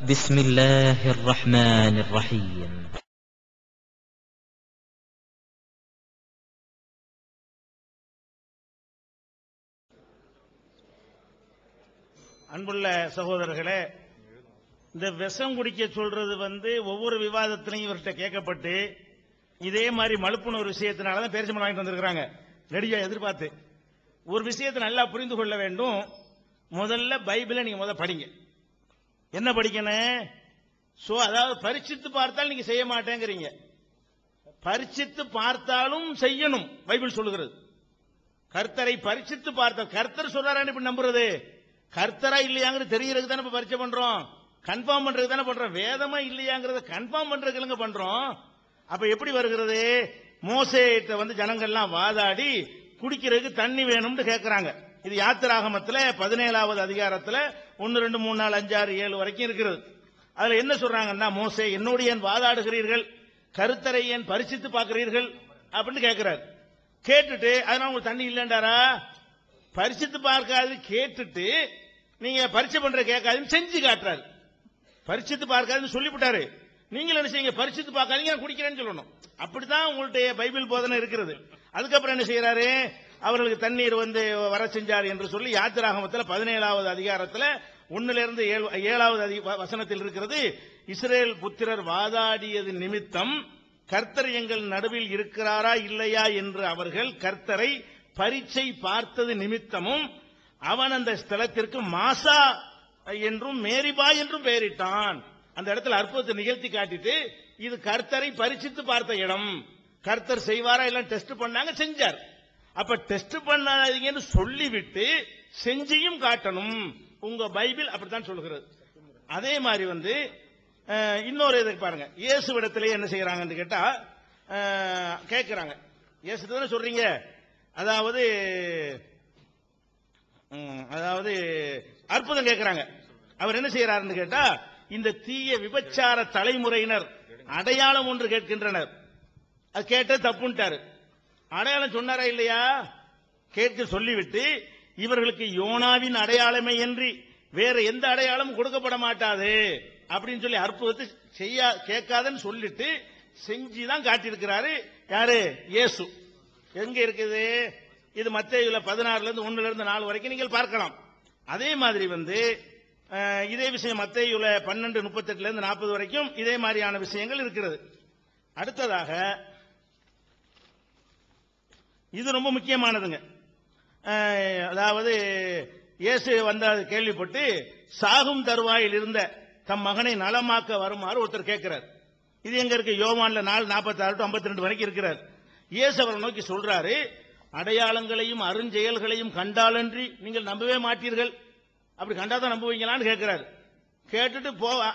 بسم الله الرحمن الرحيم. அன்புள்ள சகோதரர்களே, இந்த விஷம் குடிக்க சொல்றது ஒவ்வொரு விவாதத்திலையும் இவர்கிட்ட கேட்கப்பட்டு இதே மாதிரி மழுப்புன ஒரு விஷயத்தினாலதான் பேரிச்சம்பழம் வாங்கிட்டு வந்திருக்காங்க. ரெடியா எதிர்பார்த்து ஒரு விஷயத்தை நல்லா புரிந்து கொள்ள வேண்டும். முதல்ல பைபிளை நீங்க படிங்க. என்ன படிக்கணும்? அதாவது பரிசித்து பார்த்தால் நீங்க செய்ய மாட்டேங்கிறீங்க. பரிசித்து பார்த்தாலும் செய்யணும் பைபிள் சொல்லுகிறது. கர்த்தரை பரிசித்து பார்த்த கர்த்தர் சொல்றாரு இப்ப நம்புறது கர்த்தரா இல்லையாங்கிறது தெரியறதுக்கு தானே பரிச்சை பண்றோம், கன்ஃபார்ம் பண்றதுக்கு தானே பண்றோம். வேதமா இல்லையாங்கிறத கன்ஃபார்ம் பண்றதுக்கு பண்றோம். அப்ப எப்படி வருகிறது? மோசேட்ட ஜனங்கள்லாம் வாதாடி குடிக்கிறதுக்கு தண்ணி வேணும்னு கேட்கிறாங்க. இது யாத்திராகமத்துல 17வது அதிகாரத்துல 1, 2, 3, 4, 5, 6, 7 வரைக்கும் இருக்கிறது. அதுல என்ன சொல்றாங்கன்னா, மோசே என்னோடு ஏன் வாதாடுகிறீர்கள், கர்த்தரை ஏன் பரிசித்து பார்க்கிறீர்கள் அப்படின்னு கேட்கிறார். கேட்டுட்டு அதனால உங்களுக்கு தண்ணி இல்லைன்றாரா? பரிசித்து பார்க்காது கேட்டுட்டு நீங்க பரிசை பண்ற கேட்காதுன்னு செஞ்சு காட்டுறாரு. பரிசித்து பார்க்காதுன்னு சொல்லிவிட்டாரு. நீங்களும் என்ன செய்யுங்க, பரிசித்து பார்க்காதீங்க, நான் குடிக்கிறேன்னு சொல்லணும். அப்படிதான் உங்களுடைய பைபிள் போதனை இருக்கிறது. அதுக்கப்புறம் என்ன செய்யறாரு? அவர்களுக்கு தண்ணீர் வர செஞ்சார் என்று சொல்லி யாத்திராகமத்தில் 17வது அதிகாரத்தில் 1 7வது வசனத்தில் இருக்கிறது. இஸ்ரேல் புத்திரர் வாதாடியது நிமித்தம் கர்த்தர் எங்கள் நடுவில் இருக்கிறாரா இல்லையா என்று அவர்கள் கர்த்தரை பரீட்சை பார்த்தது நிமித்தமும் அவன் அந்த ஸ்தலத்திற்கு மாசா என்றும் மேரிபா என்றும் பெயரிட்டான். அந்த இடத்துல அற்புதத்தை நிகழ்த்தி காட்டிட்டு இது கர்த்தரை பரிசித்து பார்த்த இடம், கர்த்தர் செய்வாரா இல்ல டெஸ்ட் பண்ணாங்க, செஞ்சார். அப்ப டெஸ்ட் பண்ணாதீங்கன்னு சொல்லிவிட்டு செஞ்சியும் காட்டணும். உங்க பைபிள் அப்படித்தான் சொல்லுகிறது. அதே மாதிரி இன்னொரு இதுக்கு பாருங்க. இயேசுவிடத்திலே என்ன செய்யறாங்கன்னு கேட்டா கேட்கிறாங்க, இயேசு தானே சொல்றீங்க, அதாவது அற்புதம் கேட்கிறாங்க. அவர் என்ன செய்யறாருன்னு கேட்டா, இந்த தீய விபச்சார தலைமுறையினர் அடையாளம் ஒன்று கேட்கின்றனர். அது கேட்ட தப்புன்ட்டாரு. அடையாளம் சொன்னாரா இல்லையா? கேட்க சொல்லிவிட்டு இவர்களுக்கு யோனாவின் அடையாளமே என்று வேற எந்த அடையாளமும் கொடுக்கப்பட மாட்டாது அப்படின்னு சொல்லி அற்புதத்தை கேட்காதன்னு சொல்லிட்டு செஞ்சுதான் காட்டியிருக்கிறாரு. யாரு? இயேசு. எங்க இருக்குது இது? மத்தேயுல 16 1 4 வரைக்கும் நீங்கள் பார்க்கலாம். அதே மாதிரி இதே விஷயம் மத்தேயுல 12 38 40 வரைக்கும் இதே மாதிரியான விஷயங்கள் இருக்கிறது. அடுத்ததாக இது ரொம்ப முக்கியமானதுங்க. அதாவது இயேசு கேள்விப்பட்டு சாகும் தருவாயில் இருந்த தம் மகனை நலமாக்க வருமாறு ஒருத்தர் கேட்கிறார். இது எங்க இருக்கு? யோவான்ல 4:46 to 52 வரைக்கும் இருக்கிறார். இயேசு அவரை நோக்கி சொல்றாரு, அடையாளங்களையும் அருஞ்செயல்களையும் கண்டாலன்றி நீங்கள் நம்பவே மாட்டீர்கள், அப்படி கண்டாதான் நம்புவீங்களான்னு கேட்கிறாரு. கேட்டுட்டு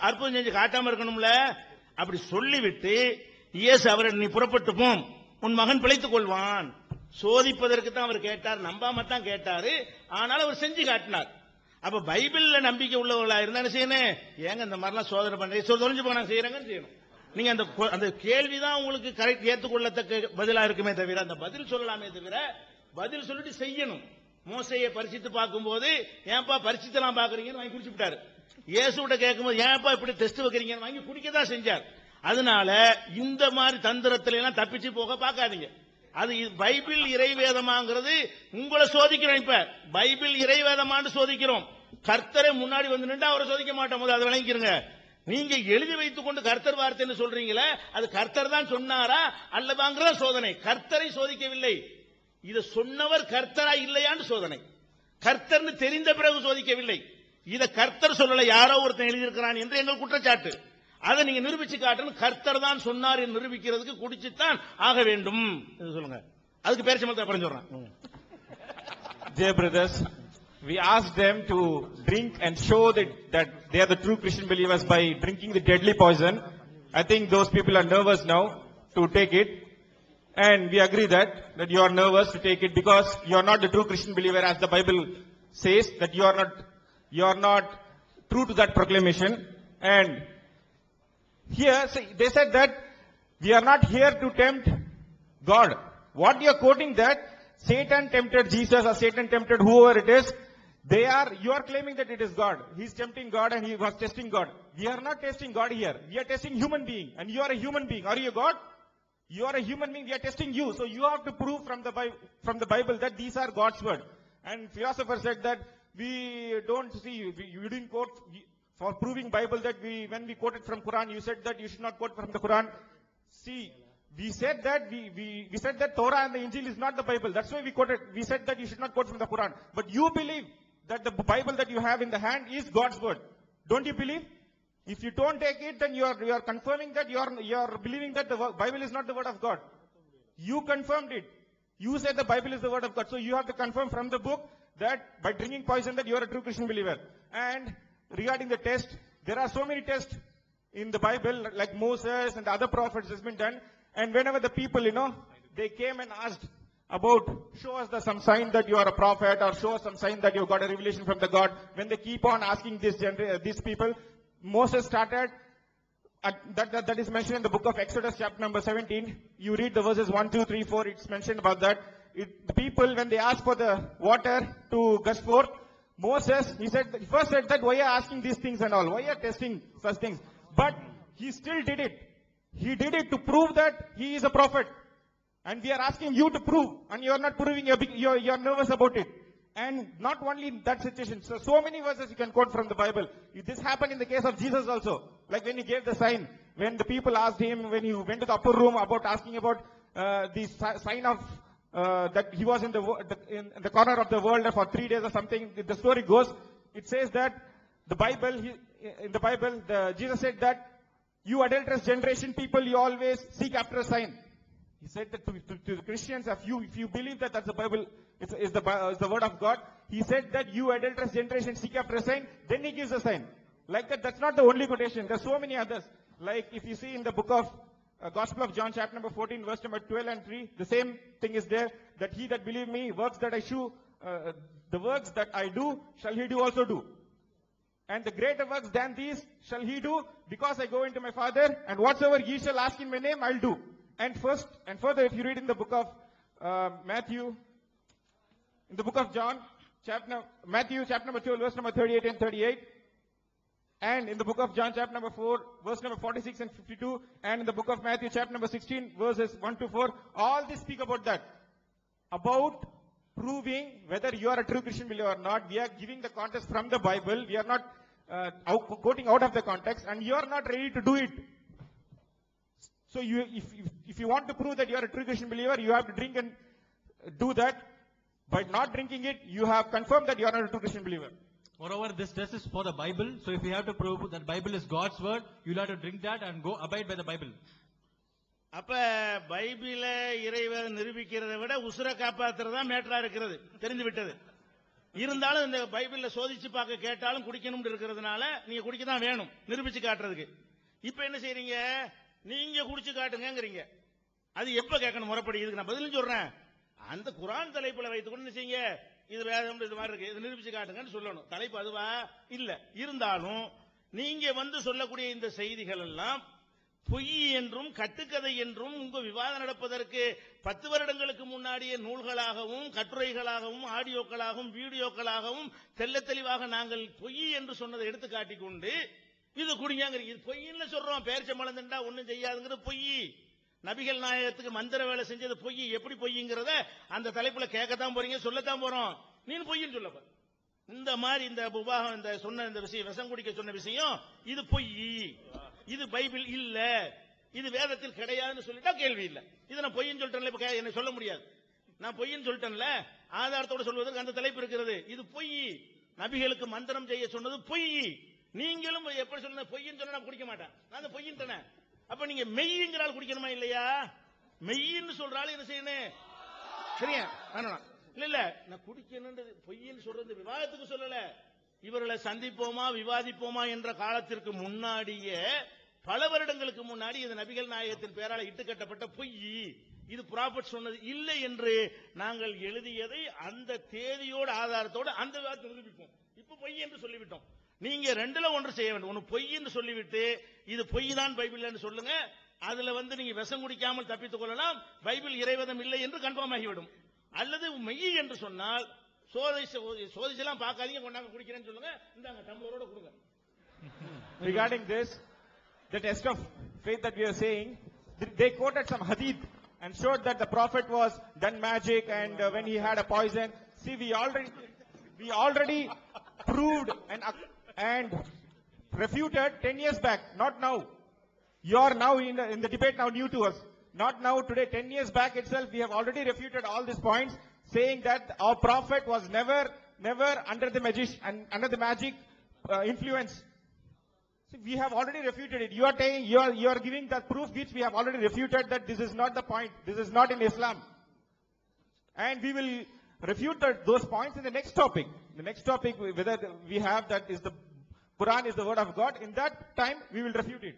அற்புதம் செஞ்சு காட்டாம இருக்கணும்ல, அப்படி சொல்லிவிட்டு இயேசு அவரை நீ புறப்பட்டு போம், உன் மகன் பிழைத்துக் கொள்வான். சோதிப்பதற்கு தான் அவர் கேட்டார், நம்பாம தான் கேட்டாரு. ஆனால் அவர் செஞ்சு காட்டினார். அப்ப பைபிள்ல நம்பிக்கை உள்ளவர்களா இருந்தா என்ன செய்யணும்? ஏங்க இந்த மாதிரிலாம் சோதனை பண்றீங்க, தொலைஞ்சு போனா செய்யறாங்கன்னு செய்யணும். நீங்க அந்த கேள்விதான் உங்களுக்கு கரெக்ட் ஏற்றுக்கொள்ளத்தக்க பதிலா இருக்குமே தவிர, அந்த பதில் சொல்லலாமே தவிர பதில் சொல்லிட்டு செய்யணும். மோசையை பரிசித்து பார்க்கும் போது ஏன்பா பரிசித்தெல்லாம் பாக்குறீங்கன்னு வாங்கி குடிச்சுட்டாரு. இயேசுகிட்ட கேட்கும்போது ஏன்பா இப்படி டெஸ்ட் வைக்கிறீங்கன்னு வாங்கி குடிக்கதான் செஞ்சார். அதனால இந்த மாதிரி தந்திரத்துல எல்லாம் தப்பிச்சு போக பார்க்காதீங்க. அது பைபிள் இறைவேதமாங்கிறது உங்களை சோதிக்கிறோம். இப்ப பைபிள் இறைவேதமான்னு சோதிக்கிறோம். கர்த்தரை முன்னாடி நின்று அவரை சோதிக்க மாட்டோம். அதை விளங்கிக்கிறங்க. நீங்க எழுதி வைத்துக் கொண்டு கர்த்தர் வார்த்தைன்னு சொல்றீங்களே, அது கர்த்தர் தான் சொன்னாரா அல்லவாங்கிறத சோதனை. கர்த்தரை சோதிக்கவில்லை. இதை சொன்னவர் கர்த்தரா இல்லையான்னு சோதனை. கர்த்தர்னு தெரிந்த பிறகு சோதிக்கவில்லை. இதை கர்த்தர் சொல்லல, யாரோ ஒருத்தன் எழுதியிருக்கிறான் என்று எங்கள் குற்றச்சாட்டு. அதை நீங்க நிரூபிச்சு காட்டணும். கர்த்தர் தான் சொன்னார் என்று நிரூபிக்கிறதுக்கு குடிச்சுத்தான் ஆக வேண்டும். சொல்லுங்க. அதுக்கு பேரிச்சம்பழத்தை அப்புறம் சொல்றேன். Dear brothers, we asked them to drink and show that they are the true Christian believers by drinking the deadly poison. I think those people are nervous now to take it, and we agree that you are nervous to take it because you are not the true Christian believer, as the Bible says that you are not true to that proclamation. And here they said that we are not here to tempt God. What you are quoting, that Satan tempted Jesus or Satan tempted whoever it is, You are claiming that it is God. He's tempting God and he was testing God. We are not testing God here. We are testing human being. And you are a human being. Are you a God? You are a human being. We are testing you. So you have to prove from the Bible that these are God's word. And philosopher said that we don't see, you didn't quote for proving Bible that when we quoted from Quran, you said that you should not quote from the Quran. See, we said that we said that Torah and the Injil is not the Bible. That's why we said that you should not quote from the Quran. But you believe that the Bible that you have in the hand is God's word. Don't you believe? If you don't take it, then you are confirming that you are believing that the Bible is not the word of God. You confirmed it. You said the Bible is the word of God. So you have to confirm from the book that by drinking poison that you are a true Christian believer. And regarding the test, there are so many tests in the Bible, like Moses and the other prophets has been done. And whenever the people, they came and asked about, show us some sign that you are a prophet, or show us some sign that you got a revelation from the God. When they keep on asking these people, Moses started, that is mentioned in the book of Exodus chapter number 17. You read the verses 1, 2, 3, 4, it's mentioned about that. The people, when they asked for the water to gush forth, Moses, he first said that why are you asking these things and all? Why are you testing such things? But he still did it. He did it to prove that he is a prophet. And we are asking you to prove, and you are not proving, you are nervous about it. And not only in that situation, so many verses you can quote from the Bible. This happened in the case of Jesus also. Like when he gave the sign, when the people asked him, when he went to the upper room about asking about the sign of that he was in the corner of the world for 3 days or something. The story goes, it says that in the Bible, Jesus said that you adulterous generation people, you always seek after a sign. He said that to the Christians, if you believe that that's the Bible, is the word of God, he said that you adulterous generation seek after a sign, then he gives a sign. Like that, that's not the only quotation. There's so many others. Like if you see in the book of Gospel of John, chapter number 14, verse number 12 and 3, the same thing is there, that he that believe me, works that I do, the works that I do, shall he do also do. And the greater works than these shall he do, because I go into my Father, and whatsoever ye shall ask in my name, I'll do. And further, if you read in the book of Matthew, in the book of John, Matthew chapter number 12, verse number 38 and 38, and in the book of John chapter number 4, verse number 46 and 52, and in the book of Matthew chapter number 16, verses 1 to 4, all these speak about that. About proving whether you are a true Christian believer or not. We are giving the context from the Bible. We are not quoting out of the context, and you are not ready to do it. So if you want to prove that you are a true Christian believer, you have to drink and do that. By not drinking it, you have confirmed that you are not a true Christian believer. Moreover, this test is for the Bible. So if you have to prove that Bible is God's word, you'll have to drink that and go abide by the Bible. அப்ப பைபிள இறைவன் நிரூபிக்கிறதை விட உசுர காப்பாத்துறதா மேட்டரா இருக்கிறது தெரிந்து விட்டது. இருந்தாலும் இந்த பைபிள்ல சோதிச்சு பார்க்க கேட்டாலும் குடிக்கணும்னு இருக்கிறதுனால நீங்க குடிக்க தான் வேணும் நிரூபிச்சு காட்டுறதுக்கு. இப்ப என்ன செய்றீங்க? நீங்க குடிச்சு காட்டுங்கங்கறீங்க. அது எப்ப கேட்கணும் முறைப்படி? இதுக்கு நான் பதிலும் சொல்றேன். அந்த குர்ஆன் தலைப்புல வைத்துக்கொண்டு என்ன செய்யுங்க? இது வேதம் இது மாதிரி இருக்கு, இது நிரூபிச்சு காட்டுங்கன்னு சொல்லணும். தலைப்பு அதுவா இல்ல. இருந்தாலும் நீங்க சொல்லக்கூடிய இந்த செய்திகள் எல்லாம் பொய் என்றும் கட்டுக்கதை என்றும் உங்க விவாதம் நடப்பதற்கு 10 வருடங்களுக்கு முன்னாடியே நூல்களாகவும் கட்டுரைகளாகவும் ஆடியோக்களாகவும் வீடியோக்களாகவும் தெள்ள தெளிவாக நாங்கள் பொய் என்று சொன்னதை எடுத்து காட்டிக்கொண்டு இது குடிங்கங்கறீங்க. இது பொய்ன்னு சொல்றோம். பேர்ச்சம்பழம் திண்டா ஒண்ணும் செய்யாதுங்கிறது பொய். நபிகள் நாயகத்துக்கு மந்திர வேலை செஞ்சது பொய். எப்படி பொய்ங்கிறத அந்த தலைப்புல கேட்கத்தான் போறீங்க, சொல்லத்தான் போறோம். நீ பொய்ன்னு சொல்லப்ப இந்த மாதிரி இந்த உபாகம் இந்த சொன்ன இந்த விஷயம் விஷம் குடிக்க சொன்ன விஷயம் இது பொய், இது பைபிள் இல்ல, இது வேதத்தில் கிடையாதுன்னு சொல்லிட்டா கேள்வி இல்ல. இது நான் பொய்ன்னு சொல்லிட்டேன்ல, இப்ப என்ன சொல்ல முடியாது. நான் பொய்ன்னு சொல்லிட்டேன்ல, ஆதாரத்தோட சொல்வதற்கு அந்த தலைப்பு இருக்கிறது. இது பொய். நபிகளுக்கு மந்திரம் செய்ய சொன்னது பொய். நீங்களும் எப்படி சொல்லுங்க? பொய்ன்னு சொன்னா நான் குடிக்க மாட்டேன், நான் பொய்ன்னு. அப்ப நீங்க மெய்ங்கிறால் குடிக்கணுமா இல்லையா? மெய்ன்னு சொல்றாலும் என்ன செய்யணும்? சரியா? இல்ல நான் குடிக்கணும் பொய்ன்னு சொல்றது விவாதத்துக்கு சொல்லல. இவர்களை சந்திப்போமா விவாதிப்போமா என்ற காலத்திற்கு முன்னாடியே பல வருடங்களுக்கு முன்னாடி இது நபிகள் நாயகத்தின் பேரால இட்டுக்கட்டப்பட்ட பொய். இது ப்ராஃபட் சொன்னது இல்லை என்று நாங்கள் எழுதியதை அந்த தேதியோட ஆதாரத்தோடு அந்த விவாதத்தை நிரூபிப்போம். இப்ப பொய் என்று சொல்லிவிட்டோம். நீங்க ரெண்டுல ஒன்று செய்ய வேண்டும். ஒன்னு பொய் என்று சொல்லிவிட்டு இது பொய் தான் பைபிள் சொல்லுங்க. அதுல நீங்க விஷம் குடிக்காமல் தப்பித்துக் கொள்ளலாம். பைபிள் இறைவதம் இல்லை என்று கன்ஃபார்ம் ஆகிவிடும். அல்லது மெய் என்று சொன்னால் சோதிச்செல்லாம் பார்க்காதீங்க, கொண்டாங்க குடிக்கிறேன்னு சொல்லுங்க, இந்தாங்க டம்ளரோட கொடுங்க. Regarding this, the test of faith that we are saying, they quoted some hadith and showed that the prophet was done magic and when he had a poison. See, we already proved and refuted 10 years back, not now. You are now in the debate now new to us. Not now, today, 10 years back itself, we have already refuted all these points, saying that our prophet was never under the magic influence. So we have already refuted it. You are giving that proof which we have already refuted, that this is not the point. This is not in Islam. And we will refute those points in the next topic. The next topic, whether we have that is the Quran is the word of God, in that time we will refute it.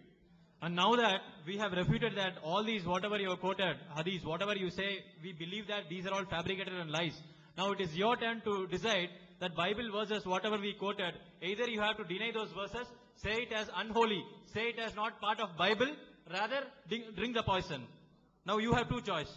And now that we have refuted that all these, whatever you have quoted, hadiths, whatever you say, we believe that these are all fabricated and lies. Now it is your turn to decide that Bible verses, whatever we quoted, either you have to deny those verses, say it as unholy, say it as not part of Bible, rather drink the poison. Now you have two choices.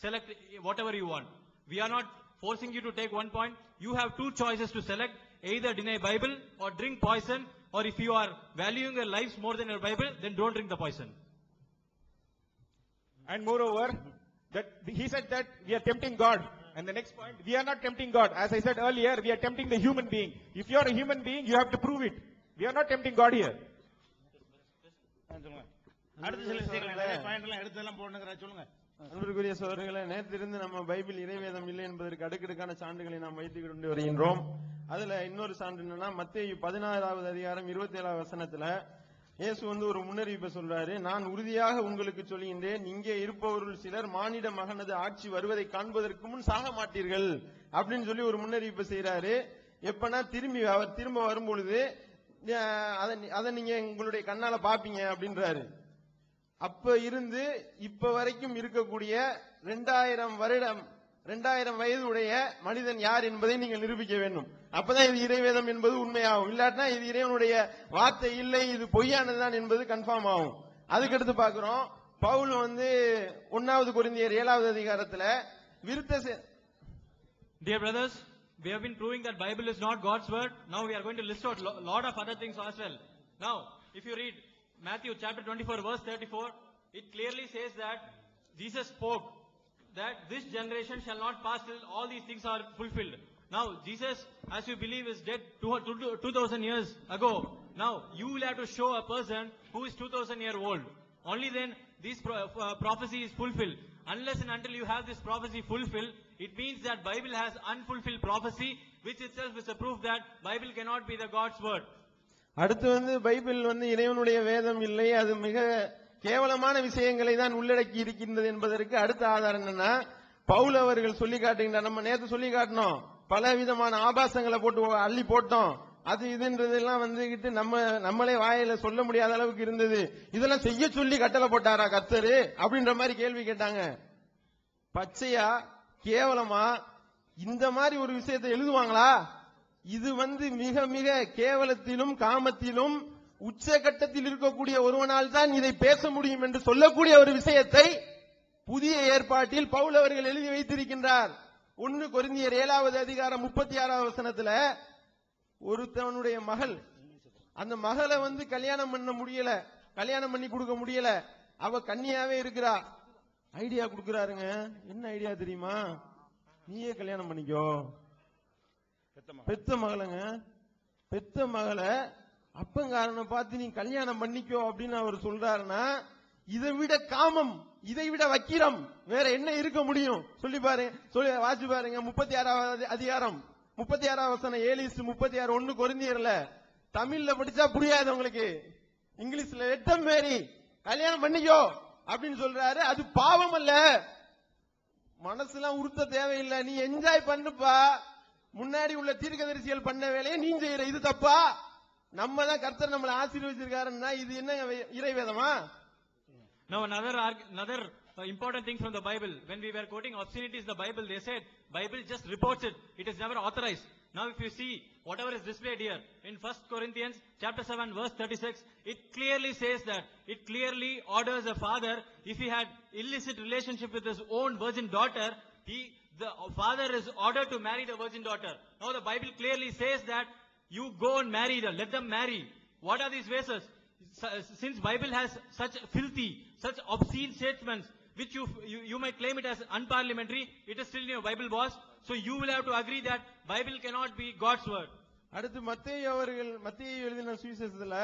Select whatever you want. We are not forcing you to take one point. You have two choices to select. Either deny Bible or drink poison, or if you are valuing your lives more than your Bible, then don't drink the poison. And moreover, that he said that we are tempting God. And the next point, we are not tempting God. As I said earlier, we are tempting the human being. If you are a human being, you have to prove it. We are not tempting God here. அடுத்த சில விஷயங்கள் point எல்லாம் எடுத்தெல்லாம் போடுங்க, சொல்லுங்க. அன்பிற்குரிய சகோதரர்களே, நேற்றிருந்து நம்ம Bible இறைவேதம் இல்லை என்பதற்கு அடுக்கடுக்கான சான்றுகளை நாம் வைத்துக் கொண்டு வருகின்றோம். அதுல இன்னொரு சான்று என்னன்னா, மத்தேயு 16வது அதிகாரம் 27வது வசனத்துல இயேசு ஒரு முன்னறிவிப்பை சொல்றாரு. நான் உறுதியாக உங்களுக்கு சொல்கின்றேன், இங்கே இருப்பவர்கள் சிலர் மானிட மகனது ஆட்சி வருவதை காண்பதற்கு முன் சாக மாட்டீர்கள் அப்படின்னு சொல்லி ஒரு முன்னறிவிப்பை செய்யறாரு. எப்பனா அவர் திரும்ப வரும்பொழுது அதை நீங்க உங்களுடைய கண்ணால பாப்பீங்க அப்படின்றாரு. அப்ப இருந்து இப்ப வரைக்கும் இருக்கக்கூடிய 2000 வயது உடைய மனிதன் யார் என்பதை நீங்கள் நிரூபிக்க வேண்டும். அப்பதான் இது இறைவேதம் என்பது உண்மையாகும். இல்லாட்டினா இது இறைவனுடைய வார்த்தை இல்லை, இது பொய்யானதுதான் என்பது கன்ஃபார்ம் ஆகும். அதுக்கடுத்து பாக்குறோம், பவுல் 1 கொரிந்தியர் 7வது அதிகாரத்துல Dear brothers, we have been proving that Bible is not God's word. Now we are going to list out lot of other things as well. Now, if you read Matthew chapter 24 verse 34, it clearly says that Jesus spoke that this generation shall not pass till all these things are fulfilled. Now, Jesus, as you believe, is dead 2000 years ago. Now, you will have to show a person who is 2000 years old. Only then this prophecy is fulfilled. Unless and until you have this prophecy fulfilled, it means that Bible has unfulfilled prophecy, which itself is a proof that Bible cannot be the God's word. அடுத்து Bible இறைவனுடைய வேதம் இல்லை, அது மிக கேவலமான விஷயங்களை தான் உள்ளடக்கி இருக்கின்றது என்பதற்கு அடுத்த ஆதாரம் என்னன்னா, பவுல் அவர்கள் சொல்லி காட்டுகின்றார். நம்ம நேற்று சொல்லி காட்டினோம், பல விதமான ஆபாசங்களை போட்டு அள்ளி போட்டோம், அது இதுன்றதெல்லாம் நம்மளே வாயில சொல்ல முடியாத அளவுக்கு இருந்தது. இதெல்லாம் செய்ய சொல்லி கட்டளை போட்டாரா கர்த்தர் அப்படின்ற மாதிரி கேள்வி கேட்டாங்க. பச்சையா கேவலமா இந்த மாதிரி ஒரு விஷயத்தை எழுதுவாங்களா? இது மிக மிக கேவலத்திலும் காமத்திலும் உச்சகட்டத்தில் இருக்கக்கூடிய ஒருவனால் தான் இதை பேச முடியும் என்று சொல்லக்கூடிய ஒரு விஷயத்தை புதிய ஏற்பாட்டில் பவுல் அவர்கள் எழுதி வைத்திருக்கின்றார். 1 கொரிந்தியர் 7வது அதிகாரம் 36வது வசனத்துல ஒருத்தவனுடைய மகள், அந்த மகளை கல்யாணம் பண்ண முடியல, கல்யாணம் பண்ணி கொடுக்க முடியல, அவ கன்னியாவே இருக்கிறா. ஐடியா கொடுக்கிறாருங்க. என்ன ஐடியா தெரியுமா? நீயே கல்யாணம் பண்ணிக்கோ. பெத்த மகளுங்க, பெத்த மகளை அப்பங்காரனை பார்த்து நீ கல்யாணம் பண்ணிக்கோ அப்படின்னு அவர் சொல்றாருன்னா, இதை விட காமம், இதை விட வக்கிரம் வேற என்ன இருக்க முடியும்? சொல்லி பாருங்க, வாசி பாருங்க. 36வது அதிகாரம் 36வது வசனம் 7:36 1 கொரிந்தியர்ல. தமிழ்ல படிச்சா புரியாது உங்களுக்கு, இங்கிலீஷ்ல லெட் மேரி, கல்யாணம் பண்ணிக்கோ அப்படின்னு சொல்றாரு. அது பாவம் அல்ல, மனசுலாம் உறுத்த தேவையில்லை, நீ என்ஜாய் பண்ணுப்பா. முன்னாடி உள்ள தீர்க்கதரிசிகள் பண்ண வேலையை நீ செய்யற, இது தப்பா? நம்ம தான் கர்த்தர் நம்மளை ஆசீர்வதிச்சிருக்காருன்னா இது என்ன இறைவேதமா? Now another important thing from the Bible, when we were quoting obscenities the Bible, they said Bible just reports it, it is never authorized. Now if you see whatever is displayed here in 1 Corinthians chapter 7 verse 36, it clearly says that, it clearly orders a father, if he had illicit relationship with his own virgin daughter, the father is ordered to marry the virgin daughter. Now the Bible clearly says that you go and marry them, let them marry. What are these verses? Since Bible has such filthy, such obscene statements, which you might claim it as unparliamentary, it is still in your Bible, boss. So you will have to agree that Bible cannot be God's word. அடுத்து மத்தேயு எழுதின சுவிசேஷத்துல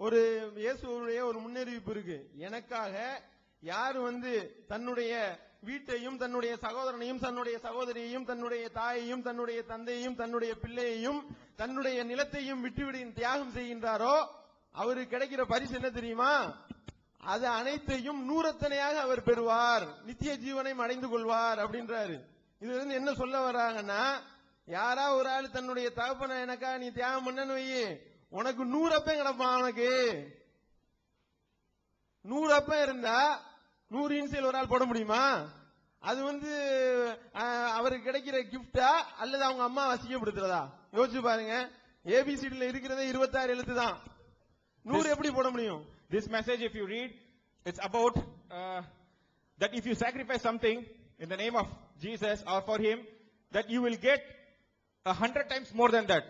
ஒரு இயேசுவுடைய ஒரு முன்னறிவிப்பு இருக்கு. எனக்காக யார் தன்னுடைய வீட்டையும் தன்னுடைய சகோதரனையும் தன்னுடைய சகோதரியையும் தன்னுடைய தாயையும் தன்னுடைய தந்தையையும் தன்னுடைய பிள்ளையையும் தன்னுடைய நிலத்தையும் விட்டுவிடு தியாகம் செய்கின்றாரோ அவருக்கு கிடைக்கிற பரிசு என்ன தெரியுமா? அது அனைத்தையும் நூறத்தனையாக அவர் பெறுவார், நித்திய ஜீவனை அடைந்து கொள்வார் அப்படின்றாரு. இதுல இருந்து என்ன சொல்ல வர்றாங்கன்னா, யாரா ஒரு ஆள் தன்னுடைய தகப்பனை எனக்கா நீ தியாகம் பண்ணன்னு வை, உனக்கு 100 அப்பம் கிடப்பான். உனக்கு 100 அப்பம் இருந்தா 100 இன்சியல் ஒரு ஆள் போட முடியுமா? அது அவருக்கு கிடைக்கிற கிஃப்டா அல்லது அவங்க அம்மா வசிக்கப்படுத்துறதா? யோசிச்சு பாருங்க. ஏபிசிடில இருக்கிறதே 26 எழுத்து தான். 100 எப்படி போட முடியும்? This message, if you read, it's about that if you sacrifice something in the name of Jesus or for Him, that you will get 100 times more than that.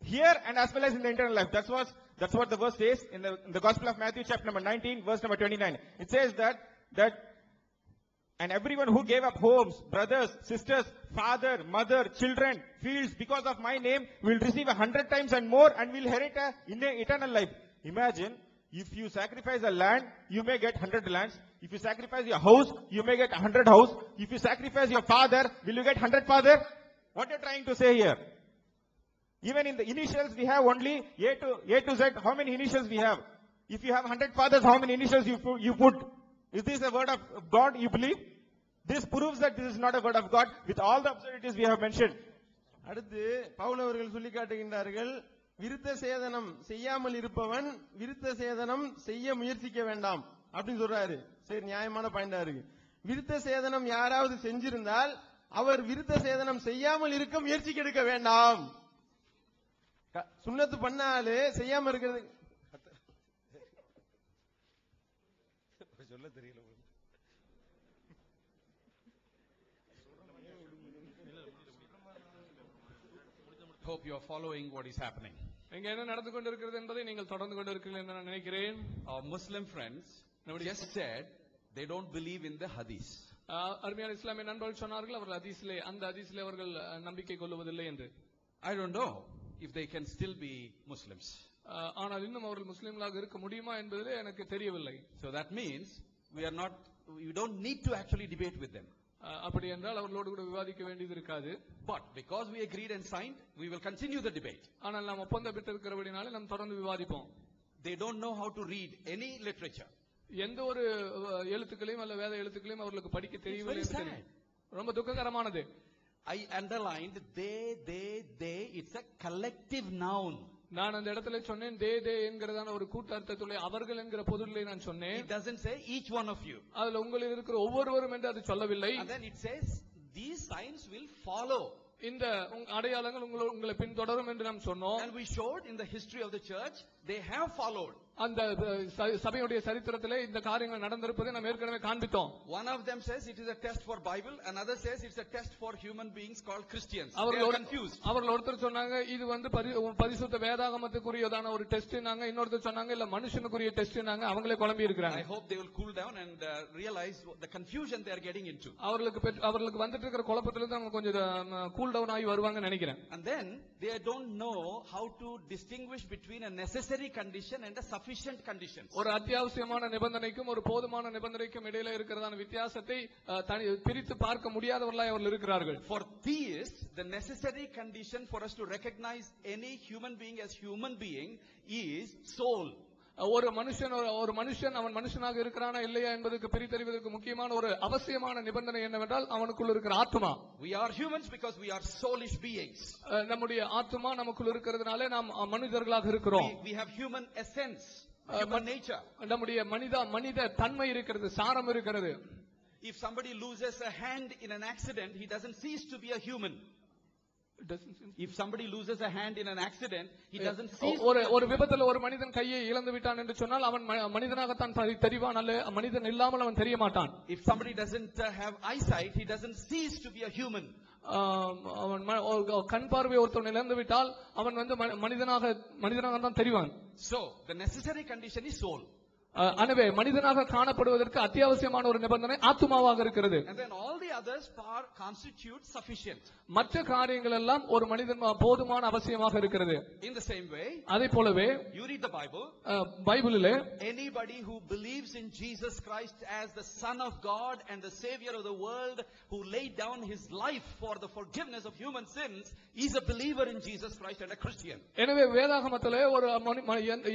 Here and as well as in the eternal life. That's what the verse says in the Gospel of Matthew, chapter number 19, verse number 29. It says that and everyone who gave up homes, brothers, sisters, father, mother, children, fields because of my name will receive 100 times and more and will inherit eternal life. Imagine, if you sacrifice a land, you may get 100 lands. If you sacrifice your house, you may get 100 house. If you sacrifice your father, will you get 100 father? What are you trying to say here? Even in the initials, we have only A to Z. How many initials we have? If you have 100 fathers, how many initials you put? Is this a word of God, you believe? This proves that this is not a word of God with all the absurdities we have mentioned. அடுத்து பவுல் அவர்கள் சொல்லி காட்டுகின்றார்கள், விருத்த சேதனம் செய்யாமல் இருப்பவன் விருத்த சேதனம் செய்ய முயற்சிக்க வேண்டாம் அப்படின்னு சொல்றாரு. சரி, நியாயமான பாயிண்டா இருக்கு. விருத்த சேதனம் யாராவது செஞ்சிருந்தால் அவர் விருத்த சேதனம் செய்யாமல் இருக்க முயற்சிக்க எடுக்க வேண்டாம். சுன்னத்து பண்ணாலே செய்யாம இருக்கிறது சொல்ல தெரியல. Hope you are following what is happening. இங்க என்ன நடந்து கொண்டிருக்கிறது என்பதை நீங்கள் தொடர்ந்து கொண்டிருக்கிறீர்கள் என்று நான் நினைக்கிறேன். Our Muslim friends just said they don't believe in the hadith. அருமையான இஸ்லாமிய நண்பர்கள் சொன்னார்கள் அவர்கள் ஹதீஸிலே அந்த ஹதீஸிலே அவர்கள் நம்பிக்கை கொள்வதில்லை என்று. I don't know if they can still be Muslims. ஆனால் இன்னும் அவர்கள் முஸ்லிம்களாக இருக்க முடியுமா என்பதிலே எனக்கு தெரியவில்லை. So that means we don't need to actually debate with them. அப்படி என்றால் அவர்களோடு கூட விவாதிக்க வேண்டியது இருக்காது. But because we agreed and signed, we will continue the debate. ஆனால் நாம் ஒப்பந்தம் பெற்றிருக்கிறபடினாலே நாம் தொடர்ந்து விவாதிப்போம். They don't know how to read any literature. எந்த ஒரு எழுத்துக்களையும் அல்ல வேத எழுத்துக்களையும் அவர்களுக்கு படிக்க தெரியவில்லை. ரொம்ப துக்ககரமானது. I underlined they, it's a collective noun. நான் அந்த இடத்துல சொன்னேன் தே என்கிறதான ஒரு கூட்டு அர்த்தத்திலே அவர்கள் என்கிற பொருளிலே நான் சொன்னேன். It doesn't say each one of you. அதுல உங்களில் இருக்கிற ஒவ்வொருவரும் என்று அது சொல்லவில்லை. And then it says these signs will follow. இந்த அடையாளங்கள் உங்களை பின்தொடரும் என்று நாம் சொன்னோம். And we showed in the history of the church they have followed. அந்த சபையுடைய சரித்திரத்திலே இந்த காரியங்கள் நடந்திருப்பதை நாம் ஏற்கனவே காண்பித்தோம். One of them says it is a test for Bible, another says it's a test for human beings called Christians. They are confused. அவர்கள் ஒருத்தர் சொன்னாங்க இது பரிசுத்த வேதாகமத்துக்குரியதான ஒரு டெஸ்ட் நாங்க, இன்னொருத்தர் சொன்னாங்க இல்ல மனுஷனுக்குரிய டெஸ்ட் நாங்க. அவங்களே குழம்பி இருக்கிறாங்க. I hope they will cool down and realize the confusion they are getting into. அவர்களுக்கு வந்துட்டு இருக்கிற குழப்பத்துல இருந்து அவங்க கொஞ்சம் கூல் டவுன் ஆகி வருவாங்க நினைக்கிறேன். And then they don't know how to distinguish between a necessary condition and a sufficient condition. ஒரு அத்தியாவசியமான நிபந்தனைக்கும் ஒரு போதுமான நிபந்தனைக்கும் இடையில இருக்கிறதான வித்தியாசத்தை பிரித்து பார்க்க முடியாதவர்களாய் அவர்கள் இருக்கிறார்கள். For theists, the necessary condition for us to recognize any human being as human being is soul. ஒரு மனுஷன் அவன் மனுஷனாக இருக்கிறானா இல்லையா என்பதற்கு பிரித்தறிவதற்கு முக்கியமான ஒரு அவசியமான நிபந்தனை என்னவென்றால் அவனுக்குள் இருக்கிற ஆத்மா. We are humans because we are soulish beings. நம்முடைய ஆத்மா நமக்குள் இருக்கிறதுனாலே நாம் மனிதர்களாக இருக்கிறோம். We have human essence, human nature. நம்முடைய மனித தன்மை இருக்கிறது, சாரம் இருக்கிறது. If somebody loses a hand in an accident, he doesn't cease to be a human. If somebody loses a hand in an accident, he doesn't see. ஒரு விபத்துல ஒரு மனிதன் கையை இழந்து விட்டான் என்று சொன்னால் அவன் மனிதனாகத்தான் தெரிவான், அல்ல மனிதன் இல்லாமல் அவன் தெரிய மாட்டான். If somebody doesn't have eyesight, he doesn't cease to be a human. அவன் கண் பார்வை ஒருத்தவன் இழந்து விட்டால் அவன் மனிதனாக தான் தெரிவான். So the necessary condition is soul. எனவே மனிதனாக காணப்படுவதற்கு அத்தியாவசியமான ஒரு நிபந்தனை ஆத்துமாவாக இருக்கிறது. And then all the others constitute sufficient. மற்ற காரியங்கள் எல்லாம் ஒரு மனிதன் போதுமான அவசியமாக இருக்கிறது. In the same way, அதே போலவே you read the Bible, பைபிளிலே anybody who believes in Jesus Christ as the Son of God and the Savior of the world, who laid down his life for the forgiveness of human sins, is a believer in Jesus Christ and a Christian. எனவே வேதாகமத்திலே ஒரு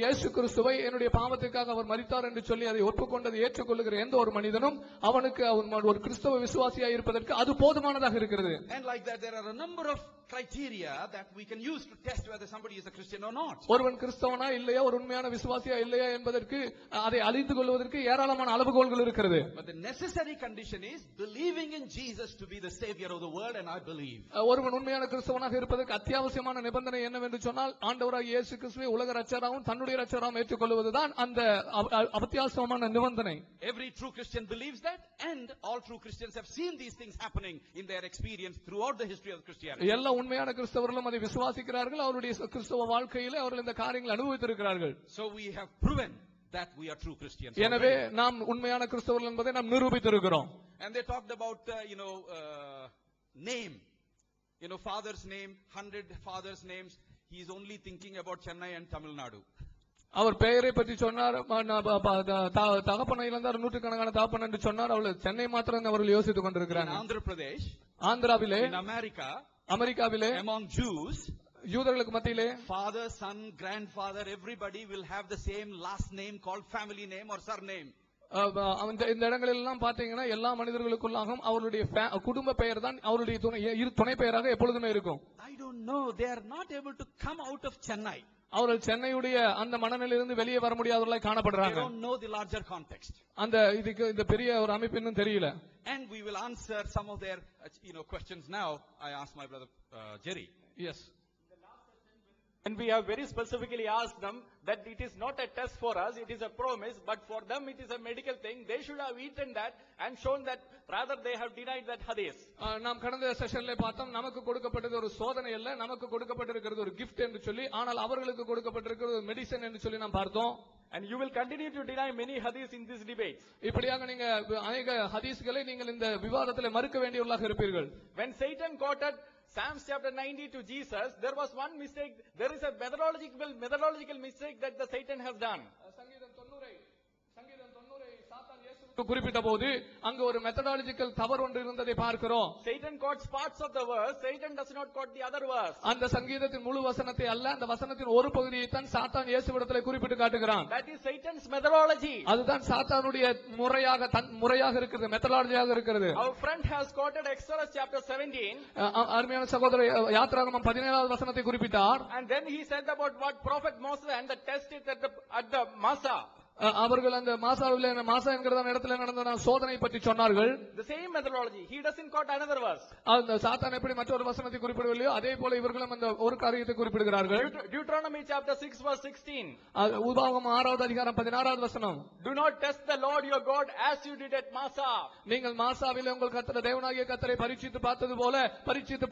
இயேசு கிறிஸ்துவை என்னுடைய பாவத்துக்காக அவர் மரித்தார் என்று சொல்லி அதை ஒப்புக்கொண்டதை ஏற்றுக்கொள்ளுகிற எந்த ஒரு மனிதனும் அவனுக்கு ஒரு கிறிஸ்தவ விசுவாசியாக இருப்பதற்கு அது போதுமானதாக இருக்கிறது. And like that there are a number of criteria that we can use to test whether somebody is a Christian or not. ஒருவன் கிறிஸ்தவனா இல்லையா, ஒரு உண்மையான விசுவாசியா இல்லையா என்பதற்கு அதை அறிந்து கொள்வதற்கு ஏராளமான அளவுகோல்கள் இருக்கிறது. But the necessary condition is believing in Jesus to be the savior of the world, and I believe. ஒருவன் உண்மையான கிறிஸ்தவனாக இருப்பதற்கு அத்தியாவசியமான நிபந்தனை என்னவென்று சொன்னால் ஆண்டவராகிய இயேசு கிறிஸ்துவை உலக இரட்சகராகவும் தன்னுடைய இரட்சகராகவும் ஏற்றுக்கொள்வதுதான் அந்த அத்தியாவசியமான நிபந்தனை. Every true Christian believes that, and all true Christians have seen these things happening in their experience throughout the history of Christianity. எல்லா உண்மையான கிறிஸ்தவர்களும் அதை விசுவாசிக்கிறார்கள், அவருடைய கிறிஸ்தவ வாழ்க்கையிலே அவர்கள் இந்த காரியங்களை அனுபவித்திருக்கிறார்கள். So we have proven that we are true Christians. எனவே நாம் உண்மையான கிறிஸ்தவர்கள் என்பதை நாம் நிரூபித்திருக்கிறோம். And they talked about name, father's name, 100 fathers' names. He is only thinking about Chennai and Tamil Nadu. அவர் பெயரை பற்றி சொன்னார், தகப்பனை இழந்தார், நூற்றுக்கணக்கான தகப்பன் என்று சொன்னார். அவர்கள் சென்னை மாத்திரம் அவர்கள் யோசித்துக் கொண்டிருக்கிறாங்க. Andhra Pradesh, ஆந்திராவிலே, in America, அமெரிக்காவிலே, among Jews, யூதர்களுக்கு மத்தியிலே father, son, grandfather, everybody will have the same last name called family name or surname. இந்த இடங்களில் எல்லாம் பாத்தீங்கன்னா எல்லா மனிதர்களுக்குள்ளாகவும் அவருடைய குடும்ப பெயர் தான் அவருடைய துணை பெயராக எப்பொழுதுமே இருக்கும். I don't know, they are not able to come out of Chennai. அவர்கள் சென்னையுடைய அந்த மனநிலையிலிருந்து வெளியே வர முடியாதவர்களாய் காணப்படுறாங்க. They don't know the larger context. அந்த இதுக்கு இந்த பெரிய ஒரு அமைப்பு இன்னும் தெரியல. And we will answer some of their questions now. I asked my brother Jerry. Yes. And we have very specifically asked them that it is not a test for us, it is a promise, but for them it is a medical thing. They should have eaten that and shown that rather they have denied that hadith. நாம் கடந்த செஷன்ல பார்த்தோம், நமக்கு கொடுக்கப்பட்டது ஒரு சோதனை அல்ல, நமக்கு கொடுக்கப்பட்டிருக்கிறது ஒரு gift என்று சொல்லி, ஆனால் அவர்களுக்கு கொடுக்கப்பட்டிருக்கிறது ஒரு மெடிசன் என்று சொல்லி நாம் பார்த்தோம். And you will continue to deny many hadiths in this debate. இப்படியாக நீங்க अनेक ஹதீஸ்களை நீங்கள் இந்த விவாதத்தில் மறுக்க வேண்டியவர்களாக இருப்பீர்கள். When Satan quoted Psalms chapter 90 to Jesus, there was one mistake. There is a methodological mistake that the Satan has done. சங்கீதம் 90 சாத்தான் இயேசுவுக்கு குறிப்பிட்ட போது அங்க ஒரு மெத்தடாலஜிக்கல் தவறு ஒன்று இருந்ததை பார்க்கிறோம். Satan quotes parts of the verse, Satan does not quote the other verse. அந்த சங்கீதத்தின் முழு வசனத்தை அல்ல, அந்த வசனத்தின் ஒரு பகுதியை தான் சாத்தான் இயேசுவிடத்தில் குறிப்பிட்டு காட்டுகிறான். That is Satan's methodology. அதுதான் சாத்தானுடைய முறையாக இருக்கிறது, மெத்தடாலஜியாக இருக்கிறது. Our friend has quoted Exodus chapter 17. அருமையான சகோதரர் யாத்ராகமம் 17வது வசனத்தை குறிப்பிட்டார். And then he said about what prophet Moses and the test is at the Massa. அவர்கள் அந்த மாசா என்கிற இடத்துல நடந்த சோதனை பற்றி சொன்னார்கள். The same methodology. He doesn't quote another verse. அந்த சாத்தான் எப்படி மற்றொரு வசனத்தை குறிப்பிடவில்லையோ அதே போல இவர்களும் அந்த ஒரு காரியத்தை குறிப்பிடுகிறார்கள். Deuteronomy chapter 6 verse 16. உபாகமம் 6வது அதிகாரம் 16வது வசனம். Do not test the Lord your God as you did at Massa. நீங்கள் மாசாவிலே உங்கள் கர்த்தர் தேவனாகிய கர்த்தரை பரீட்சித்து பார்த்தது போல பரீட்சித்து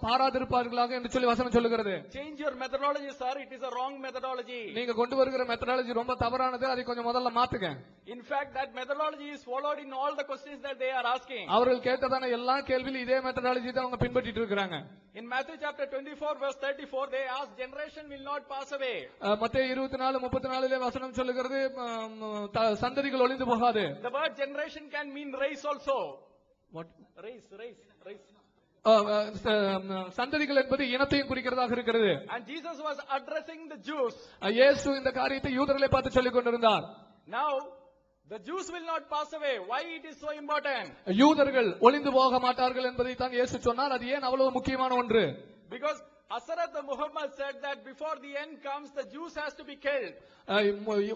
பாராதிருப்பார்களாக என்று சொல்லி வசனம் சொல்லுகிறது. Change your methodology, sir. It is a wrong methodology. நீங்க கொண்டு வருகிற மெத்தடாலஜி ரொம்ப தவறானது, அதை கொஞ்சம் முதல்ல மாத்துங்க. In fact, that methodology is followed in all the questions that they are asking. அவர்கள் கேட்டதான எல்லா கேள்வியிலும் இதே மெத்தடாலஜி தான் அவங்க பின்பற்றிட்டு இருக்காங்க. In Matthew chapter 24 verse 34 they ask, generation will not pass away. மத்தேயு 24:34 வசனம் சொல்லுகிறது சந்ததிகள் ஒளிந்து போகாது. The word generation can mean race also. What? Race. சந்ததிகள் என்பது இனத்தையும் குறிக்கிறதாக இருக்கிறது. And Jesus was addressing the Jews. இயேசு இந்த காரியத்தை யூதர்களை பார்த்து சொல்லிக் கொண்டிருந்தார். Now the Jews will not pass away. Why it is so important? யூதர்கள் ஒளிந்து போக மாட்டார்கள் என்பதை தான் இயேசு சொன்னார். அது ஏன் அவ்வளவு முக்கியமான ஒன்று? Because Hazrat Muhammad said that before the end comes, the Jews has to be killed.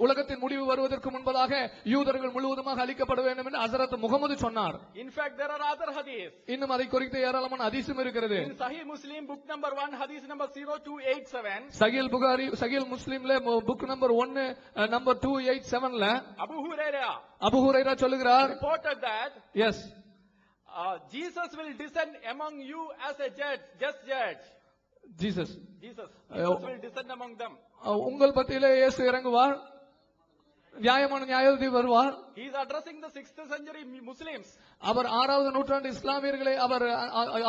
உலகத்தின் முடிவு வருவதற்கு முன்பதாக யூதர்கள் முழுவதுமாக அழிக்கப்பட வேண்டும் என்று ஹஸரத் முகமது சொன்னார். In fact, there are other hadiths. இன்னும் அதை குறித்த ஏராளமான ஹதீஸும் இருக்கிறது. In Sahih Muslim, book number 1, hadith number 0287. Sahih Bukhari, Sahih முஸ்லிம்ல புக் நம்பர் 1 நம்பர் 287ல அபூ ஹுரைரா சொல்லுகிறார், reported that yes, Jesus will descend among you as a judge, just judge. Jesus will descend among them. உங்கள் பத்தியிலே இயேசு இறங்குவார், நியாயமான நியாயாதிபதி வருவார். He is addressing the 6th century Muslims. அவர் 6வது நூற்றாண்டு இஸ்லாமியர்களை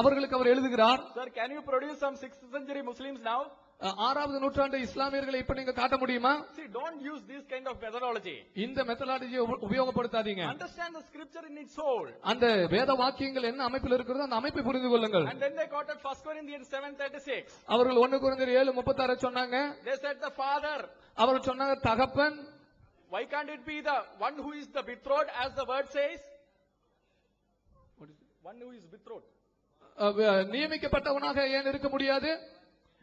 அவர்களுக்கு அவர் எழுதுகிறார். Sir, can you produce some 6th century Muslims now? 6வது நூற்றாண்டு இஸ்லாமியர்களை இப்ப நீங்க காட்ட முடியுமா? See, don't use this kind of methodology. இந்த மெத்தடாலஜியை உபயோகப்படுத்தாதீங்க. Understand the scripture in its whole. அந்த வேத வாக்கியங்கள் என்ன அமைப்பில் இருக்கிறதோ அந்த அமைப்பை புரிந்து கொள்ளுங்கள். And then they quoted 1 Corinthians 7:36. அவர்கள் 1 கொரிந்தியர் 7:36 சொன்னாங்க. They said the father. அவர் சொன்னாங்க தகப்பன். Why can't it be the one who is the betrothed, as the word says? One who is betrothed. நியமிக்கப்பட்டவனாக ஏன் இருக்க முடியாது?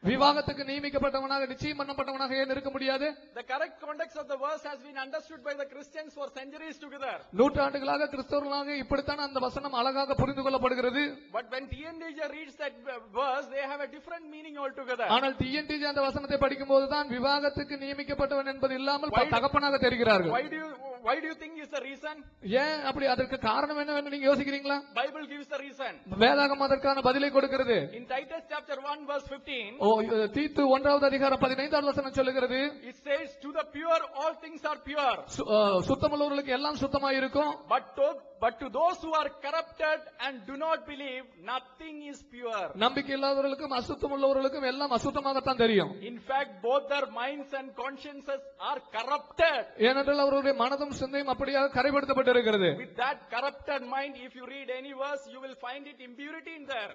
விவாகத்துக்கு நியமிக்கப்பட்டவனாக, நிச்சயம் பண்ணப்பட்டவனாக ஏன் இருக்க முடியாது? The correct context of the verse has been understood by the Christians for centuries together. நூற்றாண்டுகளாக கிறிஸ்தவர்களாக இப்படித்தான் அந்த வசனம் அழகாக புரிந்து கொள்ளப்படுகிறது. But when TNTJ reads that verse, they have a different meaning altogether. ஆனால் TNTJ அந்த வசனத்தை படிக்கும்போது தான் விவாகத்துக்கு நியமிக்கப்பட்டவன் என்பது இல்லாமல் தகப்பனாக தெரிகிறார்கள். Why do you think is the reason? ஏன் அப்படி? அதற்கு காரணம் என்னவென்று நீங்க யோசிக்கிறீங்களா? Bible gives the reason. வேதாகமம் அதற்கான பதிலை கொடுக்கிறது. In Titus chapter 1 verse 15. தீத்து 1வது அதிகாரம் 15வது வசனம் சொல்லுகிறது. It says, to the pure all things are pure. சுத்தமுள்ளவர்களுக்கு எல்லாம் சுத்தமாக இருக்கும். But to those who are corrupted and do not believe, nothing is pure. நம்பிக்கை இல்லாதவர்களுக்கும் அசுத்தமுள்ளவர்களுக்கும் எல்லாம் அசுத்தமாகத்தான் தெரியும். In fact, both their minds and consciences are corrupted. ஏனென்றால் அவருடைய மனதும் சிந்தையும் அப்படியாக கரைப்படுத்தப்பட்டிருக்கிறது. With that corrupted mind, if you read any verse, you will find it impurity in there.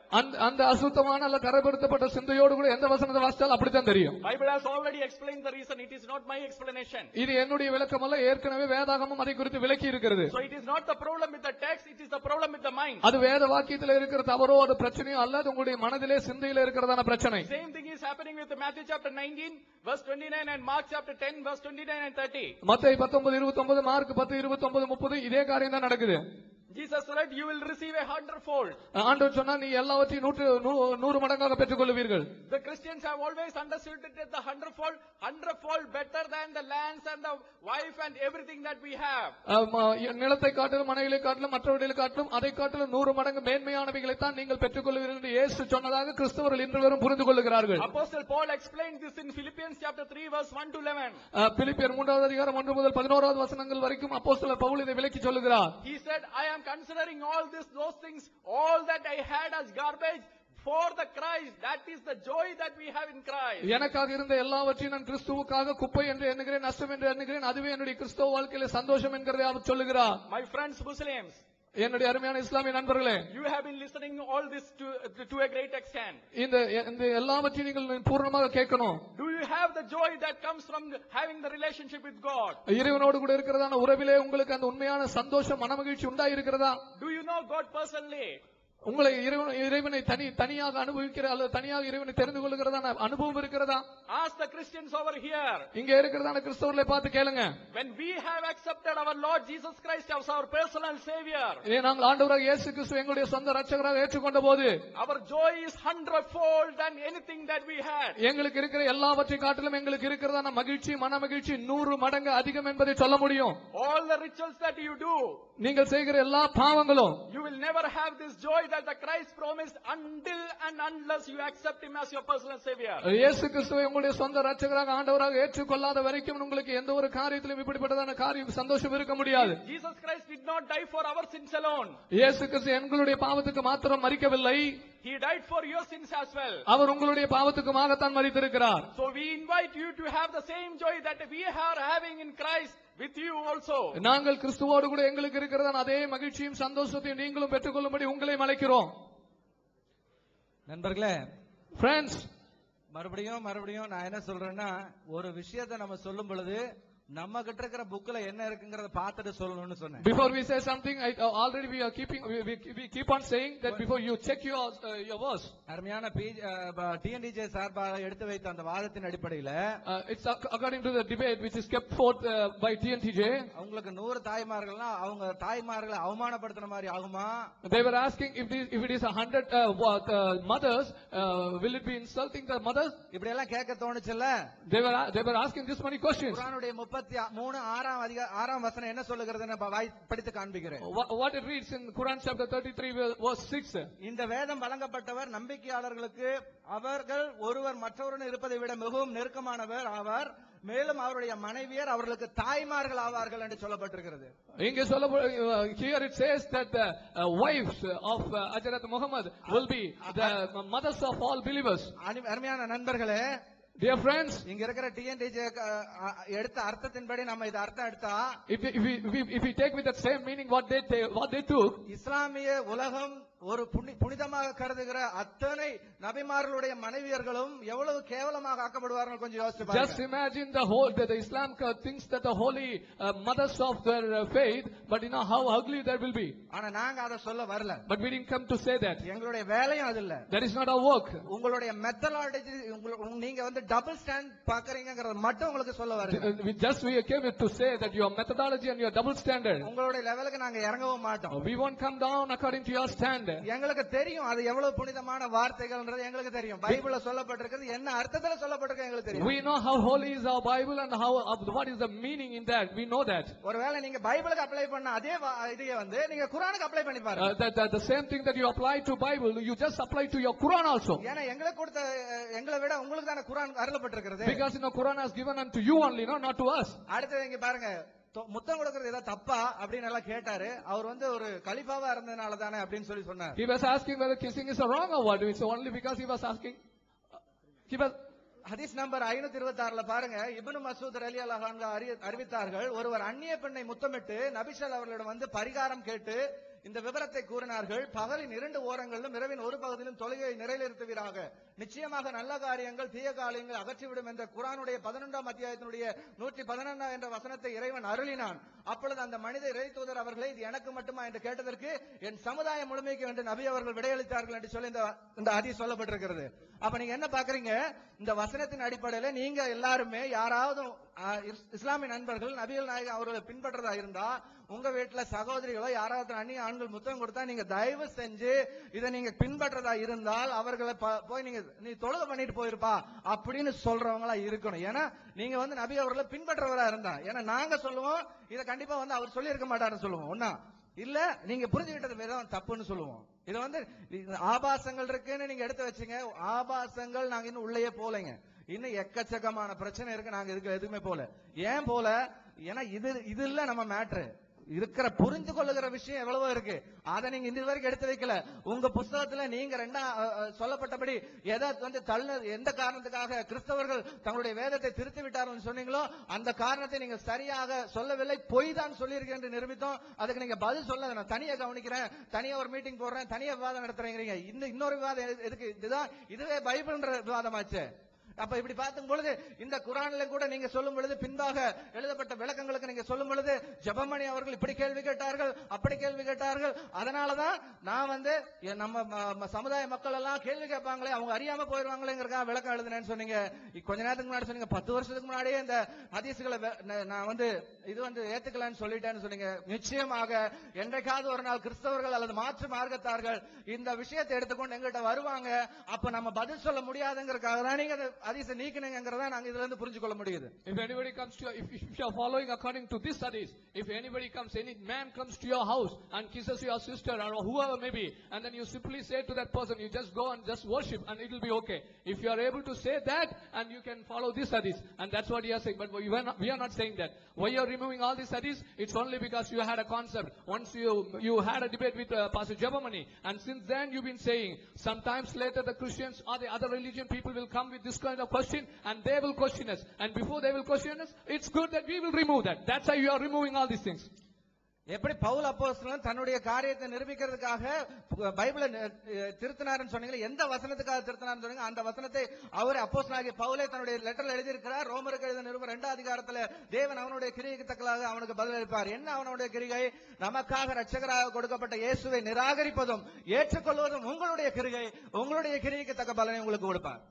அந்த அசுத்தமான அல்ல கரைப்படுத்தப்பட்ட சிந்தையோடு கூட எந்த வசனத்தை வாசித்தாலும் அப்படித்தான் தெரியும். Bible has already explained the reason. It is not my explanation. இது என்னுடைய விளக்கம் அல்ல, ஏற்கனவே வேதாகமம் அதை குறித்து விளக்கி இருக்கிறது. So it is not the problem with the text, it is the problem with the mind. அது வேத வாக்கியத்தில் இருக்கிற தவறோ அது பிரச்சனையோ அல்ல, அது உங்களுடைய மனதிலே சிந்தையிலே இருக்கிறதான பிரச்சனை. Same thing is happening with Matthew chapter 19 verse 29 and Mark chapter 10 verse 29 and 30. மத்தேயு 19:29, மார்க் 10:29, 30 இதே காரியம் தான் நடக்குது. Jesus said, you will receive 100-fold. ஆண்டவர் சொன்னா நீ எல்லாவற்றையும் 100 மடங்காக பெற்றுக்கொள்வீர்கள். The Christians have always understood that the 100-fold better than the lands and the wife and everything that we have. நிலத்தை காட்டிலும் மனைவிகளை காட்டிலும் மற்றவர்களை காட்டிலும் அதை காட்டிலும் 100 மடங்கு மேன்மையானவைகளை தான் நீங்கள் பெற்றுக்கொள்வீர்கள் என்று இயேசு சொன்னதாக கிறிஸ்தவர்கள் இன்று வரும் புரிந்து கொள்கிறார்கள். Apostle Paul explained this in Philippians chapter 3 verse 1 to 11. பிலிப்பியர் 3வது அதிகாரம் 1 முதல் 11வது வசனங்கள் வரைக்கும் அப்போஸ்தலர் பவுல் இதை விளக்கி சொல்லுகிறார். He said, I am considering those things, all that I had as garbage for the Christ. That is the joy that we have in Christ. எனக்காக இருந்த எல்லாவற்றையும் நான் கிறிஸ்துவுக்காக குப்பை என்று எண்ணுகிறேன், நஷ்டம் என்று எண்ணுகிறேன், அதுவே என்னுடைய கிறிஸ்தவ வாழ்க்கையில சந்தோஷம் என்கிறதை அவர் சொல்லுகிறார். My friends Muslims, என்னுடைய அருமையான இஸ்லாமிய நண்பர்களே, you have been listening all this to a great extent. இந்த எல்லாவற்றையும் நீங்கள் பூர்ணமாக கேட்கணும். Do you have the joy that comes from having the relationship with God? இறைவனோடு கூட இருக்கிறதான உறவிலே உங்களுக்கு அந்த உண்மையான சந்தோஷம், மனமகிழ்ச்சி உண்டாயிருக்கிறதா? Do you know God personally? உங்களை இறைவனை தனியாக அனுபவிக்கிற அல்லது தனியாக இறைவனை தெரிந்து கொள்கிறதான அனுபவம் இருக்கிறதா? Ask the Christians over here. இங்க இருக்கிறதான கிறிஸ்தவர்களை பார்த்து கேளுங்க. When we have accepted our Lord Jesus Christ as our personal savior, நாங்கள் ஆண்டவராக இயேசு கிறிஸ்துவை எங்களுடைய சொந்த இரட்சகராக ஏற்றுக்கொண்ட போது our joy is 100-fold than anything that we had. எங்களுக்கு இருக்கிற எல்லாவற்றை காட்டிலும் எங்களுக்கு இருக்கிறதான மகிழ்ச்சி, மன மகிழ்ச்சி 100 மடங்கு அதிகம் என்பதை சொல்ல முடியும். All the rituals that you do, நீங்கள் செய்கிற எல்லா பாவங்களும், you will never have this joy that the Christ promised until and unless you accept him as your personal savior. இயேசு கிறிஸ்துவை உங்களுடைய சொந்த இரட்சகராக ஆண்டவராக ஏற்றுக்கொள்ளாத வரைக்கும் உங்களுக்கு எந்த ஒரு காரியத்திலும் இப்படிப்பட்டதான காரியம் சந்தோஷம் இருக்க முடியாது. Jesus Christ did not die for our sins alone. இயேசு கிறிஸ்து எங்களுடைய பாவத்துக்கு மாத்திரம் மரிக்கவில்லை, he died for your sins as well. அவர் உங்களுடைய பாவத்துக்குமாகத்தான் மரித்திருக்கிறார். So we invite you to have the same joy that we are having in Christ with you also. நாங்கள் கிறிஸ்துவோடு கூட எங்களுக்கு இருக்கிறதான அதே மகிழ்ச்சியும் சந்தோஷத்தையும் நீங்களும் பெற்றுக்கொள்ளும்படி உங்களை அழைக்கிறோம். நண்பர்களே, ஃப்ரெண்ட்ஸ், மறுபடியும் நான் என்ன சொல்றேன்னா, ஒரு விஷயத்தை நம்ம சொல்லும் பொழுது நம்ம கிட்ட இருக்கிற புக்ல என்ன இருக்குங்கறத பார்த்துட்டு சொல்லணும்னு சொன்னேன். Before we say something, already we are keeping, we keep on saying that before you check your verse. அருமையான டிஎன்டிஜே சார்பாக எடுத்து வைத்த அந்த வாதத்தின் அடிப்படையில் it's according to the debate which is kept forth by TNTJ. அவங்களுக்கு 100 தாய்மார்கள்னா அவங்க தாய்மார்களை அவமானப்படுத்துற மாதிரி ஆகுமா? They were asking if it is 100 mothers, will it be insulting the mothers? இப்படி எல்லாம் கேட்க தோணுச்சுல்ல? They were asking this many questions. குர்ஆனுடைய 33 6ஆம் வசனம் என்ன சொல்லுகிறதுன்னு படித்து காண்பிக்கிறேன். What it reads in Quran chapter 33 verse 6. இந்த வேதம் வழங்கப்பட்டவர் நம்பிக்கையாளர்களுக்கு அவர்கள் ஒருவர் மற்றவருடன் இருப்பதை விட மிகவும் நெருக்கமானவர் ஆவார், மேலும் அவருடைய மனைவியர் அவர்களுக்கு தாய்மார்கள் ஆவார்கள் என்று சொல்லப்பட்டிருக்கிறது. Here it says that the wives of Hazrat Muhammad will be the mothers of all believers. அருமையான நண்பர்களே, dear friends, இங்க இருக்கிற டிஎன்டிஜே எடுத்த அர்த்தத்தின்படி நம்ம இது அர்த்தம் எடுத்தா, if we take with that same meaning what they took, இஸ்லாமிய உலகம் ஒரு புனிதமாக கருதுகிற அத்தனை நபிமார்களுடைய மனைவியர்களும் எவ்வளவு கேவலமாக ஆக்கப்படுவார்கள் கொஞ்சம் யோசிச்சு பாருங்க. Just imagine the Islam thinks that the holy mothers of their faith, but you know how ugly that will be. ஆனா நாங்க அத சொல்ல வரல. But we didn't come to say that. எங்களுடைய வேலையும் அது இல்ல. That is not our work. உங்களுடைய மெத்தடாலஜி நீங்க வந்து டபுள் ஸ்டாண்ட் பாக்குறீங்கங்கறது மட்டும் உங்களுக்கு சொல்ல வரல. We came to say that your methodology and your double standard. உங்களுடைய லெவலுக்கு நாங்க இறங்கவும் மாட்டோம். We won't come down according to your standard. எங்களுக்கு தெரியும் அது எவ்வளவு புனிதமான வார்த்தைகள்ன்றது எங்களுக்கு தெரியும். பைபிள்ல சொல்லப்பட்டிருக்கிறது என்ன அர்த்தத்துல சொல்லப்பட்டிருக்கு எங்களுக்கு தெரியும். We know how holy is our Bible and how what is the meaning in that. We know that. ஒருவேளை நீங்க பைபிளுக்கு அப்ளை பண்ண அதே இதையே வந்து நீங்க குர்ஆனுக்கு அப்ளை பண்ணி பாருங்க. The same thing that you apply to Bible, you just apply to your Quran also. ஏன்னா எங்களை விட உங்களுக்கு தான குர்ஆன் அருளப்பட்டிருக்கிறது. Because you know Quran has given unto you only, not to us. அடுத்து இங்க பாருங்க, முத்தம் கொடுக்கிறது ஏதா தப்பா அப்படின்னு எல்லாம் கேட்டாரு. அவர் வந்து ஒரு கலிஃபாவா இருந்ததனால தானே அப்படின்னு சொல்லி சொன்னார். He was asking whether kissing is wrong or what. It's only because he was asking. ஹதீஸ் நம்பர் 526ல பாருங்க, இப்னு மசூத் ரலியல்லாஹு அன்ஹு அறிவித்தார்கள், ஒருவர் அந்நிய பெண்ணை முத்தமிட்டு நபிகள் அவர்களிடம் வந்து பரிகாரம் கேட்டு இந்த விவரத்தை கூறினார்கள். பகலின் 2 ஓரங்களிலும் இரவின் ஒரு பகுதியிலும் தொழுகையை நிறைவேற்றுவீராக, நிச்சயமாக நல்ல காரியங்கள் தீய காரியங்கள் அகற்றிவிடும் என்ற குர்ஆனுடைய 11ஆம் அத்தியாயத்தினுடைய 114 என்ற வசனத்தை இறைவன் அருளினான். அப்பொழுது அந்த மனித இறை தூதர் அவர்களை இது எனக்கு மட்டுமா என்று கேட்டதற்கு என் சமுதாயம் முழுமைக்கு என்று நபி அவர்கள் விடையளித்தார்கள் என்று சொல்லி இந்த ஹதீஸ் சொல்லப்பட்டிருக்கிறது. அப்ப நீங்க என்ன பாக்குறீங்க, இந்த வசனத்தின் அடிப்படையில் நீங்க எல்லாருமே யாராவது இஸ்லாமிய நண்பர்கள் நபிகள் நாயகம் அவர்களை பின்பற்றதா இருந்தா, உங்க வீட்டுல சகோதரிகளோ யாராவது அந்நிய ஆண்கள் முத்தம் கொடுத்தா நீங்க தயவு செஞ்சு இதை நீங்க பின்பற்றதா இருந்தால் அவர்களை போய் நீ தொழுகை பண்ணிட்டு போயிருப்பா அப்படின்னு சொல்றவங்களா இருக்கணும். ஏன்னா நீங்க வந்து நபி அவர்களை பின்பற்றவரா இருந்தா, ஏன்னா நாங்க சொல்லுவோம் இதை கண்டிப்பா வந்து அவர் சொல்லி இருக்க மாட்டாருன்னு சொல்லுவோம். ஒன்னா இல்ல நீங்க புரிஞ்சுக்கிட்டது வேதம் தப்புன்னு சொல்லுவோம். இது வந்து ஆபாசங்கள் இருக்குன்னு நீங்க எடுத்து வச்சீங்க. ஆபாசங்கள் நாங்க இன்னும் உள்ளேயே போலங்க, இன்னும் எக்கச்சக்கமான பிரச்சனை இருக்கு. நாங்க இதுக்கு எதுவுமே போல. ஏன் போல? ஏன்னா இது இல்ல நம்ம மேட்ரு. இருக்கிற புரிந்து கொள்ளுகிற விஷயம் எவ்வளவோ இருக்கு, அதை நீங்க இது வரைக்கும் எடுத்து வைக்கல. உங்க புத்தகத்துல நீங்க சொல்லப்பட்டபடி எதை வந்து எந்த காரணத்துக்காக கிறிஸ்தவர்கள் தங்களுடைய வேதத்தை திருத்தி விட்டார்கள் சொன்னீங்களோ அந்த காரணத்தை நீங்க சரியாக சொல்லவில்லை, பொய் தான் சொல்லியிருக்கேன் என்று நிரூபித்தோம். அதுக்கு நீங்க பதில் சொல்ல நான் தனியா கவனிக்கிறேன், தனியா ஒரு மீட்டிங் போடுறேன், தனியா விவாதம் நடத்துறீங்க. இன்னொரு விவாதம் எதுக்கு? இதுவே பைபிள்ன்ற விவாதமாச்சு. அப்ப இப்படி பார்க்கும் பொழுது இந்த குர்ஆன்ல கூட நீங்க சொல்லும் பொழுது பின்பாக எழுதப்பட்ட விளக்கங்களுக்கு நீங்க சொல்லும் பொழுது ஜெபமணி அவர்கள் இப்படி கேள்வி கேட்டார்கள், அப்படி கேள்வி கேட்டார்கள். அதனாலதான் நான் வந்து நம்ம சமுதாய மக்கள் எல்லாம் கேள்வி கேட்பாங்களே, அவங்க அறியாம போயிருவாங்களேங்கிறதுக்காக விளக்கம் எழுதுனேன்னு சொன்னீங்க. கொஞ்ச நேரத்துக்கு முன்னாடி சொன்னீங்க 10 வருஷத்துக்கு முன்னாடியே இந்த ஹதீஸ்களை நான் வந்து இது வந்து ஏத்துக்கலான்னு சொல்லிட்டேன்னு சொன்னீங்க. நிச்சயமாக என்றைக்காவது ஒரு நாள் கிறிஸ்தவர்கள் அல்லது மாற்று மார்க்கத்தார்கள் இந்த விஷயத்தை எடுத்துக்கொண்டு எங்கிட்ட வருவாங்க. அப்ப நம்ம பதில் சொல்ல முடியாதுங்கிறதுக்காக தான் நீங்க ஹதீஸை நீக்கினீங்கங்கறத நாங்க இதுல இருந்து புரிஞ்சு கொள்ள முடியுது. If anybody comes to if you are following according to this hadith, if anybody comes, any man comes to your house and kisses your sister or whoever may be, and then you simply say to that person, you just go and just worship and it will be okay. If you are able to say that, and you can follow this hadith, and that's what you are saying. But we are not saying that. Why you are removing all these hadiths? It's only because you had a concept. Once you had a debate with Pastor Jabamani, and since then you've been saying, sometimes later the Christians or the other religion people will come with this kind of question and they will question us, and before they will question us, it's good that we will remove that. That's why you are removing all these things. எப்படி பவுல் அப்போஸ்தலன் தன்னுடைய காரியத்தை நிரூபிக்கிறதுக்காக பைபிளை திருத்தினார்னு சொன்னீங்க, எந்த வசனத்துக்காக திருத்தினார்னு சொன்னீங்க? அந்த வசனத்தை அவர் அப்போஸ்தலனாகிய பவுலே தன்னுடைய லெட்டர்ல எழுதியிருக்கிறார். ரோமருக்கு எழுதின நிருபம் 2 அதிகாரத்துல தேவன் அவனுடைய கிரியைக்கு தக்கதாக அவனுக்கு பதிலளிப்பார். என்ன அவனுடைய கிரிகை? நமக்காக இரட்சகராக கொடுக்கப்பட்ட இயேசுவை நிராகரிப்பதும் ஏற்றுக்கொள்வதும் உங்களுடைய கிரிகை. உங்களுடைய கிரியைக்கு தக்க பலனை உங்களுக்கு கொடுப்பார்.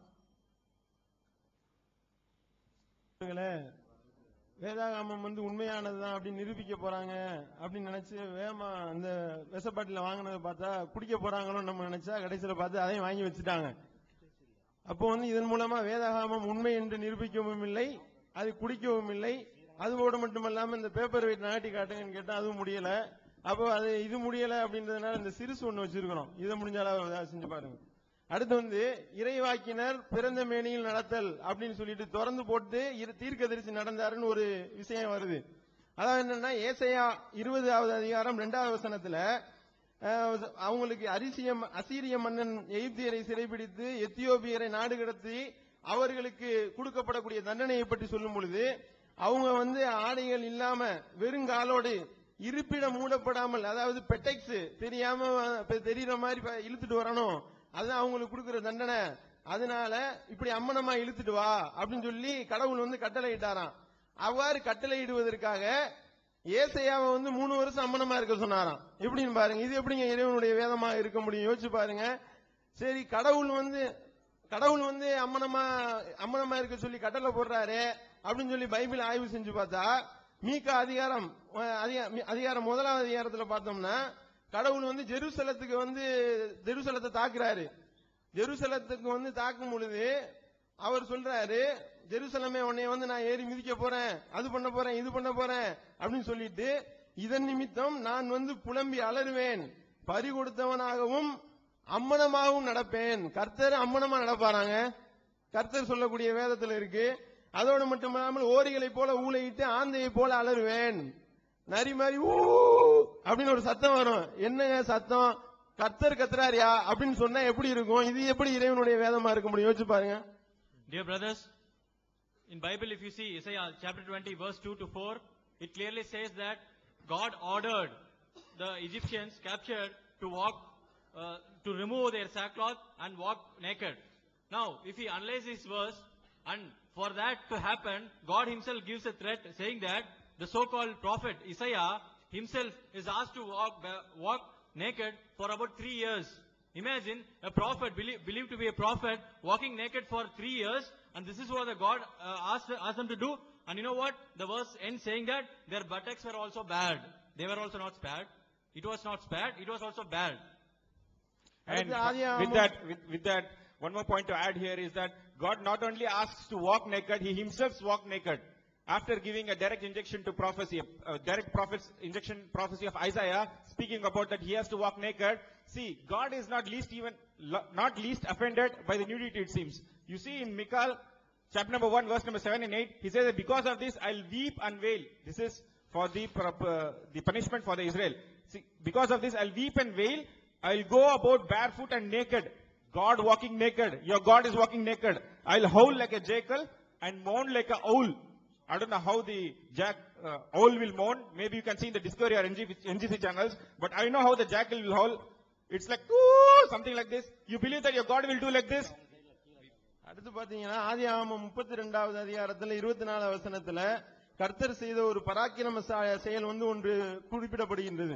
வேதாகமம் வந்து உண்மையானதுதான் அப்படின்னு நிரூபிக்க போறாங்க அப்படின்னு நினைச்சு வேகமா அந்த விஷப்பாட்டில வாங்கினதை பார்த்தா குடிக்க போறாங்களோ நம்ம நினைச்சா கடைசியில பார்த்து அதையும் வாங்கி வச்சுட்டாங்க. அப்போ வந்து இதன் மூலமா வேதாகமம் உண்மை என்று நிரூபிக்கவும் இல்லை, அது குடிக்கவும் இல்லை. அதுவோடு மட்டுமல்லாம இந்த பேப்பர் வெயிட் நாட்டி காட்டுங்கன்னு கேட்டா அதுவும் முடியல. அப்போ அது இது முடியல அப்படின்றதுனால இந்த சிறுசு ஒண்ணு வச்சிருக்கணும், இதை முடிஞ்சாலும் செஞ்சு பாருங்க. அடுத்து வந்து இறைவாக்கினர் பிறந்த மேனியில் நடத்தல் அப்படின்னு சொல்லிட்டு திறந்து போட்டு தீர்க்கதரிசி நடந்தாருன்னு ஒரு விஷயம் வருது. அதாவது என்னன்னா ஏசாயா 20வது அதிகாரம் 2வது வசனத்துல அவங்களுக்கு அசீரிய மன்னன் எகிப்தியரை சிறைபிடித்து எத்தியோப்பியரை நாடு கடத்தி அவர்களுக்கு கொடுக்கப்படக்கூடிய தண்டனையை பற்றி சொல்லும் பொழுது அவங்க வந்து ஆடைகள் இல்லாம வெறுங்காலோடு இருப்பிடம் மூடப்படாமல், அதாவது பெட்டெக்ஸ் தெரியாம தெரியற மாதிரி இழுத்துட்டு வரணும், அதுதான் அவங்களுக்கு கொடுக்கிற தண்டனை. அதனால இப்படி அம்மனமா இழுத்துட்டு வா அப்படின்னு சொல்லி கடவுள் வந்து கட்டளை இட்டாராம். அவ்வாறு கட்டளை இடுவதற்காக ஏசாயாவை வந்து 3 வருஷம் அம்மனமா இருக்க சொன்னாராம். எப்படின்னு பாருங்க, இது எப்படிங்க இறைவனுடைய வேதமா இருக்க முடியும்? யோசிச்சு பாருங்க. சரி, கடவுள் வந்து அம்மனமா இருக்க சொல்லி கட்டளை போடுறாரு அப்படின்னு சொல்லி பைபிள் ஆய்வு செஞ்சு பார்த்தா மீகா அதிகாரம் 1வது அதிகாரத்துல பார்த்தோம்னா கடவுள் வந்து ஜெருசலத்தை தாக்குறாரு. ஜெருசலத்துக்கு வந்து தாக்கும் பொழுது அவர் சொல்றாரு, ஜெருசலமே உன்னை வந்து நான் ஏறி மிதிக்க போறேன், அது பண்ண போறேன், இது பண்ண போறேன் அப்படின்னு சொல்லிட்டு இதன் நிமித்தம் நான் வந்து புலம்பி அலறுவேன், பறி கொடுத்தவனாகவும் அம்மனமாகவும் நடப்பேன். கர்த்தர் அம்மனமா நடப்பாராங்க, கர்த்தர் சொல்லக்கூடிய வேதத்துல இருக்கு. அதோடு மட்டுமல்லாமல் ஓரிகளை போல ஊளையிட்டு ஆந்தையை போல அலறுவேன், நரி மாதிரி ஊ அப்படின்னு ஒரு சத்தம் வரும். என்னங்க சத்தம்? கர்த்தர் கத்துறாரியா அப்படின்னு சொன்னா எப்படி இருக்கும்? இது எப்படி இறைவனுடைய வேதமா இருக்க முடியும்? யோசிச்சு பாருங்க. Dear brothers, in Bible if you see Isaiah chapter 20 verse 2 to 4, it clearly says that God ordered the Egyptians captured to walk to remove their sackcloth and walk naked. Now if we analyze this verse, and for that to happen God himself gives a threat saying that the so-called prophet Isaiah himself is asked to walk naked for about 3 years. Imagine a prophet believed to be a prophet walking naked for 3 years, and this is what the God asked them to do. And you know what? The verse ends saying that their buttocks were also bad. They were also not spared. It was not spared, it was also bad. And with that, one more point to add here is that God not only asks to walk naked, he himself walked naked. After giving a direct injection to prophecy, prophecy of Isaiah, speaking about that he has to walk naked. See, God is not least offended by the nudity, it seems. You see in Micah chapter number 1 verse number 7 and 8, he says that because of this I'll weep and wail. This is for the punishment for the Israel. See, because of this I'll weep and wail. I'll go about barefoot and naked. God walking naked. Your God is walking naked. I'll howl like a jackal and mourn like a owl. I don't know how the owl will mourn. Maybe you can see in the Discovery or NGC channels. But I know how the jackal will howl. It's like, ooh, something like this. You believe that your God will do like this? அடுத்து பாத்தீங்கன்னா ஆதியாகமம் 32வது அதிகாரத்துல 24வது வசனத்துல கர்த்தர் செய்த ஒரு பராக்கிரம செயல் வந்து ஒன்று குறிப்பிடப்படுகின்றது.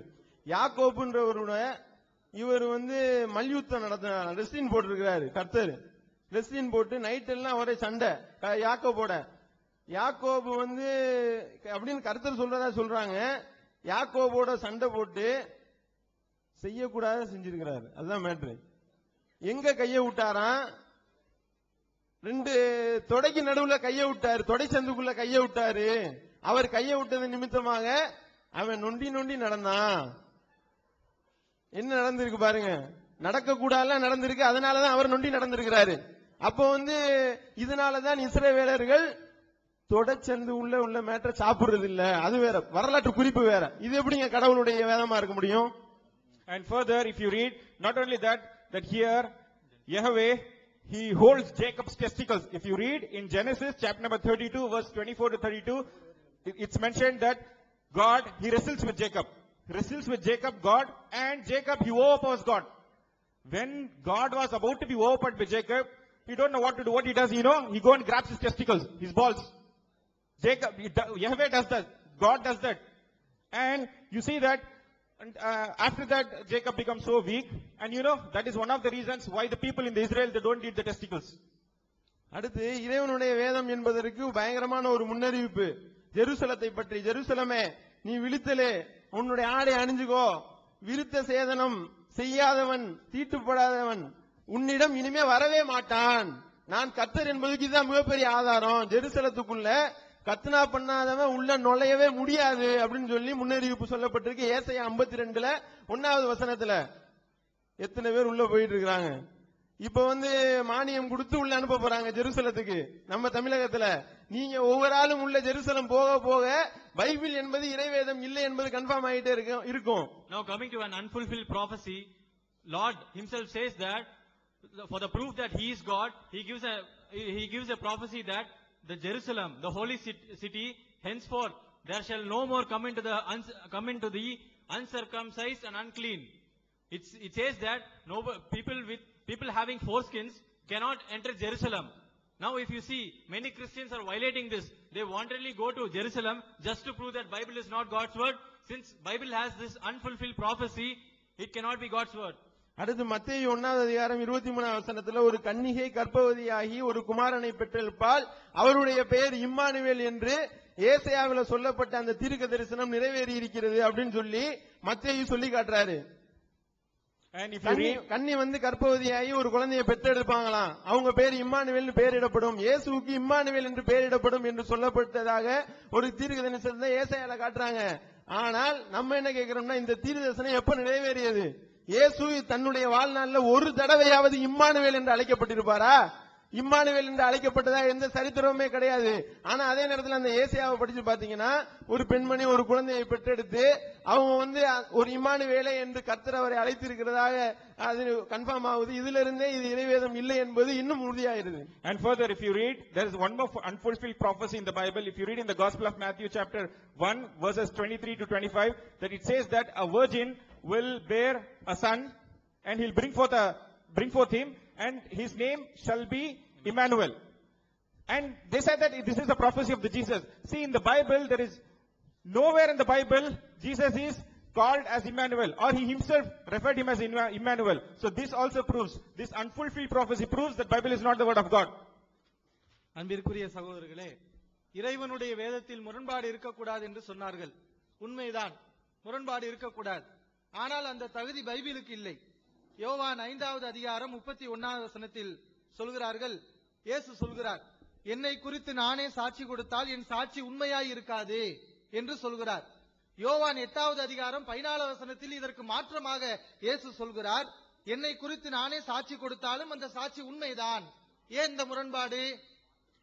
யாக்கோபுன்றவருடைய இவர் வந்து மல்யுத்தம் நடத்தினார், ரெஸ்லின் போட்டிருக்கிறாரு. கர்த்தர் ரெஸ்லின் போட்டு நைட் எல்லாம் ஒரே சண்டை யாக்கோபோட. யாக்கோபு வந்து அப்படின்னு கர்த்தர் சொல்றாங்க. யாக்கோபோட சண்டை போட்டு செய்யக்கூடாத செஞ்சிருக்கிறாரு. அதுதான் மேட்ரு. எங்க கைய விட்டாராம்? 2 தொடைக்கு நடுவுல கைய விட்டாரு, தொடை சந்துக்குள்ள கைய விட்டாரு. அவர் கைய விட்டது நிமித்தமாக அவன் நொண்டி நொண்டி நடந்தான். என்ன நடந்திருக்கு பாருங்க, நடக்க கூடாது நடந்திருக்கு. அதனாலதான் அவர் நொண்டி நடந்திருக்கிறாரு. அப்போ வந்து இதனாலதான் இஸ்ரவேலர்கள் தொடச்சந்து உள்ள மேட்டரை சாப்பிடுறது இல்ல. அது வேற, வரலாற்று குறிப்பு வேற. இது எப்படிங்க கடவுளுடைய வேதமா இருக்க முடியும்? And further, if you read, not only that here Yahweh, he holds Jacob's testicles. If you read in Genesis chapter number 32 verse 24 to 32, it's mentioned that God, he wrestles with Jacob. wrestles with Jacob, God, and Jacob, he overpowers God. When God was about to be overpowered by Jacob, he don't know what to do. What he does, he go and grabs his testicles, his balls. Yahweh does that. God does that. And you see that, and after that, Jacob becomes so weak. And that is one of the reasons why the people in Israel, they don't eat the testicles. அடுத்து இறைவனுடைய வேதம் என்பதற்கு பயங்கரமான ஒரு முன்னறிவிப்பு. ஜெருசலத்தை பற்றி, ஜெருசலமே நீ விழித்தலே உன்னுடைய ஆடை அணிஞ்சுகோ, விருத்த சேதனம் செய்யாதவன் தீட்டுப்படாதவன் உன்னிடம் இனிமே வரவே மாட்டான். நான் கர்த்தர் என்பதுக்கு இதுதான் மிகப்பெரிய ஆதாரம். ஜெருசலத்துக்குள்ள கத்னா பண்ணாதவன் உள்ள நுழையவே முடியாது அப்படின்னு சொல்லி முன்னறிவிப்பு சொல்லப்பட்டிருக்கு. ஏசாயா 52ல 1வது வசனத்துல. எத்தனை பேர் உள்ள போயிட்டு இருக்காங்க? இப்ப மானியம் கொடுத்து உள்ள அனுப்ப போறாங்க ஜெருசலத்துக்கு. நம்ம தமிழகத்துல நீங்க ஒவ்வொரு ஆளும் உள்ள ஜெருசலம் போக போக பைபிள் என்பது இறைவேதம் இல்லை என்பது கன்ஃபார்ம் ஆயிட்டே இருக்கும். Now coming to an unfulfilled prophecy, Lord himself says that for the proof that he is God, he gives a prophecy that the Jerusalem, the holy city, henceforth there shall no more come into the uncircumcised and unclean. It says that people having foreskins cannot enter Jerusalem. Now if you see, many Christians are violating this. They wantonly go to Jerusalem just to prove that Bible is not God's word. Since Bible has this unfulfilled prophecy, it cannot be God's word. அடுத்து மத்தேயு 1வது அதிகாரம் 23வது வசனத்துல ஒரு கன்னிகை கர்ப்பவதியாகி ஒரு குமாரனை பெற்றெடுப்பாள், அவருடைய பெயர் இம்மானுவேல் என்று ஏசாயாவில் சொல்லப்பட்ட அந்த தீர்க்க தரிசனம் நிறைவேறி இருக்கிறது அப்படின்னு சொல்லி மத்தேயு சொல்லி காட்டுறாரு. கன்னி கர்ப்பவதியாகி ஒரு குழந்தையை பெற்றெடுப்பாங்களாம், அவங்க பேர் இம்மானுவேல் பெயரிடப்படும், இயேசுவுக்கு இம்மானுவேல் என்று பெயரிடப்படும் என்று சொல்லப்பட்டதாக ஒரு தீர்க்க தரிசனத்தை ஏசாயால காட்டுறாங்க. ஆனால் நம்ம என்ன கேட்கிறோம்னா, இந்த தீர்க்க தரிசனம் எப்ப நிறைவேறியது? இயேசு தன்னுடைய வாழ்நாள்ல ஒரு தடவையாவது இம்மானுவேல் என்று அழைக்கப்பட்டிருப்பாரா? இம்மானுவேல் என்று அழைக்கப்பட்டதா எந்த சரித்திரமே கிடையாது. ஆனா அதே நேரத்தில் அந்த ஏசாயாவை படிச்சு பாத்தீங்கன்னா, ஒரு பெண்மணி ஒரு குழந்தையை பெற்றெடுத்து அவங்க ஒரு இம்மானுவேலை என்று கர்த்தர் அவரை அழைத்திருக்கிறதாக அது கன்ஃபார்ம் ஆகுது. இதுல இருந்தே இது இறைவேதம் இல்லை என்பது இன்னும் உறுதியாயிருது. And further, if you read, there is one more unfulfilled prophecy in the Bible. If you read in the Gospel of Matthew chapter 1 verses 23 to 25, that it says that a virgin will bear a son and he'll bring forth him, and his name shall be Emmanuel. And they said that this is the prophecy of the Jesus. See, in the Bible, there is nowhere in the Bible Jesus is called as Emmanuel, or he himself referred him as Emmanuel. So this also proves, this unfulfilled prophecy proves that Bible is not the word of God. அன்பிற்குரிய சகோதரர்களே, இறைவனுடைய வேதத்தில் முரண்பாடு இருக்கக்கூடாது என்று சொன்னார்கள். உண்மைதான், முரண்பாடு இருக்கக்கூடாது. ஆனால் அந்த தகுதி பைபிளுக்கு இல்லை. யோவான் 5வது அதிகாரம் 31வது வசனத்தில் சொல்கிறார்கள், இயேசு சொல்கிறார், என்னை குறித்து நானே சாட்சி கொடுத்தால் என் சாட்சி உண்மையாய் இருக்காது என்று சொல்கிறார். யோவான் 8வது அதிகாரம் 14வது வசனத்தில் இதற்கு மாற்றமாக இயேசு சொல்கிறார், என்னை குறித்து நானே சாட்சி கொடுத்தாலும் அந்த சாட்சி உண்மைதான். ஏன் இந்த முரண்பாடு?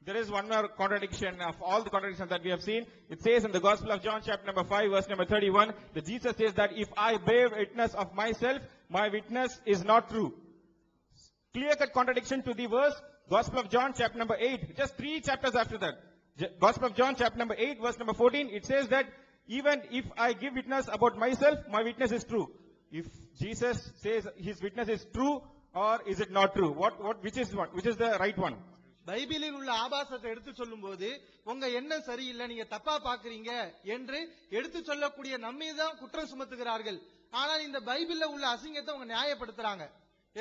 There is one more contradiction of all the contradictions that we have seen. It says in the Gospel of John chapter number 5 verse number 31 that Jesus says that if I bear witness of myself, my witness is not true. Clear-cut contradiction to the verse Gospel of John chapter number 8, just 3 chapters after that. Gospel of John chapter number 8 verse number 14, it says that even if I give witness about myself, my witness is true. If Jesus says his witness is true, or is it not true? Which is the right one? பைபிளில் உள்ள ஆபாசத்தை எடுத்து சொல்லும் போது உங்க எண்ணம் சரியில்லை, நீங்க தப்பா பாக்குறீங்க என்று எடுத்து சொல்லக்கூடிய நம்மீதான் குற்றம் சுமத்துகிறார்கள். ஆனால் இந்த பைபிள்ல உள்ள அசிங்கத்தை அவங்க நியாயப்படுத்துறாங்க.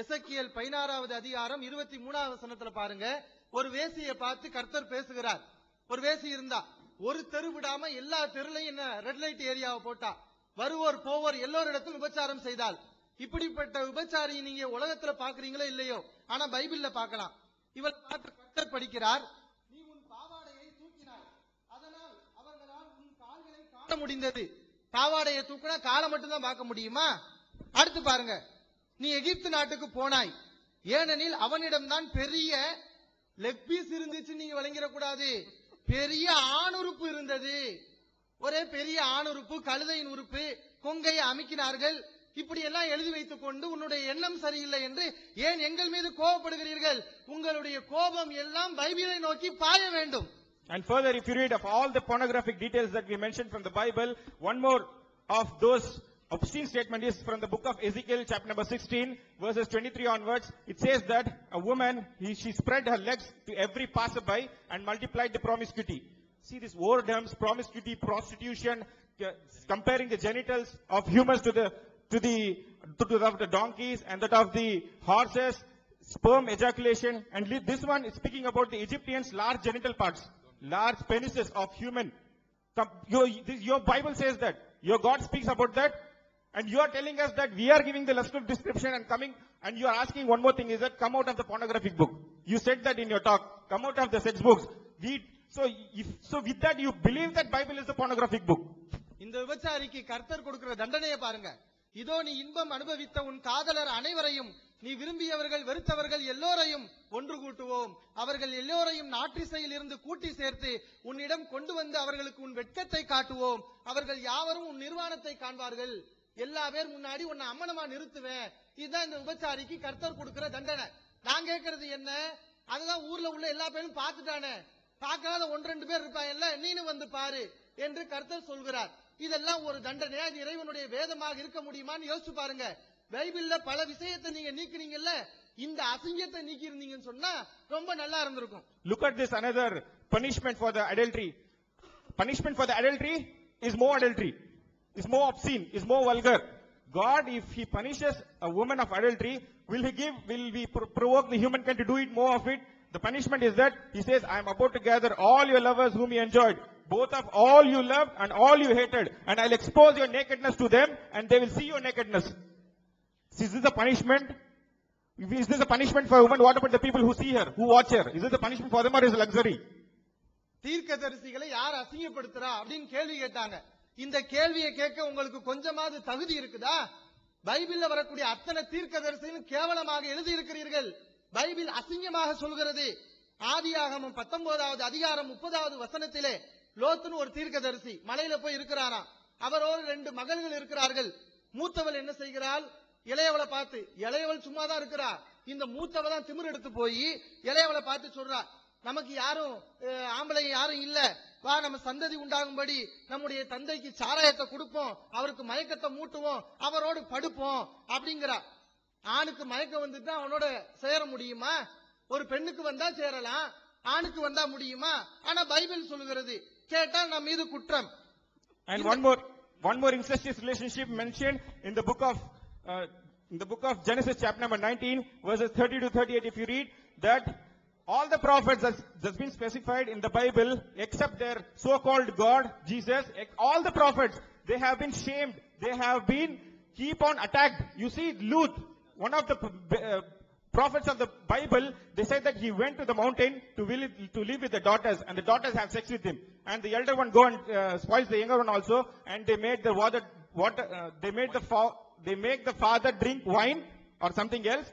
எசேக்கியேல் 16வது அதிகாரம் 23வது வசனத்துல பாருங்க, ஒரு வேசியை பார்த்து கர்த்தர் பேசுகிறார். ஒரு வேசி இருந்தா, ஒரு தெரு விடாம எல்லா தெருலையும் என்ன ரெட் லைட் ஏரியாவை போட்டா, வருவோர் போவோர் எல்லோரிடத்திலும் விபச்சாரம் செய்தால். இப்படிப்பட்ட விபச்சாரி நீங்க உலகத்துல பாக்குறீங்களோ இல்லையோ, ஆனா பைபிள்ல பார்க்கலாம். இவர் பார்த்து கர்த்தர் படிக்கிறார், நீ உன் பாவாடையை தூக்கினாய், அதனால் அவர்களால் உன் கால்களை காண முடிந்தது. பாவாடையை தூக்கினா காலை மட்டும் தான் பார்க்க முடியுமா? அடுத்து பாருங்க, நீ எகிப்து நாட்டுக்கு போனாய், ஏனெனில் அவனிடம்தான் பெரிய லெக் பீஸ் இருந்துச்சு. நீங்க விளங்கிடக்கூடாது, பெரிய ஆணுறுப்பு இருந்தது. ஒரே பெரிய ஆணுறுப்பு, கழுதையின் உறுப்பு, கொங்கையை அமுக்கினார்கள். இப்படி எல்லாம் எழுதி வைத்துக் கொண்டு உன்னுடைய எண்ணம் சரியில்லை என்று ஏன் எங்கள் மீது கோபப்படுகிறீர்கள்? உங்களுடைய கோபம் எல்லாம் பைபிளை நோக்கி பாய வேண்டும். And further, if you read of all the pornographic details that we mentioned from the Bible, one more of those obscene statement is from the book of Ezekiel, chapter number 16, verses 23 onwards. It says that a woman, she spread her legs to every passerby and multiplied the promiscuity. See this whoredoms, promiscuity, prostitution, comparing the genitals of humans to the donkeys and that of the horses, sperm ejaculation, and this one is speaking about the Egyptians' large genital parts, large penises of human. Your Bible says that. Your God speaks about that. And you are telling us that we are giving the lustful description and coming, and you are asking one more thing, is that come out of the pornographic book. You said that in your talk. Come out of the sex books. So with that, you believe that Bible is the pornographic book. இந்த விபச்சாரிக்கு கர்த்தர் கொடுக்கிற தண்டனையை பாருங்க. இதோ நீ இன்பம் அனுபவித்த உன் காதலர் அனைவரையும் நீ விரும்பியவர்கள் வெறுத்தவர்கள் எல்லோரையும் ஒன்று கூட்டுவோம். அவர்கள் எல்லோரையும் நாற்றிசையில் இருந்து கூட்டி சேர்த்து உன்னிடம் கொண்டு வந்து அவர்களுக்கு உன் வெட்கத்தை காட்டுவோம். அவர்கள் யாவரும் உன் நிர்வாணத்தை காண்பார்கள். எல்லா பேர் முன்னாடி உன்னை அம்மனமா நிறுத்துவேன். இதுதான் இந்த விபச்சாரிக்கு கர்த்தர் கொடுக்கிற தண்டனை. நான் கேட்கறது என்ன? அதுதான் ஊர்ல உள்ள எல்லா பேரும் பார்த்துட்டானே, பார்க்காத 1-2 பேர் இருப்பாங்கல்ல, நீனும் வந்து பாரு என்று கர்த்தர் சொல்கிறார். இதெல்லாம் ஒரு தண்டனையா? இது இறைவனுடைய வேதமாக இருக்க முடியுமான்னு யோசிச்சு பாருங்க. பைபிள்ல பல விஷயத்தை நீங்க நீக்கினீங்கல்ல, இந்த அசிங்கத்தை நீக்கி இருந்தீங்கன்னு சொன்னா ரொம்ப நல்லா இருந்திருக்கும். Look at this another punishment for the adultery. Punishment for the adultery is more adultery, is more obscene, is more vulgar. God, if he punishes a woman of adultery, will we provoke the humankind to do it more of it? The punishment is that he says, I am about to gather all your lovers whom you enjoyed, both of all you loved and all you hated, and I'll expose your nakedness to them, and they will see your nakedness. Is this a punishment? Is this a punishment for a woman? What about the people who see her, who watch her? Is this a punishment for them or is it luxury? தீர்க்கதரிசிகளை யார் அசிங்கப்படுத்துறா அப்படின்னு கேள்வி கேட்டாங்க. இந்த கேள்வியை கேட்க உங்களுக்கு கொஞ்சமாவது தகுதி இருக்குதா? பைபிள்ல வரக்கூடிய அத்தனை தீர்க்கதரிசிகளும் கேவலமாக எழுதி இருக்கிறீர்கள். பைபிள் அசிங்கமாக சொல்கிறது. ஆதியாகமம் 19வது அதிகாரம் 30வது வசனத்திலே லோத்துன்னு ஒரு தீர்க்கதரிசி மலையில போய் இருக்கிறாராம். அவரோடு 2 மகள்கள் இருக்கிறார்கள். மூத்தவள் என்ன செய்கிறாள்? இளையவளை பார்த்து, இளையவள் சும்மா தான் இருக்கிறா, இந்த மூத்தவ தான் திமிர் எடுத்து போய் இளையவளை பார்த்து சொல்றா, நமக்கு யாரும் ஆம்பளை யாரும் இல்ல, வா நம்ம சந்ததி உண்டாகும்படி நம்முடைய தந்தைக்கு சாராயத்தை கொடுப்போம், அவருக்கு மயக்கத்தை மூட்டுவோம், அவரோடு படுப்போம் அப்படிங்கிறா. ஆணுக்கு மயக்கம் வந்துட்டா அவனோட சேர முடியுமா? ஒரு பெண்ணுக்கு வந்தா சேரலாம், ஆணுக்கு வந்தா முடியுமா? ஆனா பைபிள் சொல்லுகிறது, கேட்டா நம்ம மீது குற்றம். And one more incestuous relationship mentioned in the book of Genesis chapter number 19 verses 30 to 38. If you read that, all the prophets that's been specified in the Bible except their so-called God Jesus, all the prophets, they have been shamed, they have been keep on attacked. You see Lut, one of the prophets of the Bible, they said that he went to the mountain to live with the daughters, and the daughters have sex with him, and the elder one go and spoils the younger one also, and they made the they make the father drink wine or something else,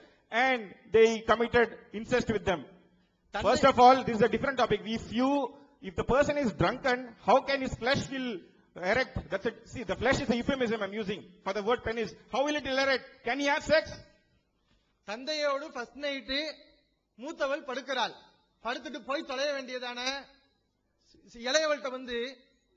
and they committed incest with them. First of all, this is a different topic. If the person is drunken, how can his flesh will erect? That's it. See, the flesh is a euphemism I'm using for the word penis. How will it erect? Can he have sex? தந்தையோடு first night மூத்தவள் படுக்கிறாள். படுத்துட்டு போய் தொலைய வேண்டியதானே. இளையவள்கிட்ட வந்து,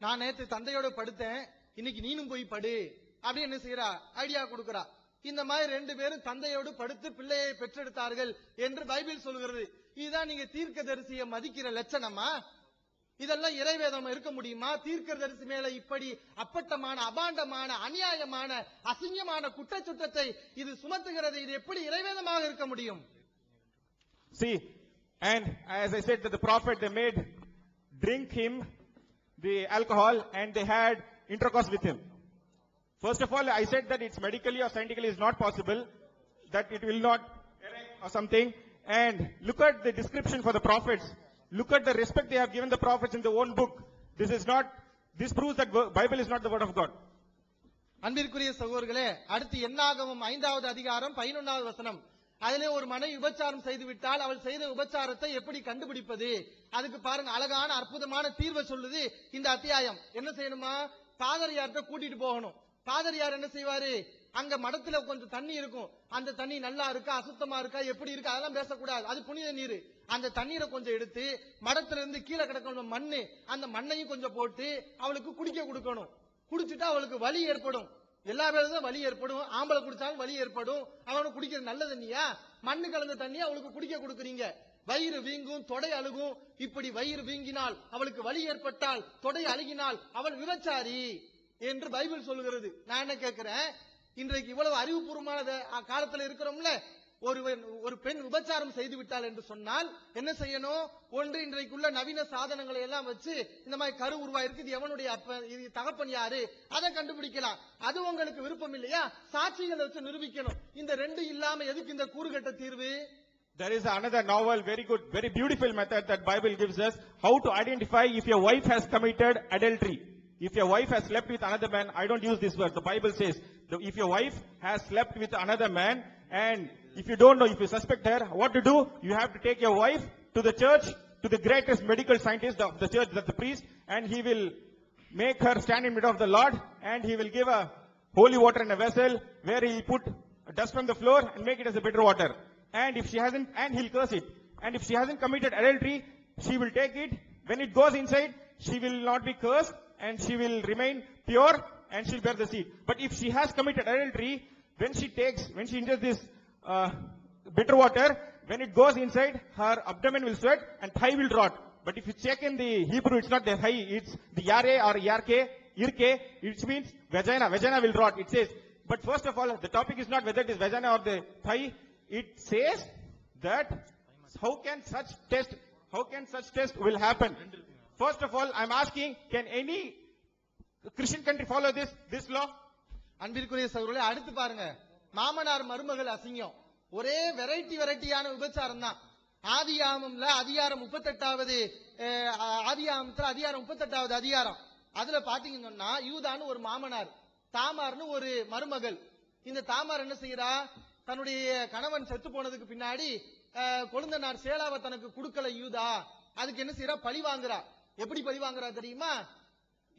நான் நேத்து தந்தையோட படுத்தேன், இன்னைக்கு நீனும் போய் படு அப்படி என்ன செய்யறா? ஐடியா கொடுக்கிறா. இந்த மாதிரி 2 பேரும் தந்தையோடு படுத்து பிள்ளையை பெற்றெடுத்தார்கள் என்று பைபிள் சொல்கிறது. இதுதான் நீங்க தீர்க்கதரிசியை மதிக்கிற லட்சணமா? இதெல்லாம் இறைவேதம் இருக்க முடியுமா? தீர்க்கதரிசி மேல இப்படி அப்பட்டமான அபாண்டமான அநியாயமான அசிங்கமான குற்றச்சுற்றத்தை இது சுமத்துகிறது. இது எப்படி இறைவேதமாக இருக்க முடியும்? See, and as I said that the prophet, they made drink him the alcohol and they had intercourse with him. First of all, I said that it's medically or scientifically is not possible, that it will not erect or something. And look at the description for the prophets. Look at the respect they have given the prophets in their own book. This proves that Bible is not the word of God. அன்பிற்குரிய சகோதரர்களே, அடுத்து என்னாகமம் 5வது அதிகாரம் 11வது வசனம். அதிலே ஒரு மனைவி விபச்சாரம் செய்து விட்டால் அவள் செய்த விபச்சாரத்தை எப்படி கண்டுபிடிப்பது? அதுக்கு பாருங்க, அழகான அற்புதமான தீர்வை சொல்லுது இந்த அத்தியாயம். என்ன செய்யணுமா? பாதிரியார்ட்ட கூட்டிட்டு போகணும். பாதிரியார் என்ன செய்வாரு? அங்க மடத்துல கொஞ்சம் தண்ணி இருக்கும், அந்த தண்ணி நல்லா இருக்கா அசுத்தமா இருக்கா எப்படி இருக்கா அதெல்லாம் பேசக்கூடாது, அது புனித நீர். அந்த தண்ணீரை கொஞ்சம் எடுத்து மடத்துல இருந்து கீழே கிடக்கணும் மண்ணு, அந்த மண்ணையும் கொஞ்சம் போட்டு அவளுக்கு குடிக்க கொடுக்கணும். குடிச்சுட்டா அவளுக்கு வலி ஏற்படும். எல்லா பேருக்கும் வலி ஏற்படும். ஆம்பளை குடிச்சாலும் வலி ஏற்படும். அவனுக்கு குடிக்கிற நல்ல தண்ணியா, மண்ணு கலந்த தண்ணியா அவளுக்கு குடிக்க கொடுக்குறீங்க. வயிறு வீங்கும், தொடை அழுகும். இப்படி வயிறு வீங்கினால், அவளுக்கு வலி ஏற்பட்டால், தொடை அழுகினால் அவள் விபச்சாரி என்று பைபிள் சொல்லுகிறது. நான் என்ன கேட்கிறேன், இன்றைக்கு இவ்வளவு அறிவுபூர்வமான காலத்துல இருக்கிறோம்ல, ஒரு பெண் விபச்சாரம் செய்து விட்டாள் என்று சொன்னால் என்ன செய்யணும்? ஒன்று, இன்றைக்குள்ள நவீன சாதனங்களை எல்லாம் வச்சு இந்த மாதிரி கரு உருவாயிருக்கு, இது எவனுடைய இது தகப்பன் யாரு, அதை கண்டுபிடிக்கலாம். அது உங்களுக்கு விருப்பம் இல்லையா? சாட்சிகளை வச்சு நிரூபிக்கணும். இந்த ரெண்டு இல்லாம எதுக்கு இந்த கூறுகட்ட தீர்வு? There is another novel, very good, very beautiful method that Bible gives us, how to identify if your wife has committed adultery. If your wife has slept with another man, I don't use this word, the Bible says, if your wife has slept with another man, and if you don't know, if you suspect her, what to do? You have to take your wife to the church, to the greatest medical scientist of the church, that's the priest, and he will make her stand in middle of the Lord, and he will give a holy water in a vessel, where he put dust from the floor and make it as a bitter water. And if she hasn't, and he'll curse it. And if she hasn't committed adultery, she will take it. When it goes inside, she will not be cursed, and she will remain pure, and she'll bear the seed. But if she has committed adultery, when she ingests this bitter water, when it goes inside, her abdomen will sweat and thigh will rot. But if you check in the Hebrew, it's not the thigh, it's the yare or irke, it means vagina. Vagina will rot, it says. But first of all, the topic is not whether it is vagina or the thigh. It says that how can such test will happen? First of all, I'm asking, can any Christian country follow this law? அன்பிற்குரிய சகோதரர்களே, அடுத்து பாருங்க, மாமனார் மருமகள் அசிங்கம். ஒரே வெரைட்டியான விபச்சாரம் தான். ஆதியாகமத்துல அதிகாரம் 38வது அதிகாரம், அதுல பாத்தீங்கன்னா யூதான்னு ஒரு மாமனார், தாமார்னு ஒரு மருமகள். இந்த தாமார் என்ன செய்யறா? தன்னுடைய கணவன் செத்து போனதுக்கு பின்னாடி கொழுந்தனார் சேலாவை தனக்கு கொடுக்கல யூதா, அதுக்கு என்ன செய்யறா? பழி வாங்குறா. எப்படி பழி வாங்குறா தெரியுமா?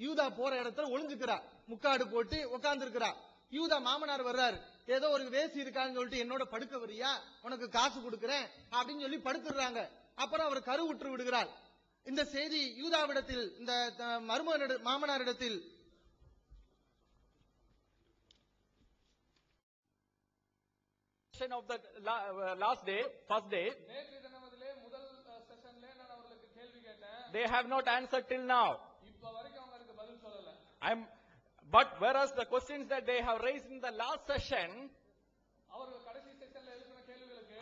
யூதா போற இடத்துல ஒளிஞ்சுக்கிறா, முக்காடு போட்டு உட்கார்ந்து இருக்கிறா. யூதா மாமனார் வர்றாரு, ஏதோ ஒரு வேசி இருக்கான்னு சொல்லிட்டு என்னோட படுக்க வரியா, உனக்கு காசு கொடுக்கிறேன் அப்படின்னு சொல்லி படுத்துறாங்க. அப்புறம் அவர் கருவுற்று விடுகிறார். இந்த செய்தி யூதாவிடத்தில், இந்த மாமனாரிடத்தில் of the last day, first day, they have not answered till now. But whereas the questions that they have raised in the last session,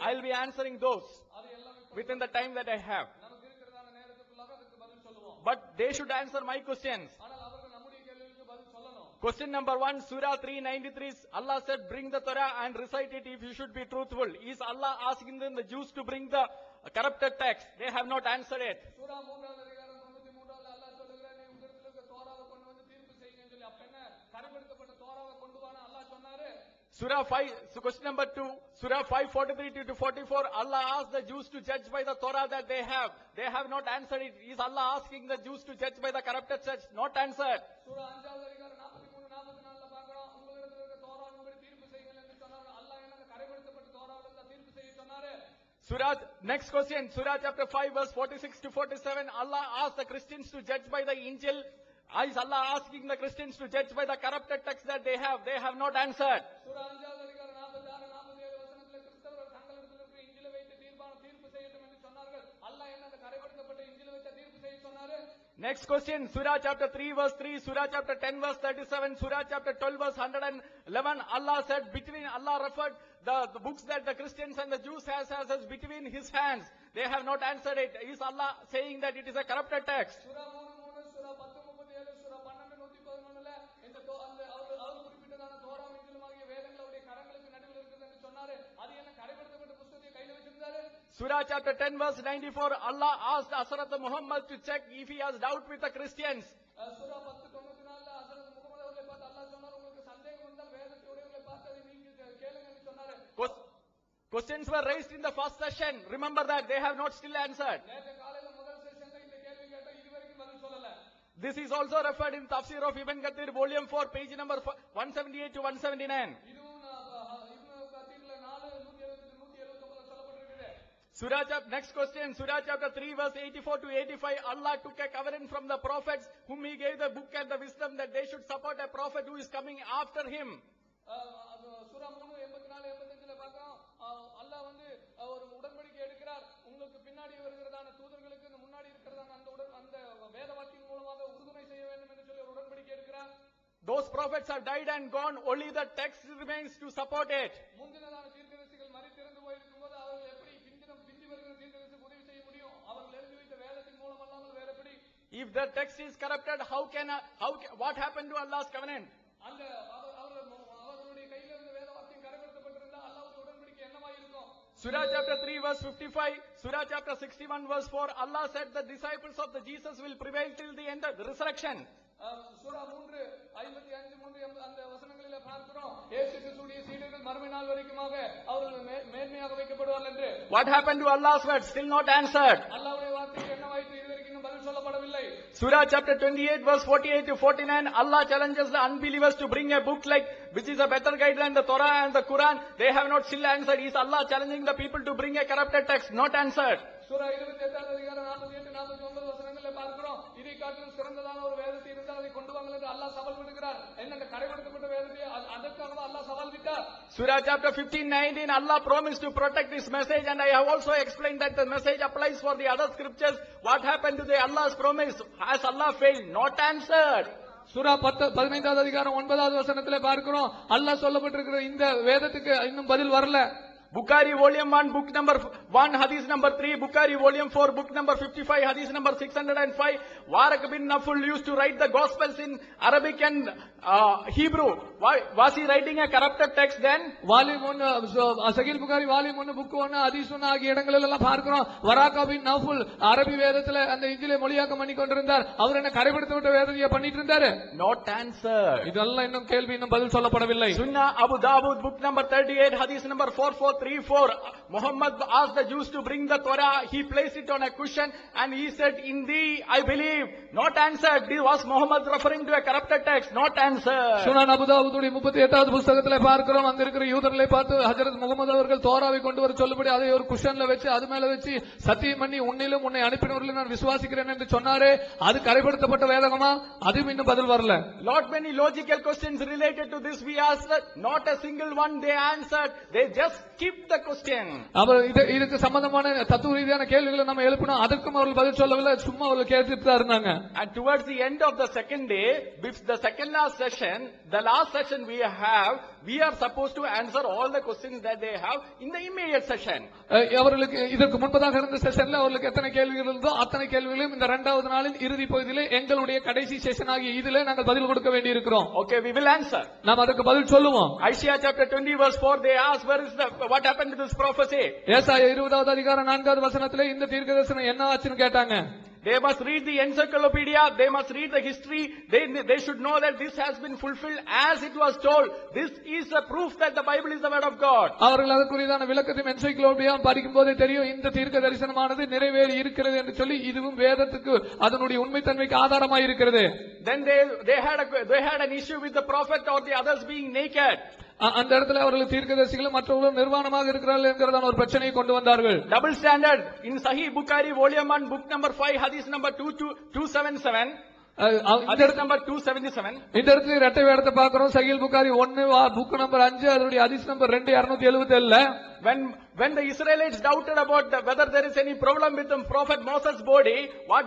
I'll be answering those within the time that I have. But they should answer my questions. Question number 1, Surah 393, Allah said, bring the Torah and recite it if you should be truthful. Is Allah asking them, the Jews, to bring the corrupted text? They have not answered it. Surah 5, so question number 2, Surah 5:43 to 44, Allah asked the Jews to judge by the Torah that they have. They have not answered it. Is Allah asking the Jews to judge by the corrupted text? Not answered. Surah, next question, Surah chapter 5 verse 46 to 47, Allah asked the Christians to judge by the Injil. Is Allah asking the Christians to judge by the corrupted text that they have? They have not answered. Next question, Surah chapter 3 verse 3, Surah chapter 10 verse 37, Surah chapter 12 verse 111, Allah said, Allah referred the books that the Christians and the Jews has as between his hands. They have not answered it. Is Allah saying that it is a corrupted text? Surah chapter 10 verse 94, Allah asked Asrat Muhammad to check if he has doubt with the Christians. Questions were raised in the first session. Remember that, they have not still answered. This is also referred in Tafsir of Ibn Kathir, volume 4, page number 178 to 179. Next question, Surah chapter 3 verse 84 to 85. Allah took a covenant from the prophets whom he gave the book and the wisdom that they should support a prophet who is coming after him. சூரா 3:84-85 பார்க்கிறோம். அல்லாஹ் வந்து ஒரு உடன்படிக்கை எடுக்கிறார். உங்களுக்கு பின்னாடி வருகிறதான தூதர்களுக்கு முன்னாடி இருக்கிறதான அந்த வேத வாக்கியம் மூலமாக உறுதுணை செய்ய வேண்டும் என்று சொல்லி ஒரு உடன்படிக்கை எடுக்கிறார். Those prophets have died and gone, only the text remains to support it. முந்தினதான தீர்க்கதரிசிகள் மரித்திருந்து போயிருக்கும்போது அவர்கள் எப்படி பிந்தி வருகிற தீர்க்கதரிசிக்கு உதவி செய்ய முடியும்? அவர்கள் எழுதி வைத்த வேதத்தின் மூலம் அல்லாமல் வேற எப்படி? If the text is corrupted, what happened to Allah's covenant? அந்த அவர்களுடைய கையில் இருந்த வேத வாக்கியம் கரைப்படுத்தப்பட்டிருந்தா அல்லாஹ்வுடைய உடன்படிக்கை என்னவா இருக்கும்? Surah chapter 3 verse 55, Surah chapter 61 verse 4, Allah said the disciples of the Jesus will prevail till the end of the resurrection. சூரா 3:55-3 அந்த வசனங்களிலே பார்க்கிறோம் இயேசு கிறிஸ்துவின் சீடர்கள் மறுமை நாள் வரைக்குமாக அவர்கள் மேன்மையாக வைக்கப்படுவார்கள் என்று. What happened to Allah's word? Still not answered. அல்லாஹ்வுடைய வார்த்தைக்கு என்னவாயிற்று? இதுவரைக்கும் இன்னும் பதில் சொல்லப்படவில்லை. Surah chapter 28 verse 48 to 49, Allah challenges the unbelievers to bring a book which is a better guide than the Torah and the Quran. They have not still answered. Is Allah challenging the people to bring a corrupted text? Not answered. சூரா 28-48-49 வசனங்களிலே பார்க்கிறோம் இதை காட்டிலும் சிறந்ததான ஒரு வேதத்தை இருந்தால் அதை கொண்டு வாங்கள் என்று அல்லாஹ் சவால் விடுகிறார். என்ன கரைப்படுத்தப்பட்ட வேதத்தை அதற்காக அல்லாஹ் சவால் விட்டார். Surah chapter 15-19, Allah promised to protect this message, and I have also explained that the message applies for the other scriptures. What happened to the Allah's promise? Has Allah failed? Not answered. சூரா 15வது அதிகாரம் 9வது வசனத்திலே பார்க்கிறோம் அல்லாஹ் சொல்லப்பட்டிருக்கிற இந்த வேதத்துக்கு இன்னும் பதில் வரல. Bukhari volume 1 book number 1 hadith number 3, Bukhari volume 4 book number 55 hadith number 605. Waraq bin Naful used to write the gospels in Arabic and Hebrew. Why was he writing a corrupted text then? Volume 1 Sahih Bukhari volume 1 book 1 hadith 1 ஆகிய இடங்களில் எல்லாம் பார்க்கிறோம் வராகா பின் நஃபுல் அரபி வேதத்துல அந்த இஞ்சிலே மொழியாக்கம் பண்ணி கொண்டிருந்தார். அவர் என்ன கரைப்படுத்தப்பட்ட வேதத்தையே பண்ணிட்டு இருந்தாரு. Not answered. இதெல்லாம் இன்னும் கேள்வி இன்னும் பதில் சொல்லப்படவில்லை. Sunnah Abu Dawud book number 38 hadith number 4434. Muhammad asked the Jews to bring the Torah. He placed it on a cushion and he said, "In thee I believe." Not answered. This was Muhammad referring to a corrupted text. Not answered. சுனன் Abu தாவூதுடைய 38வது புத்தகத்திலே பார்க்கிறோம் அங்க இருக்கிற யூதர்களை பார்த்து ஹஜ்ரத் முகமது அவர்கள் தோராவை கொண்டு வர சொல்லபடி அதை ஒரு குஷன்ல வச்சு அது மேல வச்சு சத்தியம் பண்ணி உன்னிலும் உன்னை அனுப்பினவர்களை நான் விசுவாசிக்கிறேன் என்று சொன்னாரே அது கரைப்படுத்தப்பட்ட வேதமா? அதுவும் இன்னும் பதில் வரல. Lot many logical questions related to this we asked. Not a single one they answered. They just skipped the question. அவர் இதுக்கு சம்பந்தமான தத்துவ ரீதியான கேள்விகளை நம்ம எழுப்பினோம் அதற்கும் அவர்கள் பதில் சொல்லவில்லை சும்மா அவர்கள் கேட்டுட்டு தான் இருந்தாங்க. And towards the end of the second day, the second last session, the last session we are supposed to answer all the questions that they have in the immediate session. அவர்களுக்கு இதற்கு முன்பதாக இருந்த செஷன்ல அவர்களுக்கு எத்தனை கேள்விகள் இருந்தோ அத்தனை கேள்விகளையும் இந்த இரண்டாவது நாளின் இறுதி பகுதியிலே எங்களுடைய கடைசி செஷன் ஆகிய இதிலே நாங்கள் பதில் கொடுக்க வேண்டி இருக்கிறோம். Okay, we will answer. நாம் அதற்கு பதில் சொல்லுவோம். Isaiah chapter 20 verse 4 they ask what happened to this prophecy? ஏசாயா 20வது அதிகாரம் 4வது வசனத்திலே இந்த தீர்க்கதரிசனம் என்ன ஆச்சுன்னு கேட்டாங்க. They must read the encyclopedia, they must read the history, they should know that this has been fulfilled as it was told. This is a proof that the Bible is the word of God. அவர்கள் அதற்குரியதான விளக்கத்தையும் encyclopedia படிக்கும் போதே தெரியும் இந்த தீர்க்க தரிசனமானது நிறைவேறி இருக்கிறது என்று சொல்லி இதுவும் வேதத்துக்கு அதனுடைய உண்மைத்தன்மைக்கு ஆதாரமாக இருக்கிறது. Then they had an issue with the prophet or the others being naked. அந்த இடத்துல அவர்கள் தீர்க்கதரிசிகளும் மற்றவர்களும் நிர்வாணமாக இருக்கிறார்கள் என்கிறதான ஒரு பிரச்சனையை கொண்டு வந்தார்கள். Double standard in Sahih Bukhari volume 1 book number 5 hadith number 277. Hadith number 277. இந்த இடத்துல இரட்டை வேடத்தை பார்க்கிறோம். சஹீல் புகாரி 1 புக் நம்பர் 5 அதனுடைய ஹதீஸ் number 2277. When the Israelites doubted about whether there is any problem with the prophet Moses' body,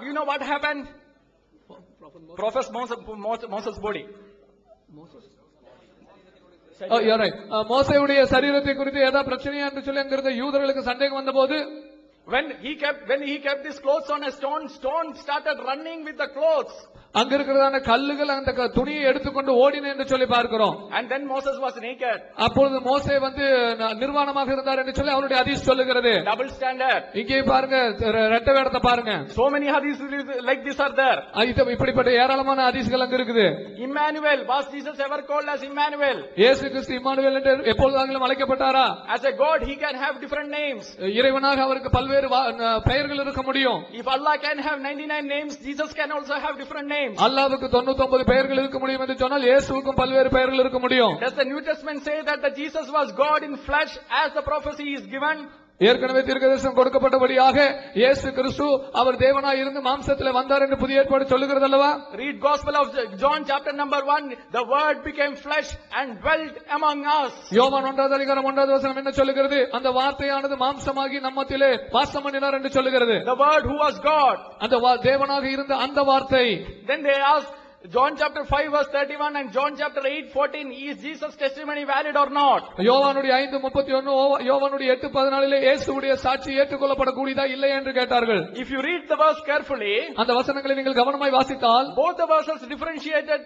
you know what happened? Prophet Moses' body. மோசேயுடைய சரீரத்தை குறித்து ஏதாவது பிரச்சனையா என்று சொல்லி அங்கிருந்த யூதர்களுக்கு சந்தேகம் வந்தபோது when he kept his clothes on a stone started running with the clothes. அங்க இருக்கிறதான கல்லுகள் அந்த துணியை எடுத்துக்கொண்டு ஓடின என்று சொல்லி பார்க்கிறோம். And then Moses was naked. அப்பொழுது மோசே வந்து நிர்வாணமாக இருந்தார் என்று சொல்லி அவருடைய ஹதீஸ் சொல்லுகிறது. Double standard. இங்கே பாருங்க இரட்டை வேடத்தை பாருங்க. So many hadiths like this are there. இப்படிப்பட்ட ஏராளமான ஹதீஸ்கள் அங்க இருக்குது. Emmanuel, was Jesus ever called as Emmanuel? இயேசு கிறிஸ்து இம்மானுவேல் என்று எப்பொழுதாகிலும் அழைக்கப்பட்டாரா? As a God he can have different names. இறைவனாக அவருக்கு பல்வேறு பெயர்கள் இருக்க முடியும். If Allah can have 99 names, Jesus can also have different names. அல்லாஹ்வுக்கு 99 பெயர்கள் இருக்க முடியும் என்று சொன்னால் இயேசுவுக்கும் பல்வேறு பெயர்கள் இருக்க முடியும். Does the New Testament say that the Jesus was God in flesh as the prophecy is given? ஏற்கனவே தீர்க்கதரிசனம் கொடுக்கப்பட்டபடியாக இயேசு கிறிஸ்து அவர் தேவனாய் இருந்து மாம்சத்திலே வந்தார் என்று புதிய ஏற்பாடு சொல்லுகிறது அல்லவா? Read Gospel of John chapter number 1. The word became flesh and dwelt among us. யோவான் 1வது அதிகாரம் 1வது வசனம் என்ன சொல்லுகிறது? அந்த வார்த்தையானது மாம்சமாகி நம்மத்திலே வாசம் பண்ணினார் என்று சொல்லுகிறது. The word who was God. அந்த தேவனாக இருந்த அந்த வார்த்தை. Then they asked John chapter 5 verse 31 and John chapter 8:14, is Jesus' testimony valid or not? யோவானுடைய 5:31 யோவானுடைய 8:14 இயேசுவுடைய சாட்சி ஏற்றுக்கொள்ளப்படக்கூடியதா இல்லை என்று கேட்டார்கள். If you read the verse carefully, அந்த வசனங்களை நீங்கள் கவனமாய் வாசித்தால் both the verses differentiated,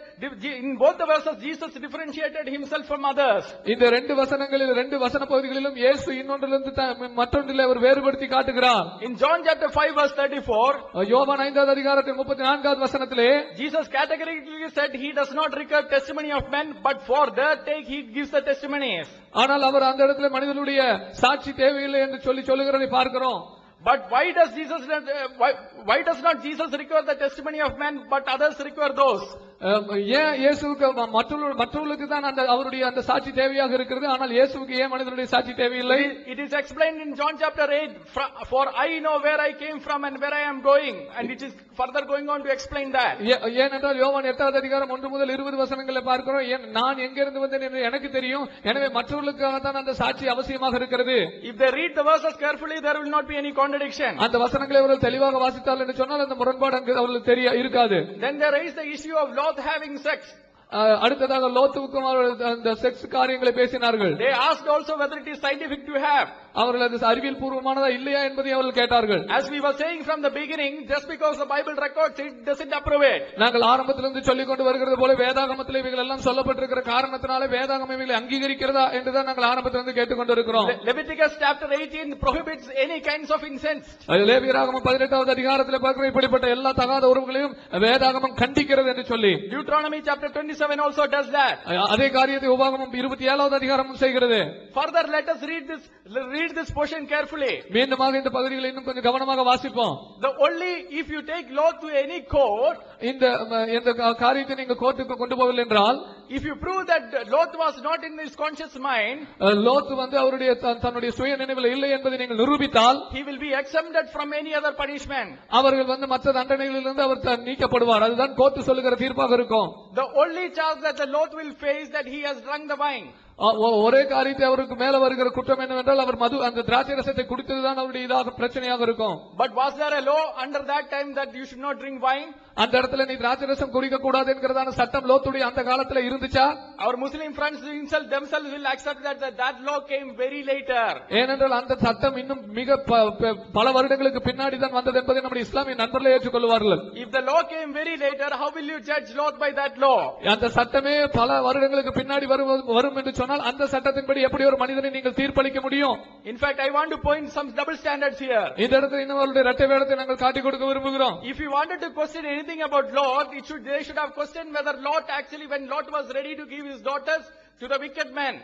in both the verses Jesus differentiated himself from others. இந்த ரெண்டு வசனங்களில் ரெண்டு வசன பகுதிகளிலும் இயேசு இன்னொன்றிலிருந்து மற்றொன்றிலே அவர் வேறுபடுத்தி காட்டுகிறார். In John chapter 5 verse 34, யோவான் 5வது அதிகாரத்தின் 34வது வசனத்திலே Jesus categorically said he does not record testimony of men, but for their take he gives the testimonies. ஆனால் அவர் அந்த இடத்துல மனிதனுடைய சாட்சி தேவையில்லை என்று சொல்லுகிறதை பார்க்கிறோம். But why does not Jesus record the testimony of men, but others record those? ஏன் இயேசுவுக்கு மற்றவர்களுக்கு தான் அந்த அவருடைய அந்த சாட்சி தேவையாக இருக்கிறது, ஆனால் இயேசுவுக்கு ஏன் மனிதனுடைய சாட்சி தேவையில்லை? It is explained in John chapter 8, for I know where I came from and where I am going, and it is further going on to explain that. ஏனென்றால் யோவான் 8வது அதிகாரம் 1 முதல் 20 வசனங்களை பார்க்கிறோம். நான் எங்கிருந்து வந்தேன் என்று எனக்கு தெரியும், எனவே மற்றவர்களுக்காக தான் அந்த சாட்சி அவசியமாக இருக்கிறது. If they read the verses carefully, there will not be any contradiction. அந்த வசனங்களை அவர்கள் தெளிவாக வாசித்தால் என்று சொன்னால் அந்த முரண்பாடு அங்கு அவர்களுக்கு இருக்காது. Then they raise the issue of Lot having sex. அடுத்ததாக லோத்துவுக்கும் அந்த செக்ஸ் காரியங்களை பேசினார்கள். They asked also whether it is scientific to have. அவர்கள் அது அறிவியல் பூர்வமானதா இல்லையா என்பதை அவர்கள் கேட்டார்கள். As we were saying from the beginning, just because the Bible records it doesn't approve it. நாங்கள் ஆரம்பத்திலிருந்து சொல்லிக் கொண்டு வருகிறது போல வேதாகமத்தில் இவைகள் எல்லாம் சொல்லப்பட்டிருக்கிற காரணத்தினாலே வேதாகமம் இவைகளை அங்கீகரிக்கிறதா என்றுதான் நாங்கள் ஆரம்பத்திலிருந்து கேட்டுக்கொண்டிருக்கிறோம். Leviticus chapter 18 prohibits any kinds of incest. லேவியராகமம் 18வது அதிகாரத்தில் பார்க்கிறோம் இப்படிப்பட்ட எல்லா தகாத உறவுகளையும் வேதாகமம் கண்டிக்கிறது என்று சொல்லி. Deuteronomy chapter 27 also does that. அதே காரியத்தை உபாகமம் 27வது அதிகாரமும் செய்கிறது. Further, let us read this portion carefully. மீண்டுமாக இந்த பகுதிகளை இன்னும் கொஞ்சம் கவனமாக வாசிப்போம். The only if you take Lot to any court, இந்த காரியத்தை நீங்க கோர்ட்டுக்கு கொண்டு போகவில்லை என்றால், if you prove that Lot was not in his conscious mind, Lot வந்து அவருடைய தன்னுடைய சுய நினைவில் இல்லை என்பதை நீங்கள் நிரூபித்தால், he will be exempted from any other punishment. அவர்கள் வந்து மற்ற தண்டனைகளிலிருந்து அவர் நீக்கப்படுவார். அதுதான் கோர்ட் சொல்லுகிற தீர்ப்பாக இருக்கும். The only charge that the Lot will face that he has drunk the wine. ஒரே காரியத்தை அவருக்கு மேல வருகிற குற்றம் என்னவென்றால் அவர் அந்த திராட்சை ரசத்தை குடித்ததுதான் அவருடைய பிரச்சனையாக இருக்கும். But was there a law under that time that you should not drink wine? அந்த இடத்துல நீ திராட்சை ரசம் குடிக்க கூடாது என்கிறதான சட்டம் லோத்துடைய அந்த காலத்துல இருந்துச்சா? Our Muslim friends themselves will accept that law came very later. ஏனென்றால் அந்த சட்டம் இன்னும் மிக பல வருடங்களுக்கு பின்னாடி தான் வந்தது என்பதை நம்முடைய இஸ்லாமிய நண்பர்களே ஏற்றுக்கொள்வார்கள். If the law came very later, how will you judge Lot by that law? அந்த சட்டமே பல வருடங்களுக்கு பின்னாடி வரும் என்று சொன்னால் அந்த சட்டத்தின்படி எப்படி ஒரு மனிதனை நீங்கள் தீர்ப்பளிக்க முடியும்? In fact, I want to point some double standards here. இந்த இடத்துல இன்னும் அவருடைய இரட்டை வேடத்தை நாங்கள் காட்டிக் கொடுக்க விரும்புகிறோம். If you wanted to question anything about Lot, they should have questioned whether Lot actually, when Lot was ready to give his daughters to the wicked man,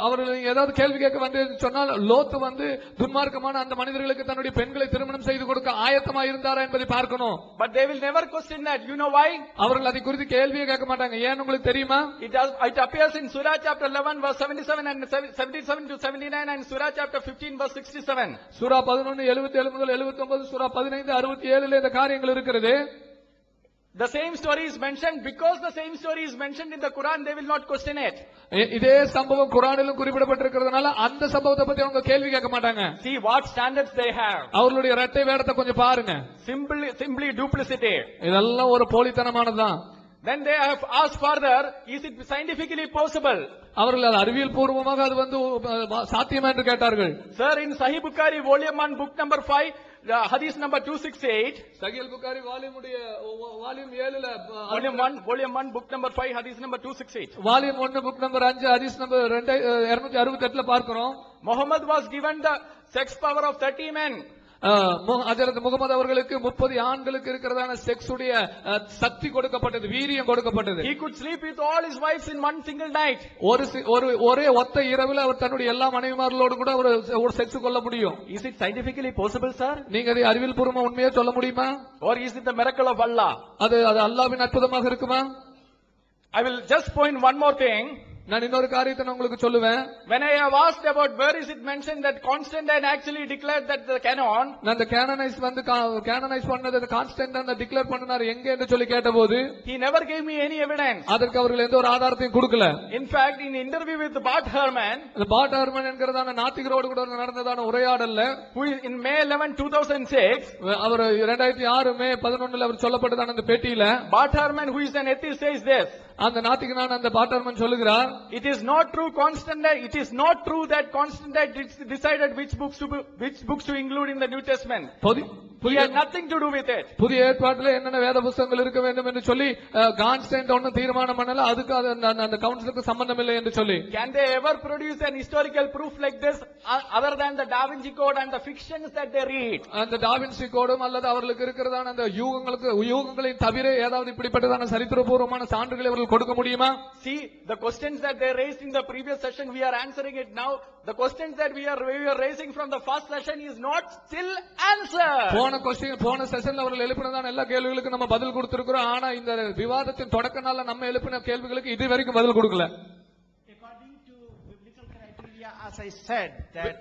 அவர்கள் ஏதாவது கேள்வி கேட்க வந்து சொன்னால் லோத்து வந்து துன்மார்க்கமான அந்த மனிதர்களுக்கு தன்னுடைய பெண்களை திருமணம் செய்து கொடுக்க ஆயத்தமாக இருந்தாரா என்பதை பார்க்கணும். But they will never question that. You know why? அவர்கள் அதை குறித்து கேள்வியே கேட்க மாட்டாங்க. ஏன் உங்களுக்கு தெரியுமா? It appears in Surah chapter 11 verse 77 and 77 to 79 and Surah chapter 15 verse 67. சூரா 11 77 முதல் 79, சூரா 15 67 இந்த காரியங்கள் இருக்கிறது. The same story is mentioned. Because the same story is mentioned in the Quran, they will not question it. இதே சம்பவம் குர்ஆனிலும் குறிப்பிடப்பட்டிருக்கிறதுனால அந்த சம்பவத்தை பத்தி அவங்க கேள்வி கேட்க மாட்டாங்க. See what standards they have. அவர்களுடைய இரட்டை வேடத்தை கொஞ்சம் பாருங்க. Simply duplicity. இதெல்லாம் ஒரு போலித்தனமானதுதான். Then they have asked further, is it scientifically possible? அவர்கள் அறிவியல் பூர்வமாக அது வந்து சாத்தியமா என்று கேட்டார்கள். Sir, in Sahih Bukhari volume 1 book number 5, hadith number 268, Sahih Bukhari volume 7ல volume 1 book number 5 hadith number 268, volume 1 book number 5 hadith number 268ல பார்க்கிறோம். Muhammad was given the sex power of 30 men. ஹஜ்ரத் முகமது அவர்களுக்கு 30 ஆண்களுக்கு இருக்கிறதான செக்ஸ் உடைய சக்தி கொடுக்கப்பட்டது, வீரியம் கொடுக்கப்பட்டது. He could sleep with all his wives in one single night. ஒரே ஒத்த இரவில் அவர் தன்னுடைய எல்லா மனைவிமார்களோடு கூட ஒரு செக்ஸ் கொள்ள முடியும். Is it scientifically possible, sir? நீங்க அதை அறிவியல் பூர்வமா உண்மையா சொல்ல முடியுமா? Or is it the miracle of Allah? அது அல்லாஹ்வின் அற்புதமாக இருக்குமா? I will just point one more thing. நான் இன்னொரு காரியத்தை நான் உங்களுக்கு சொல்லுவேன். When I have asked about where is it mentioned that Constantine actually declared that the canon, நான் அந்த கேனனைஸ் பண்ணது கான்ஸ்டன்டைன் டிக்ளேர் பண்ணார் எங்க என்று சொல்லி கேட்டபோது he never gave me any evidence. அதற்கு அவர்கள் எந்த ஒரு ஆதாரத்தையும் கொடுக்கல. In fact, in interview with Bart Ehrman, Bart Ehrman என்கிறதான நாத்திகரோடு கூட நடந்ததான உரையாடல்ல who is in May 11, 2006, அவர் 2006 மே 11 அவர் சொல்லப்பட்டதான அந்த பேட்டியில Bart Ehrman, who is an atheist, says this. அந்த நாத்திகனான அந்த பாட் ஹெர்மன் சொல்லுகிறார், It is not true that Constantine decided which books to include in the New Testament. He had nothing to do with it. புதிய ஏற்பாட்டில் என்னென்ன வேத புத்தகங்கள் இருக்க வேண்டும் என்று சொல்லி கான்ஸ்டன்டைன் ஒன்னும் தீர்மானம் பண்ணல, அதுக்கு அந்த கவுன்சிலுக்கு சம்பந்தம் இல்லை என்று சொல்லி. Can they ever produce an historical proof like this other than the Da Vinci Code and the fictions that they read? அந்த டா வின்சி கோடும் அல்லது அவர்களுக்கு இருக்கிறதான அந்த யூகங்களின் தவிர ஏதாவது இப்படிப்பட்டதான சரித்திரபூர்வமான சான்றுகளை அவர்கள் கொடுக்க முடியுமா? See, the questions that they raised in the previous session, we are answering it now. The questions that we are raising from the first session is not still answered. போன செஷன்ல அவர்கள் எழுப்பினதான எல்லா கேள்விகளுக்கும் நம்ம பதில் கொடுத்திருக்கிறோம். ஆனா இந்த விவாதத்தின் தொடக்க நாள்ல நம்ம எழுப்பின கேள்விகளுக்கு இது வரைக்கும் பதில் கொடுக்கல. According to biblical criteria, as I said, that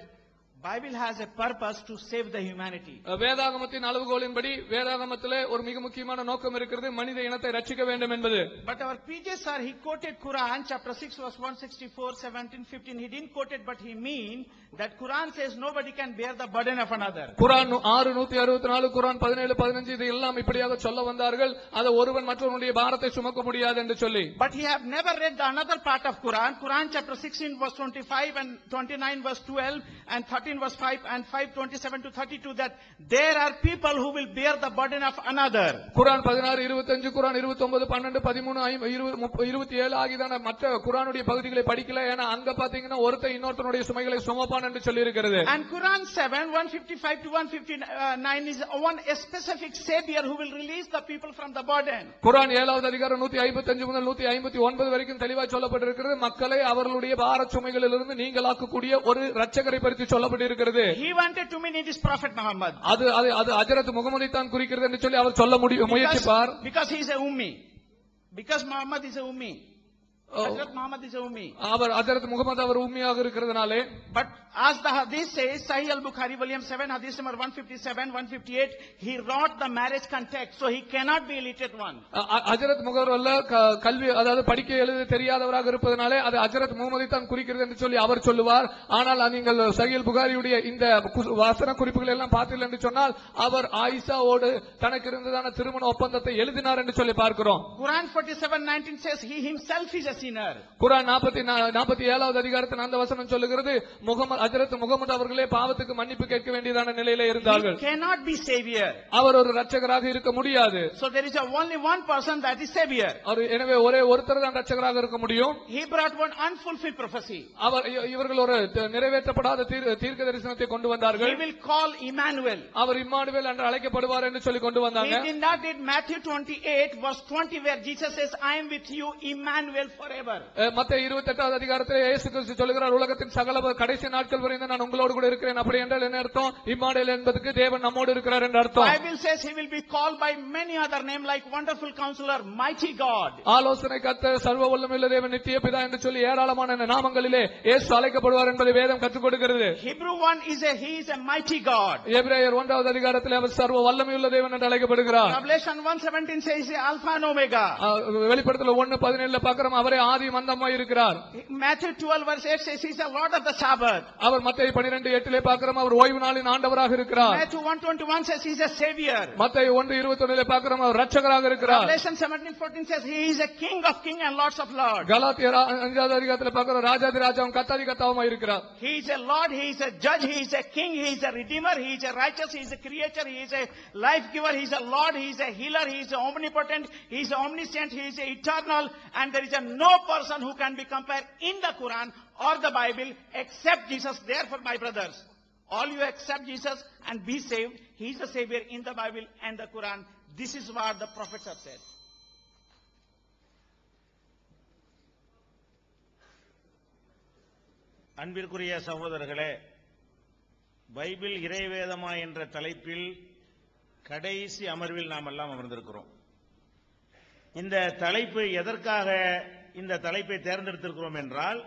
Bible has a purpose to save the humanity. வேதாகமத்தின் அளவுகோலின்படி வேதாகமத்திலே ஒரு மிக முக்கியமான நோக்கம் இருக்கிறது, மனித இனத்தை ரட்சிக்க வேண்டும் என்பது. But our PJ sir, he quoted Quran chapter 6 verse 164, 17, 15. He didn't quote it, but he mean that Quran says nobody can bear the burden of another. குர்ஆன் 6:164, குர்ஆன் 17:15 இது எல்லாம் இப்படியாக சொல்ல வந்தார்கள், அது ஒருவன் மற்றவனுடைய பாரத்தை சுமக்க முடியாது என்று சொல்லி. But he have never read the another part of Quran, Quran chapter 16 verse 25 and 29 verse 12 and 13 verse 5 and 5:27 to 32, that there are people who will bear the burden of another. குர்ஆன் 16:25, குர்ஆன் 29, 12, 13, 27 ஆகியதான மற்ற குர்ஆனுடைய பகுதிகளை படிக்கல. ஏன்னா அங்க பாத்தீங்கன்னா ஒருத்தன் இன்னொருத்தனுடைய சுமைகளை சுமப்பான் என்று சொல்லி இருக்கிறது. And Quran 7 155 to 159 is one specific savior who will release the people from the burden. குர்ஆன் 7வது அதிகாரம் 155 முதல் 159 வரைக்கும் தெளிவாக சொல்லப்பட்டிருக்கிறது. மக்களை அவர்களுடைய பார சுமைகளிலிருந்து நீங்களாக்கக்கூடிய ஒரு இரட்சகரை பற்றி சொல்லப்பட்டிருக்கிறது. He wanted to mean it is Prophet Muhammad. அது ஹஜ்ரத் முகமதை தான் குறிக்கிறது என்று சொல்லி அவர் சொல்ல முயற்சிப்பார். Because he is a ummi. Because Muhammad is a ummi. Hazrat Muhammad is a ummi. அவர் ஹஜ்ரத் முகமது அவர் உம்மியாக இருக்கிறதுனாலே. But as the hadith says, Sahih al-Bukhari volume 7 hadith number 157 158, he wrote the marriage context, so he cannot be illiterate one. ஹஜ்ரத் முகமது கல்வி அதாவது படிக்க எழுத தெரியாதவராக இருப்பதனாலே அது ஹஜ்ரத் முகமதை தான் குறிக்கிறது என்று சொல்லி அவர் சொல்லுவார். ஆனால் நீங்கள் சஹீஹ் புகாரியுடைய இந்த வசன குறிப்புகள் எல்லாம் பார்த்தீர்கள் என்று சொன்னால் அவர் ஆயிஷாவோடு தனக்கு இருந்ததான திருமண ஒப்பந்தத்தை எழுதினார் என்று சொல்லி பார்க்கிறோம். Quran 47:19 says he himself is a sinner. குர்ஆன் 47வது அதிகாரத்தில் அந்த வசனம் சொல்லுகிறது, ஹஜ்ரத் முகமது அவர்களே பாவத்துக்கு மன்னிப்பு கேட்க வேண்டியதான நிலையில இருந்தார்கள். He cannot be savior. அவர் ஒரு இரட்சகராக இருக்க முடியாது. So there is only one person that is savior. எனவே ஒரே ஒருத்தர் தான் இரட்சகராக இருக்க முடியும். He brought one unfulfilled prophecy. இவர்கள் ஒரு நிறைவேற்றப்படாத தீர்க்க தரிசனத்தை கொண்டு வந்தார்கள். He will call Emmanuel. அவர் இம்மானுவேல் என்று அழைக்கப்படுவார் என்று சொல்லி கொண்டு வந்தாங்க. He did not read Matthew 28 verse 20 where Jesus says I am with you Emmanuel forever. மத்தேயு 28வது அதிகாரத்தில் இயேசு கிறிஸ்து சொல்கிறார், உலகத்தின் சகல கடைசி நாட்கள் வரை நான் உங்களோடு கூட இருக்கிறேன். அப்படி என்றால் என்ன அர்த்தம்? இம்மானுவேல் என்பதற்கு தேவன் நம்மோடு இருக்கிறார் என்று அர்த்தம். Bible says he will be called by many other name like wonderful counselor, mighty God. ஆலோசனை கர்த்தர், சர்வ வல்லமையுள்ள தேவன், நித்திய பிதா என்று சொல்லி ஏராளமான நாமங்களிலே இயேசு அழைக்கப்படுவார் என்பதை வேதம் கற்றுக் கொடுக்கிறது. Hebrew 1 is he is a mighty God. எபிரேயர் 1வது அதிகாரத்தில் அவர் சர்வ வல்லமையுள்ள தேவன் என்று அழைக்கப்படுகிறார். Revelation 1:17 says he is Alpha and Omega. வெளிப்படுத்தல் 1:17 பார்க்கிறோம், அவரே ஆதி மந்தமாய் இருக்கிறார். Matthew 12 verse 8 says he is the Lord of the Sabbath. அவர் மத்தேயு 12:8 பார்க்கிறோம், அவர் ஓய்வு நாளின் ஆண்டவராக இருக்கிறார். Matthew 1:21 says he is a savior. மத்தேயு 1:21 பார்க்கிறோம், அவர் இரட்சகராக இருக்கிறார். Revelation 17:14 says he is a king of kings and lords of lords. கலாத்தியர் 5வது அதிகாரத்தில் பார்க்கிறோம், ராஜாதி ராஜாவும் கர்த்தாதி கர்த்தாவுமாய் இருக்கிறார். He is a Lord, he is a judge, he is a king, he is a redeemer, he is a righteous, he is a creator, he is a life giver, he is a Lord, he is a healer, he is omnipotent, he is omniscient, he is eternal, and there is no person who can be compared in the Quran or the Bible except Jesus. Therefore, my brothers, all you accept Jesus and be saved. He is the savior in the Bible and the Quran. This is what the prophets have said. அன்பிற்குரிய சகோதரர்களே, Bible இறைவேதமா என்ற தலைப்பில் கடைசி அமர்வில் நாம் எல்லாம் அமர்ந்திருக்கிறோம். இந்த தலைப்பு எதற்காக இந்த தலைப்பை தேர்ந்தெடுத்திருக்கிறோம் என்றால்,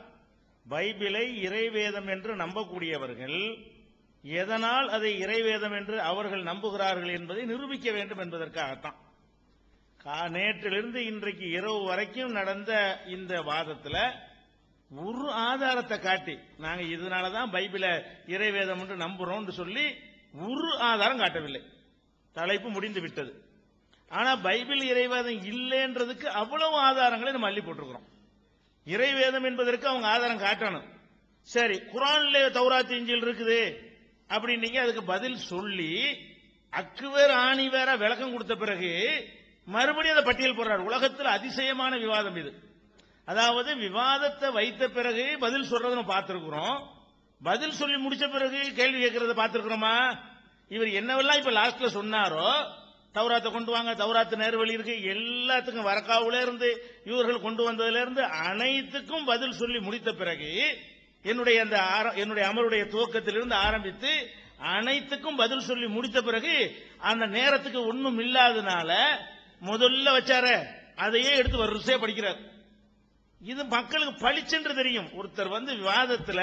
பைபிளை இறைவேதம் என்று நம்பக்கூடியவர்கள் எதனால் அதை இறைவேதம் என்று அவர்கள் நம்புகிறார்கள் என்பதை நிரூபிக்க வேண்டும் என்பதற்காகத்தான். நேற்றிலிருந்து இன்றைக்கு இரவு வரைக்கும் நடந்த இந்த வாதத்தில் ஒரு ஆதாரத்தை காட்டி நாங்க இதனாலதான் பைபிளை இறைவேதம் என்று நம்புறோம் சொல்லி ஒரு ஆதாரம் காட்டவில்லை. தலைப்பு முடிந்து விட்டது. ஆனா பைபிள் இறைவேதம் இல்லைன்றதுக்கு அவ்வளவு ஆதாரங்களை நம்ம அள்ளி போட்டிருக்கிறோம். இறைவேதம் என்பதற்கு அவங்க ஆதாரம் காட்டணும். சரி, குர்ஆன்ல தௌராத் இன்ஜீல் இருக்குது அப்படின்னீங்க, அதுக்கு பதில் சொல்லி அக்கு வேற ஆணி வேற விளக்கம் கொடுத்த பிறகு மறுபடியும் அதை பட்டியல் போடுறார். உலகத்தில் அதிசயமான விவாதம் இது. அதாவது விவாதத்தை வைத்த பிறகு பதில் சொல்றதை நம்ம பார்த்திருக்கிறோம். பதில் சொல்லி முடிச்ச பிறகு கேள்வி கேட்கறத பார்த்திருக்கிறோமா? இவர் என்னவெல்லாம் இப்ப லாஸ்ட்ல சொன்னாரோ, தௌராத்தை கொண்டு வாங்க, தௌராத்து நேர்வழி இருக்கு, எல்லாத்துக்கும் வரக்காவுல இருந்து இவர்கள் கொண்டு வந்ததுல இருந்து அனைத்துக்கும் பதில் சொல்லி முடித்த பிறகு என்னுடைய அமருடைய துவக்கத்திலிருந்து ஆரம்பித்து அனைத்துக்கும் பதில் சொல்லி முடித்த பிறகு அந்த நேரத்துக்கு ஒன்னும் இல்லாதனால முதல்ல வச்சார அதையே எடுத்து வரிசையா படிக்கிறார். இது மக்களுக்கு பளிச்சென்று தெரியும். ஒருத்தர் விவாதத்துல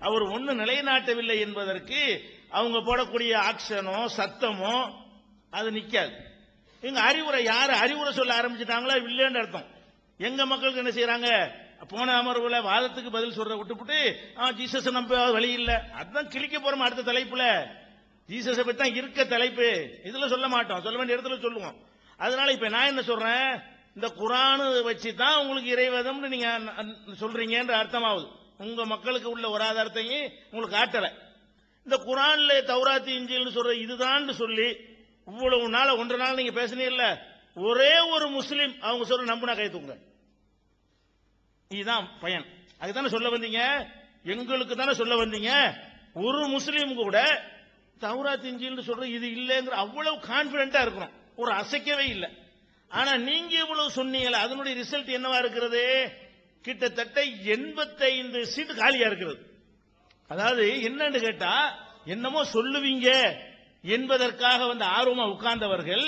அவர் ஒண்ணு நிலைநாட்டவில்லை என்பதற்கு அவங்க போடக்கூடிய ஆக்ஷனோ சத்தமோ அது நிக்காது. இங்க அறிவுரை யாரு அறிவுரை சொல்ல ஆரம்பிச்சுட்டாங்களா இல்லைன்னு அர்த்தம். எங்க மக்களுக்கு என்ன செய்யறாங்க, போன அமர்வுல வாதத்துக்கு பதில் சொல்ற விட்டுப்புட்டு ஜீசஸ் நம்ப வழி இல்ல, அதான் கிழிக்க போறோம் அடுத்த தலைப்புல. ஜீசஸை பத்தி தான் இருக்க தலைப்பு, இதுல சொல்ல மாட்டோம், சொல்ல வேண்டிய இடத்துல சொல்லுவோம். அதனால இப்ப நான் என்ன சொல்றேன், இந்த குர்ஆன் வச்சு தான் உங்களுக்கு இறைவேதம்னு நீங்க சொல்றீங்கன்ற அர்த்தமாகுது. உங்க மக்களுக்கு உள்ள ஒரு ஆதாரத்தையும் உங்களுக்கு காட்டல. இந்த குர்ஆன்ல தௌராத் இன்ஜீல்னு சொல்ற இதுதான் சொல்லி இவ்வளவு நாள் ஒன்றரை நாள் நீங்க பேசுனீங்கல்ல, ஒரே ஒரு முஸ்லிம் அவங்க சொல்ற நம்புனா கை தூங்க. இதுதான் பயன். அதுதானே சொல்ல வந்தீங்க, எங்களுக்கு தானே சொல்ல வந்தீங்க. ஒரு முஸ்லீம் கூட தௌராத் இன்ஜீல்னு சொல்ற இது இல்லைங்கிற அவ்வளவு கான்பிடண்டா இருக்கணும், ஒரு அசைக்கவே இல்லை. ஆனா நீங்க இவ்வளவு சொன்னீங்களா, அதனுடைய ரிசல்ட் என்னவா இருக்கிறது, கிட்டத்தட்ட 85 சீட்டு காலியா இருக்கிறது. அதாவது என்னன்னு கேட்டா, என்னமோ சொல்லுவீங்க என்பதற்காக ஆர்வமா உட்கார்ந்தவர்கள்,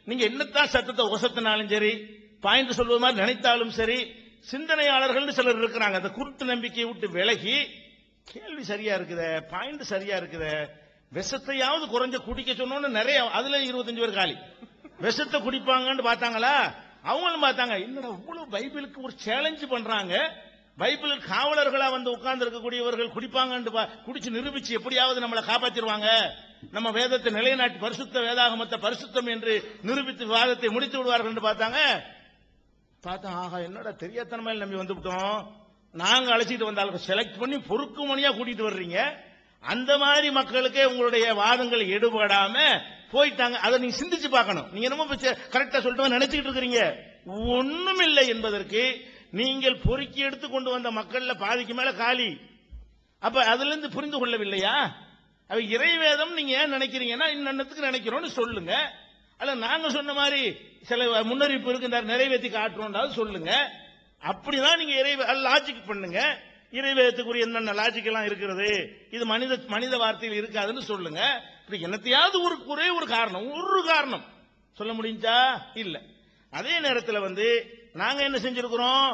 நீங்க என்னத்தான் சத்தத்தை ஒசத்தினாலும் சரி, பாயிண்ட் சொல்வது மாதிரி நினைத்தாலும் சரி, சிந்தனையாளர்கள் சிலர் இருக்கிறாங்க. அந்த குருட்டு நம்பிக்கையை விட்டு விலகி கேள்வி சரியா இருக்குத, பாயிண்ட் சரியா இருக்குத, விஷத்தையாவது குறைஞ்ச குடிக்க சொன்னோன்னு நிறைய, அதுல 25 பேர் காலி. விஷத்தை குடிப்பாங்கன்னு பார்த்தாங்களா, அவங்களும் பார்த்தாங்க, என்னடா இவ்வளவு பைபிளுக்கு ஒரு சேலஞ்சு பண்றாங்க, பைபிள் காவலர்களா உட்கார்ந்து இருக்கக்கூடியவர்கள் குடிப்பாங்கன்னு குடிச்சு நிரூபிச்சு எப்படியாவது நம்மளை காப்பாற்றிடுவாங்க, நம்ம வேதத்தை நிலைநாட்டி பரிசுத்த வேதாகமத்தை பரிசுத்தம் என்று நிரூபித்து விவாதத்தை முடித்து விடுவார்கள் என்று பார்த்தாங்க. பார்த்தா ஆகா என்னடா தெரியாதனமா நம்பி வந்துவிட்டோம், நாங்க அழைச்சிட்டு வந்தாலும் செலக்ட் பண்ணி பொறுக்கு மணியா கூட்டிட்டு வர்றீங்க, அந்த மாதிரி மக்களுக்கே உங்களுடைய வாதங்கள் எடுபடாம போயிட்டாங்க. அதை நீங்க சிந்திச்சு பார்க்கணும். நீங்க என்னமோ கரெக்டா சொல்லிட்டு நினைச்சுக்கிட்டு இருக்கிறீங்க, ஒண்ணும் இல்லை என்பதற்கு நீங்கள் பொறுக்கி எடுத்து கொண்டு வந்த மக்கள்ல பாதிக்கு மேல காலி. அப்ப அதுல இருந்து புரிந்து கொள்ளவில்லையா? அவ இறைவேதம் நீங்க ஏன் நினைக்கிறீங்கன்னா இன்னத்துக்கு நினைக்கிறோம்னு சொல்லுங்க. அல்ல நாங்க சொன்ன மாதிரி சில முன்னறிவிப்பு இருக்கு நிறைவேற்றி காட்டுறோம் சொல்லுங்க. அப்படிதான் நீங்க லாஜிக் பண்ணுங்க. இறைவேதத்துக்குரிய என்னென்ன லாஜிக் எல்லாம் இருக்கிறது, இது மனித வார்த்தையில் இருக்காதுன்னு சொல்லுங்க. இப்படி என்னத்தையாவது ஒரே ஒரு காரணம் சொல்ல முடிஞ்சா இல்ல. அதே நேரத்தில் நாங்க என்ன செஞ்சிருக்கிறோம்,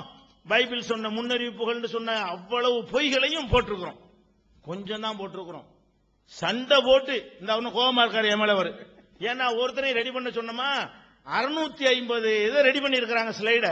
பைபிள் சொன்ன முன்னறிவிப்புகள் சொன்ன அவ்வளவு பொய்களையும் போட்டிருக்கிறோம். கொஞ்சம் தான் போட்டிருக்கிறோம். சண்டை போட்டு இந்த அவனு கோபமா இருக்காரு எமலவர், ஏன்னா ஒருத்தரை ரெடி பண்ண சொன்னோமா 650 இதை ரெடி பண்ணி இருக்கிறாங்க ஸ்லைட.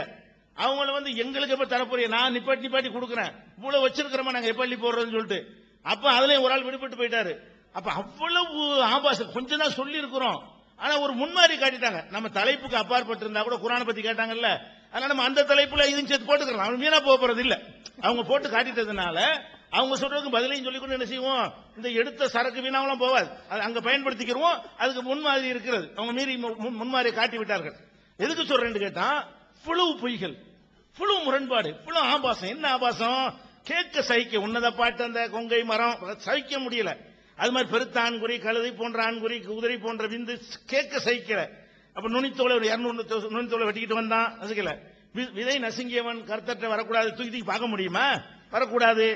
அவங்கள எங்களுக்கு எப்ப தரப்போறிய, நான் நிப்பாட்டி கொடுக்குறேன், இவ்வளவு வச்சிருக்கிறோமா நாங்க எப்பள்ளி போடுறோம்னு சொல்லிட்டு, அப்ப அதுலயும் ஒரு ஆள் விடுபட்டு போயிட்டாரு. அப்ப அவ்வளவு ஆபாசம் கொஞ்சம் தான் சொல்லி இருக்கிறோம். ஆனா ஒரு முன்மாதிரி காட்டிட்டாங்க. நம்ம தலைப்புக்கு அப்பாற்பட்டு இருந்தா கூட குர்ஆனை பத்தி கேட்டாங்கல்ல, அதனால நம்ம அந்த தலைப்புல இதுன்னு சேர்த்து போட்டுக்கிறோம். அவங்க மீனா போறது இல்ல, அவங்க போட்டு காட்டிட்டதுனால அவங்க சொல்றதுக்கு பதிலையும் சொல்லிக்கொண்டு என்ன செய்வோம், இந்த எடுத்த சரக்கு வீணாவெல்லாம் போவாது, அது அங்க பயன்படுத்திக்கிறோம். அதுக்கு முன்மாதிரி இருக்கிறது, அவங்க மீறி முன்மாதிரியை காட்டி விட்டார்கள். எதுக்கு சொல்றேன்னு கேட்டா, புழு பொய்கள், புழு முரண்பாடு, புழு ஆபாசம். என்ன ஆபாசம், கேட்க சகிக்க உன்னத பாட்டு அந்த கொங்கை மரம் சகிக்க முடியல. அது மாதிரி பெருத்த குறி கழுதை போன்ற ஆண்குறி குதிரை போன்ற விந்து கேட்க சகிக்கல. அப்ப நுனித்தோலை ஒரு 200 நுனித்தோலை வெட்டிக்கிட்டு வந்தான், நசுக்கல. விதை நசுங்கியவன் கருத்தற்ற வரக்கூடாது, தூக்கி பார்க்க முடியுமா, வரக்கூடாது.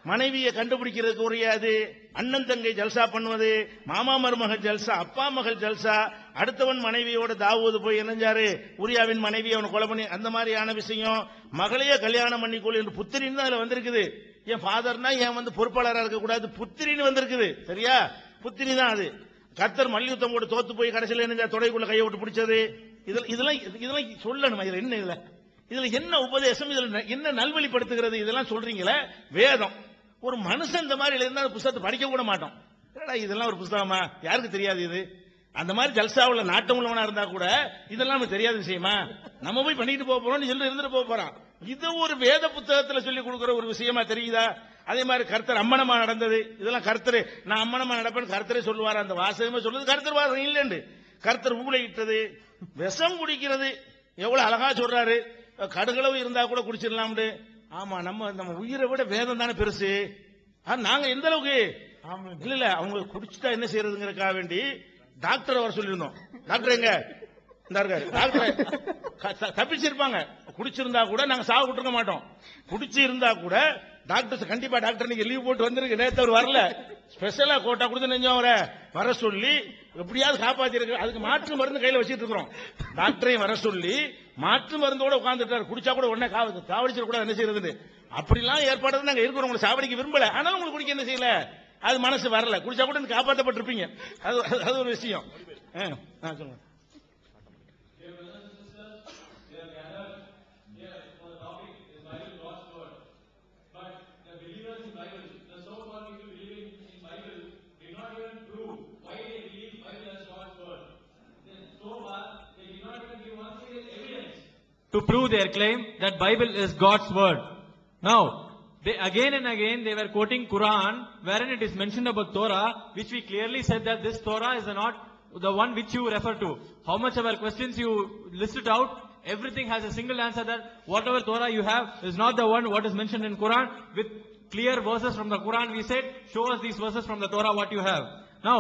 மனைவியை கண்டுபிடிக்கிறதுக்கு உரியாது, அண்ணன் தங்கை ஜல்சா பண்ணுவது, மாமா மருமகள் ஜல்சா, அப்பா மகள் ஜல்சா, அடுத்தவன் மனைவியோட தாவூது போய் என்னஞ்சாரு, உரியாவின் மனைவி அவனை கொலை பண்ணி, அந்த மாதிரியான விஷயம். மகளையே கல்யாணம் பண்ணிக்கொள் என்று புத்திரின்னு தான் அதுல வந்திருக்குது. என் ஃபாதர்னா ஏன் வந்து பொறுப்பாளராக இருக்கக்கூடாது, புத்திரின்னு வந்திருக்குது. சரியா, புத்திரி தான் அது. கர்த்தர் மல்யுத்தம் போட்டு தோத்து போய் கடைசியில் என்ன தொடைக்குள்ள கையை விட்டு பிடிச்சது, இதெல்லாம் சொல்லணும். இதுல என்ன உபதேசம், இதுல என்ன நல்வழிப்படுத்துகிறது, இதெல்லாம் சொல்றீங்களே. வேதம் ஒரு மனுஷன் இந்த மாதிரி இருந்தா புத்தகத்தை படிக்க கூட மாட்டோம். இதெல்லாம் ஒரு புத்தகமா, யாருக்கு தெரியாது இது? அந்த மாதிரி ஜல்சாவுல நாட்டம் உள்ளவனா இருந்தா கூட இதெல்லாம் நமக்கு தெரியாத விஷயமா? நம்ம போய் பண்ணிட்டு போக போறோம், சொல்லி இருந்துட்டு போக போறோம். இது ஒரு வேத புத்தகத்துல சொல்லி கொடுக்கிற ஒரு விஷயமா தெரியுதா? அதே மாதிரி கர்த்தர் அம்மனமா நடந்தது, இதெல்லாம் கர்த்தர் நான் அம்மனமா நடப்பேன் கர்த்தரே சொல்லுவார். அந்த வாசகமே சொல்லுது கர்த்தர் வாசகம் இல்லைன்னு. கர்த்தர் ஊழையிட்டது, விஷம் குடிக்கிறது எவ்வளவு அழகா சொல்றாரு. கடுகளவு இருந்தா கூட குடிச்சிடலாம்னு. ஆமா, நம்ம உயிரை விட வேதம் தானே பெருசு. நாங்க எந்த அளவுக்கு இல்ல அவங்க குடிச்சுட்டா என்ன செய்யறதுங்கிறதுக்காக வேண்டி டாக்டர் வர சொல்லியிருந்தோம். டாக்டர் எங்க இந்த இருக்காரு, டாக்டர் தப்பிச்சிருப்பாங்க. குடிச்சிருந்தா கூட நாங்க சாவு விட்டுருக்க மாட்டோம். குடிச்சு இருந்தா கூட டாக்டர் கண்டிப்பா டாக்டர் நீங்க லீவ் போட்டு வந்திருக்கு, நேத்து அவர் வரல, ஸ்பெஷலா கோட்டா கொடுத்து நெஞ்சம் அவரை வர சொல்லி எப்படியாவது காப்பாத்திருக்கு. அதுக்கு மாற்று மருந்து கையில வச்சிட்டு இருக்கிறோம். டாக்டரையும் வர சொல்லி மாற்று மருந்தோட உட்கார்ந்துட்டாரு. குடிச்சா கூட உடனே சாவடிச்சிட கூட என்ன செய்யறது, அப்படிலாம் ஏற்பாடு நாங்க இருக்கிறோம். உங்களை சாவடிக்க விரும்பல, ஆனாலும் உங்களுக்கு குடிக்க என்ன செய்யல, அது மனசு வரல. குடிச்சா கூட காப்பாற்றப்பட்டிருப்பீங்க. அது ஒரு விஷயம். சொல்லுங்க. To prove their claim that Bible is God's word. Now, again and again they were quoting Quran, wherein it is mentioned about Torah, which we clearly said that this Torah is not the one which you refer to. How much of our questions you listed out, everything has a single answer that whatever Torah you have is not the one what is mentioned in Quran. With clear verses from the Quran, we said, show us these verses from the Torah what you have. Now,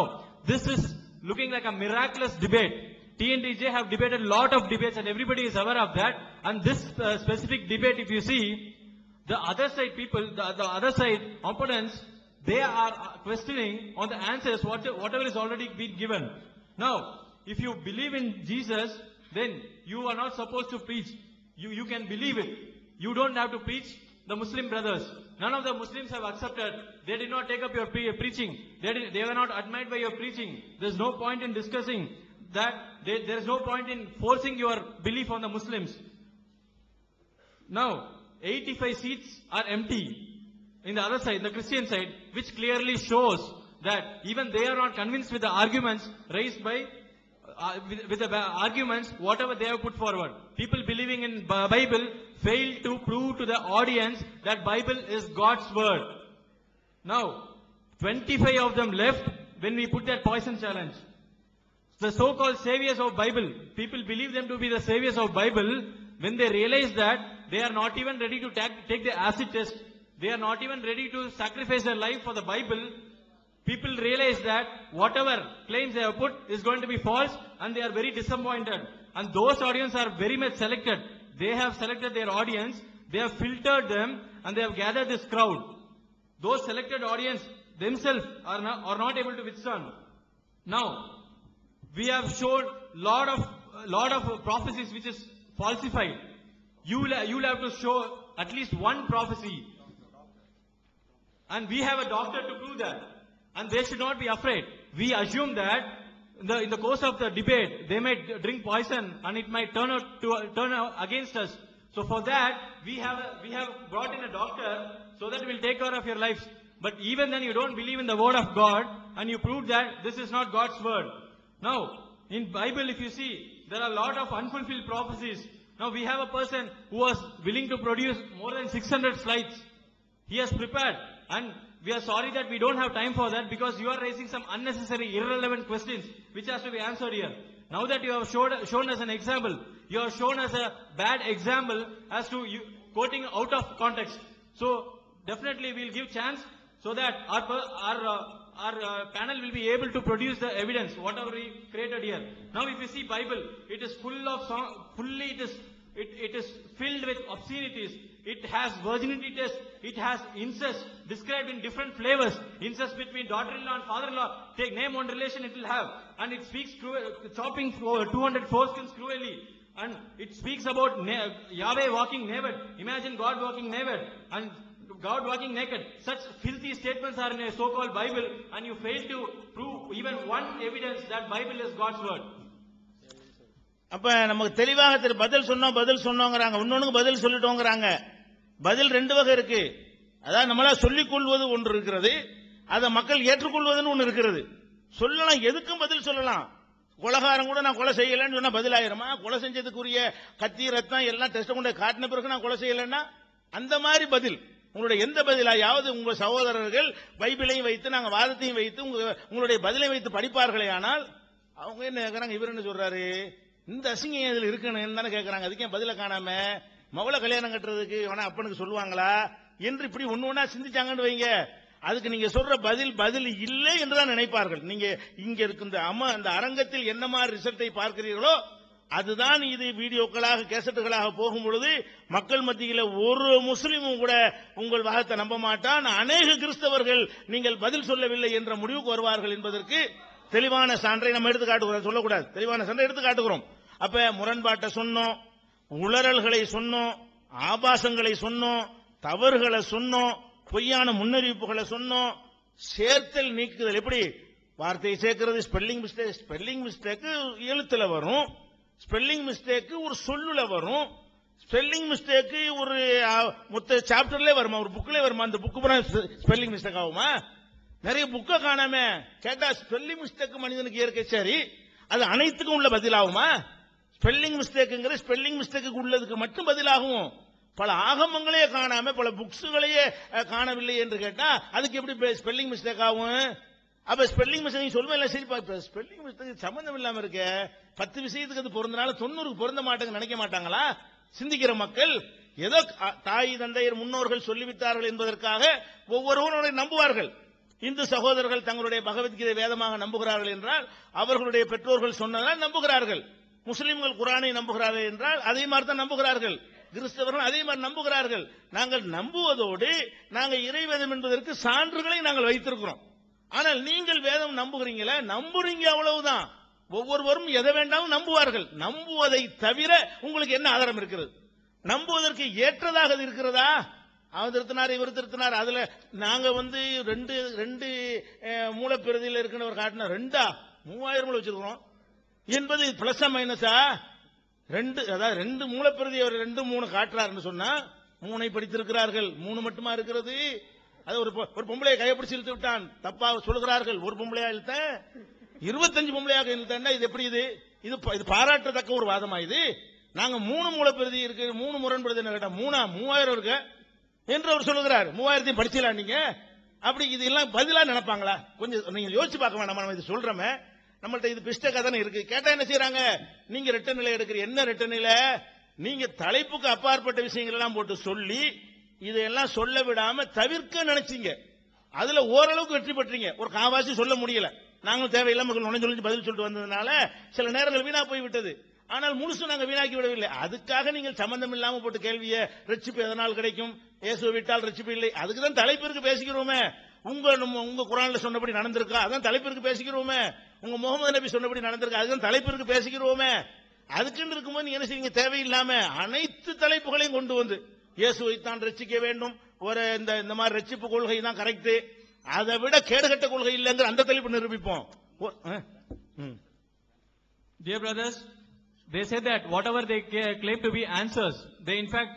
this is looking like a miraculous debate. TNTJ have debated a lot of debates and everybody is aware of that. And this specific debate, if you see, the other side people, the other side opponents, they are questioning on the answers, whatever is already been given. Now, if you believe in Jesus, then you are not supposed to preach. You can believe it. You don't have to preach the Muslim brothers. None of the Muslims have accepted. They did not take up your preaching. They were not admired by your preaching. There's no point in discussing that. There is no point in forcing your belief on the Muslims. Now, 85 seats are empty in the other side, the Christian side, which clearly shows that even they are not convinced with the arguments raised by, with the arguments, whatever they have put forward. People believing in Bible fail to prove to the audience that Bible is God's word. Now, 25 of them left when we put that poison challenge. The so-called saviors of Bible, people believe them to be the saviors of Bible. When they realize that they are not even ready to take the acid test, they are not even ready to sacrifice their life for the Bible, people realize that whatever claims they have put is going to be false, and they are very disappointed. And those audience are very much selected. They have selected their audience, they have filtered them, and they have gathered this crowd. Those selected audience themselves are not able to withstand. Now, we have shown lot of prophecies which is falsified. You will have to show at least one prophecy, and we have a doctor to prove that, and they should not be afraid. We assume that in the course of the debate they might drink poison and it might turn out against us. So for that we have brought in a doctor so that we will take care of your lives. But even then you don't believe in the word of God and you prove that this is not God's word. Now, in Bible, if you see, there are a lot of unfulfilled prophecies. Now, we have a person who was willing to produce more than 600 slides. He has prepared, and we are sorry that we don't have time for that because you are raising some unnecessary, irrelevant questions which has to be answered here. Now that you have shown us an example, you have shown us a bad example as to you quoting out of context. So, definitely we will give chance so that our panel will be able to produce the evidence, whatever we created here. Now if you see Bible, it is full of it is filled with obscenities, It has virginity test. It has incest described in different flavors. Incest between daughter-in-law and father-in-law. Take name one relation it will have. And it speaks chopping 200 foreskins cruelly. And it speaks about Yahweh walking naked. Imagine God walking naked. And God walking naked. Such filthy statements are in a so-called Bible. And you fail to prove even one evidence that Bible is God's word. அப்ப நமக்கு தெளிவாக பதில் சொன்னோங்கிறாங்க, இன்னொன்னு பதில் சொல்லிட்டோங்கிறாங்க. பதில் ரெண்டு வகை இருக்கு. அதாவது நம்மளா சொல்லிக் கொள்வது ஒன்று இருக்கிறது, அதை மக்கள் ஏற்றுக்கொள்வதுன்னு ஒன்று இருக்கிறது. சொல்லலாம், எதுக்கும் பதில் சொல்லலாம். கொலைகாரன் கூட நான் கொலை செய்யலன்னு சொன்னா பதில் ஆயிரமா? கொலை செஞ்சதுக்குரிய கத்தி ரத்தம் எல்லாம் டெஸ்ட் கொண்டு காட்டின பிறகு நான் கொலை செய்யலன்னா அந்த மாதிரி பதில். உங்களுடைய எந்த பதிலாயாவது உங்க சகோதரர்கள் பைபிளையும் வைத்து நாங்க வாதத்தையும் வைத்து உங்களுடைய பதிலை வைத்து படிப்பார்களே, ஆனால் அவங்க என்ன கேட்கறாங்க, இவர் என்ன சொல்றாரு, இந்த அசிங்கம் இதுல இருக்கணும் தானே கேட்கறாங்க. அதுக்கே பதில காணாம மவளை கல்யாணம் கட்டுறதுக்கு வேணா அப்பனுக்கு சொல்லுவாங்களா என்று இப்படி ஒண்ணு ஒண்ணா சிந்திச்சாங்கன்னு வைங்க. அதுக்கு நீங்க சொல்ற பதில் இல்லை என்றுதான் நினைப்பார்கள். நீங்க இங்க இருக்க இந்த அரங்கத்தில் என்ன மாதிரி ரிசல்ட்டை பார்க்கிறீர்களோ அதுதான் இது வீடியோக்களாக கேசட்டுகளாக போகும் பொழுது மக்கள் மத்தியில் ஒரு முஸ்லிமும் கூட உங்கள் வாதத்தை நம்ப மாட்டான். அநேக கிறிஸ்தவர்கள் நீங்கள் பதில் சொல்லவில்லை என்ற முடிவுக்கு வருவார்கள் என்பதற்கு தெளிவான சான்றை நம்ம எடுத்து காட்டுகிறோம். சொல்லக்கூடாது, தெளிவான சான்றை எடுத்து காட்டுகிறோம். அப்ப முரண்பாட்டை சொன்னோம், உளறல்களை சொன்னோம், ஆபாசங்களை சொன்னோம், தவறுகளை சொன்னோம், பொய்யான முன்னறிவிப்புகளை சொன்னோம், சேர்த்தல் நீக்குதல். எப்படி வார்த்தையை சேர்க்கிறது? ஸ்பெல்லிங் மிஸ்டேக் எழுத்துல வரும், ஸ்பெல்லிங் மிஸ்டேக் ஒரு சொல்லுல வரும், ஸ்பெல்லிங் மிஸ்டேக் ஒரு மொத்த சாப்டர்ல வருமா, ஒரு புக்ல வருமா? அந்த புக்கு ஸ்பெல்லிங் மிஸ்டேக் ஆகுமா? நிறைய புக்க காணாம கேட்டா ஸ்பெல்லிங் மிஸ்டேக் மனிதனுக்கு இயற்கை, சரி அது அனைத்துக்கும் உள்ள பதிலாகுமா? ஸ்பெல்லிங் மிஸ்டேக்குங்கிற ஸ்பெல்லிங் மிஸ்டேக்கு உள்ளதுக்கு மட்டும் பதிலாகும். பல ஆகமங்களே காணாம பல புக்ஸுகளையே காணவில்லை என்று கேட்டா அதுக்கு எப்படி ஸ்பெல்லிங் மிஸ்டேக் ஆகும்? அப்ப ஸ்பெல்லிங் மிஸ்டேக் சொல்லுவேன், சரிப்பா ஸ்பெல்லிங் மிஸ்டேக் சம்பந்தம் இல்லாம இருக்க 10 விஷயத்துக்கு அது பொருந்தனால 90க்கு பொருந்த மாட்டாங்க நினைக்க மாட்டாங்களா சிந்திக்கிற மக்கள்? ஏதோ தாய் தந்தையர் முன்னோர்கள் சொல்லிவிட்டார்கள் என்பதற்காக ஒவ்வொருவருடைய நம்புவார்கள். இந்து சகோதரர்கள் தங்களுடைய பகவத்கீதை வேதமாக நம்புகிறார்கள் என்றால் அவர்களுடைய பெற்றோர்கள் சொன்னதால் நம்புகிறார்கள். முஸ்லிம்கள் குரானை நம்புகிறார்கள் என்றால் அதே மாதிரி தான் நம்புகிறார்கள். கிறிஸ்தவர்கள் அதே மாதிரி நம்புகிறார்கள். நாங்கள் நம்புவதோடு நாங்கள் இறைவேதம் என்பதற்கு சான்றுகளை நாங்கள் வைத்திருக்கிறோம். ஆனால் நீங்கள் வேதம் நம்புகிறீங்களா? நம்புறீங்க, அவ்வளவுதான். ஒவ்வொருவரும் எதை வேண்டாம் நம்புவார்கள். நம்புவதை தவிர உங்களுக்கு என்ன ஆதாரம் இருக்கிறது? நம்புவதற்கு ஏற்றதாக இருக்கிறதா? அவர் திருத்தினார், இவர் திருத்தினார், அதுல நாங்க ரெண்டு மூலப்பிரதியில் இருக்கிறவர் காட்டின 3000 வச்சிருக்கிறோம் என்பது பிளஸ் மைனஸா? அதாவது 2 மூலப்பிரதி அவர் 2 3 காட்டுறாருன்னு சொன்னா 3 படித்திருக்கிறார்கள், 3 மட்டுமா இருக்கிறது? அது ஒரு பொம்பளையை கைப்பிடிச்சு இழுத்து விட்டான், தப்பா சொல்கிறார்கள். ஒரு பொம்பளையா இழுத்த 25 பொம்பளையாக இழுத்தா இது எப்படி? இது பாராட்டத்தக்க ஒரு வாதமா? இது நாங்க 3 மூலப்பிரதி இருக்கு, 3 முரண்படுது கேட்டா 3000 இருக்கு என்று அவர் சொல்லுகிறார். 3000 படிச்சலாம் நீங்க? அப்படி இதெல்லாம் பதிலா நினைப்பாங்களா? கொஞ்சம் நீங்க யோசிச்சு பார்க்க வேண்டாம். நம்ம இது சொல்றோமே, நம்மள்ட்ட இது பிஸ்டேக்கா தானே இருக்கு. கேட்டா என்ன செய்யறாங்க? நீங்க ரெட்ட நிலை எடுக்கிற என்ன ரெட்ட நிலை? நீங்க தலைப்புக்கு அப்பாற்பட்ட விஷயங்கள் எல்லாம் போட்டு சொல்லி இதெல்லாம் சொல்ல விடாம தவிர்க்க நினைச்சீங்க. அதுல ஓரளவுக்கு வெற்றி பெற்றீங்க. ஒரு காவாசி சொல்ல முடியல. நாங்களும் தேவையில்லாம நுழைஞ்சு பதில் சொல்லிட்டு வந்ததுனால சில நேரங்கள் வீணா போய் விட்டது. ஆனால் முழுசு நாங்க வீணாக்கி விடவில்லை. அதுக்காக நீங்கள் சம்பந்தம் இல்லாம போட்டு கேள்வியை ரட்சிப்பு எதனால் கிடைக்கும், இயேசுவை விட்டால் ரட்சிப்பு இல்லை, அதுக்குதான் தலைப்பிற்கு பேசிக்கிறோமே. உங்க குரான்ல சொன்னபடி நடந்திருக்கா, அதான் தலைப்பிற்கு பேசிக்கிறோமே. உங்க முகமது நபி சொன்னபடி நடந்திருக்கா, அதுதான் தலைப்பிற்கு பேசிக்கிறோமே. அதுக்குன்னு இருக்கும்போது நீங்க என்ன செய்வீங்க? தேவையில்லாம அனைத்து தலைப்புகளையும் கொண்டு வந்து இயேசுவைத்தான் ரட்சிக்க வேண்டும், ஒரு இந்த மாதிரி ரட்சிப்பு கொள்கை தான் கரெக்ட், அதை விட கேடுகட்ட கொள்கை இல்லைங்கிற அந்த தலைப்பு நிரூபிப்போம். Dear brothers, they say that whatever they claim to be answers, they in fact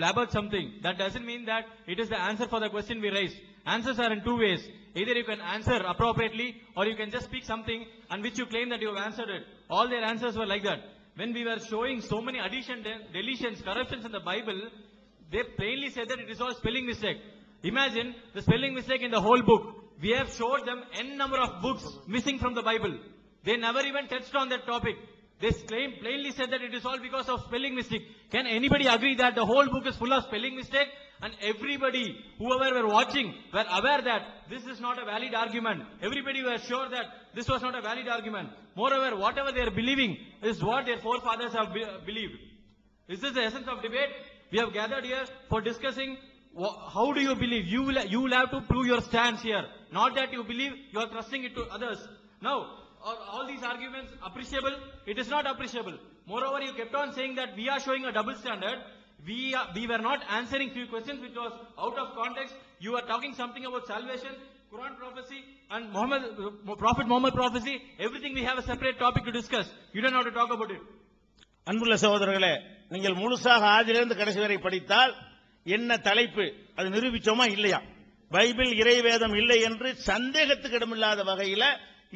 blabbered something. That doesn't mean that it is the answer for the question we raised. Answers are in 2 ways. Either you can answer appropriately or you can just speak something on which you claim that you have answered it. All their answers were like that. When we were showing so many additions, deletions, corruptions in the Bible, they plainly said that it is all spelling mistake. Imagine the spelling mistake in the whole book. We have showed them n number of books missing from the Bible. They never even touched on that topic. They plainly said that it is all because of spelling mistake. Can anybody agree that the whole book is full of spelling mistake? And everybody, whoever were watching, were aware that this is not a valid argument. Everybody were sure that this was not a valid argument. Moreover, whatever they are believing is what their forefathers have believed. Is this the essence of debate? We have gathered here for discussing how do you believe. You will have to prove your stance here. Not that you believe, you are thrusting it to others. Now, are all these arguments appreciable? It is not appreciable. Moreover, you kept on saying that we are showing a double standard. We were not answering few questions which was out of context. You are talking something about salvation, Quran prophecy, and Prophet Muhammad prophecy. Everything we have a separate topic to discuss. You don't have to talk about it. அன்புள்ள சகோதரர்களே, நீங்கள் முழுசாக ஆதிலிருந்து கடைசி வரை படித்தால் என்ன தலைப்பு அது நிரூபிச்சோமா இல்லையா? பைபிள் இறைவேதம் இல்லை என்று சந்தேகத்துக்கு இடமில்லாத வகையில்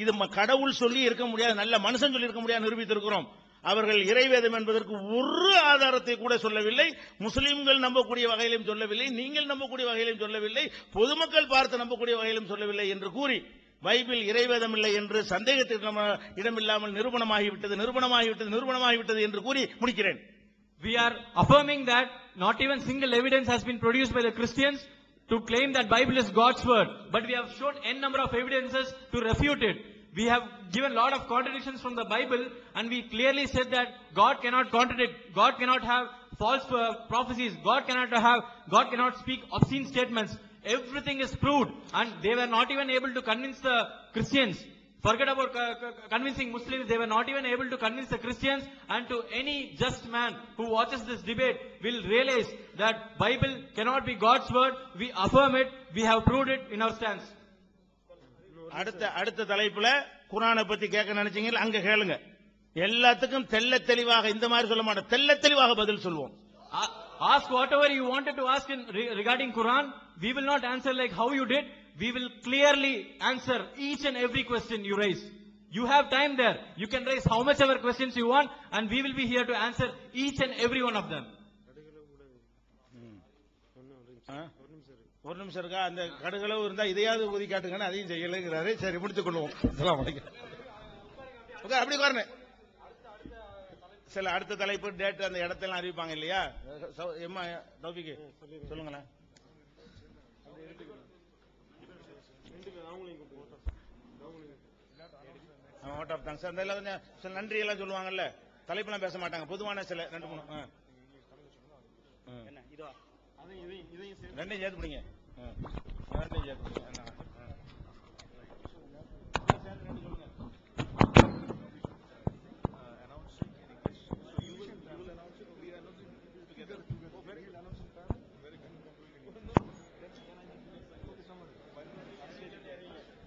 இது கடவுள் சொல்லி இருக்க முடியாது, நல்ல மனுஷன் சொல்லி இருக்க முடியாது நிரூபித்திருக்கிறோம். அவர்கள் இறைவேதம் என்பதற்கு ஒரு ஆதாரத்தை கூட சொல்லவில்லை. முஸ்லிம்கள் நம்பக்கூடிய வகையிலும் சொல்லவில்லை, நீங்கள் நம்பக்கூடிய வகையிலும் சொல்லவில்லை, பொதுமக்கள் பார்த்து நம்பக்கூடிய வகையிலும் சொல்லவில்லை என்று கூறி பைபிள் இறைவேதம் இல்லை என்று சந்தேகத்திற்கு இடமில்லாமல் நிரூபணமாகிவிட்டது என்று கூறி முடிக்கிறேன். We are affirming that not even single evidence has been produced by the Christians to claim that Bible is God's word, but we have shown n number of evidences to refute it. We have given a lot of contradictions from the Bible, and we clearly said that God cannot contradict, God cannot have false prophecies, God cannot speak obscene statements. Everything is proved, and they were not even able to convince the Christians. Forget about convincing Muslims, they were not even able to convince the Christians, and to any just man who watches this debate will realize that Bible cannot be God's word. We affirm it, we have proved it in our stance. அடுத்த தலைப்புல குர்ஆனை பத்தி கேட்க நினைச்சீங்க, அங்க கேளுங்க. எல்லாத்துக்கும் தெள்ள தெளிவாக இந்த மாதிரி சொல்ல மாட்டோம், தெள்ள தெளிவாக பதில் சொல்வோம். Ask whatever you wanted to ask regarding Quran. We will not answer like how you did. We will clearly answer each and every question you raise. You have time there. You can raise how much ever questions you want, and we will be here to answer each and every one of them. ஒரு நிமிஷம் இருக்கா? அந்த கடுகளவு இருந்தா இதையாவது ஊதி காட்டுங்கன்னு அதையும் செய்யலைங்கிறாரு. சரி, முடித்துக் கொள்வோம். அப்படி வரணும். சில அடுத்த தலைப்பு டேட் அந்த இடத்தெல்லாம் அறிவிப்பாங்க இல்லையா? தௌபிக்கு சொல்லுங்களேன். ஓட் ஆஃப் தேங்க்ஸ் அந்த சில நன்றி எல்லாம் சொல்லுவாங்கல்ல, தலைப்பெல்லாம் பேச மாட்டாங்க, பொதுவான சில 2-3 ரெண்டையும் சேர்த்து பிடிங்க.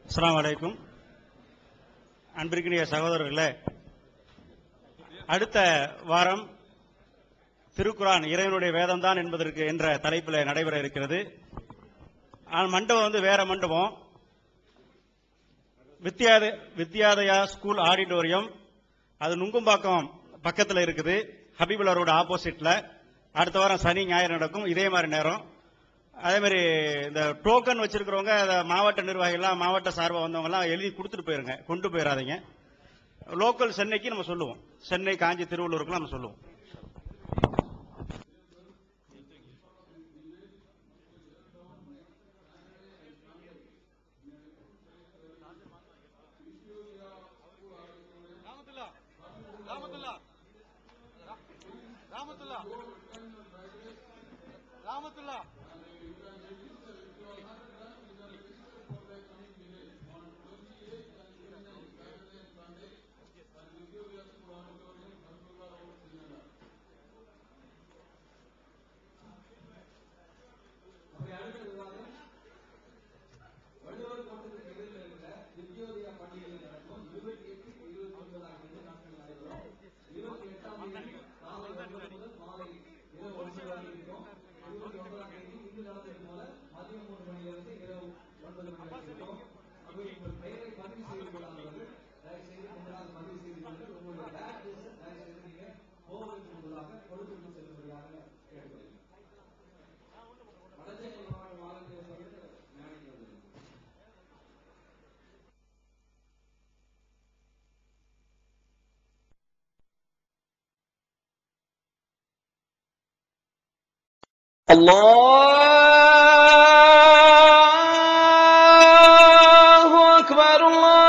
அஸ்ஸலாமு அலைக்கும். அன்பிற்கினிய சகோதரர்களே, அடுத்த வாரம் திருக்குரான் இறைவனுடைய வேதம் தான் என்பதற்கு என்ற தலைப்பில் நடைபெற இருக்கிறது. மண்டபம் வேற மண்டபம், வித்யாதயா ஸ்கூல் ஆடிட்டோரியம், அது நுங்கம்பாக்கம் பக்கத்தில் இருக்குது, ஹபீபுல்லா ரோடு ஆப்போசிட்ல. அடுத்த வாரம் சனி ஞாயிறு நடக்கும், இதே மாதிரி நேரம். அதே மாதிரி இந்த டோக்கன் வச்சிருக்கிறவங்க மாவட்ட நிர்வாகிகள்லாம், மாவட்ட சார்பாக வந்தவங்க எல்லாம் எழுதி கொடுத்துட்டு போயிருங்க, கொண்டு போயிடாதீங்க. லோக்கல் சென்னைக்கு நம்ம சொல்லுவோம், சென்னை, காஞ்சி, திருவள்ளூருக்கு நம்ம சொல்லுவோம். الله أكبر الله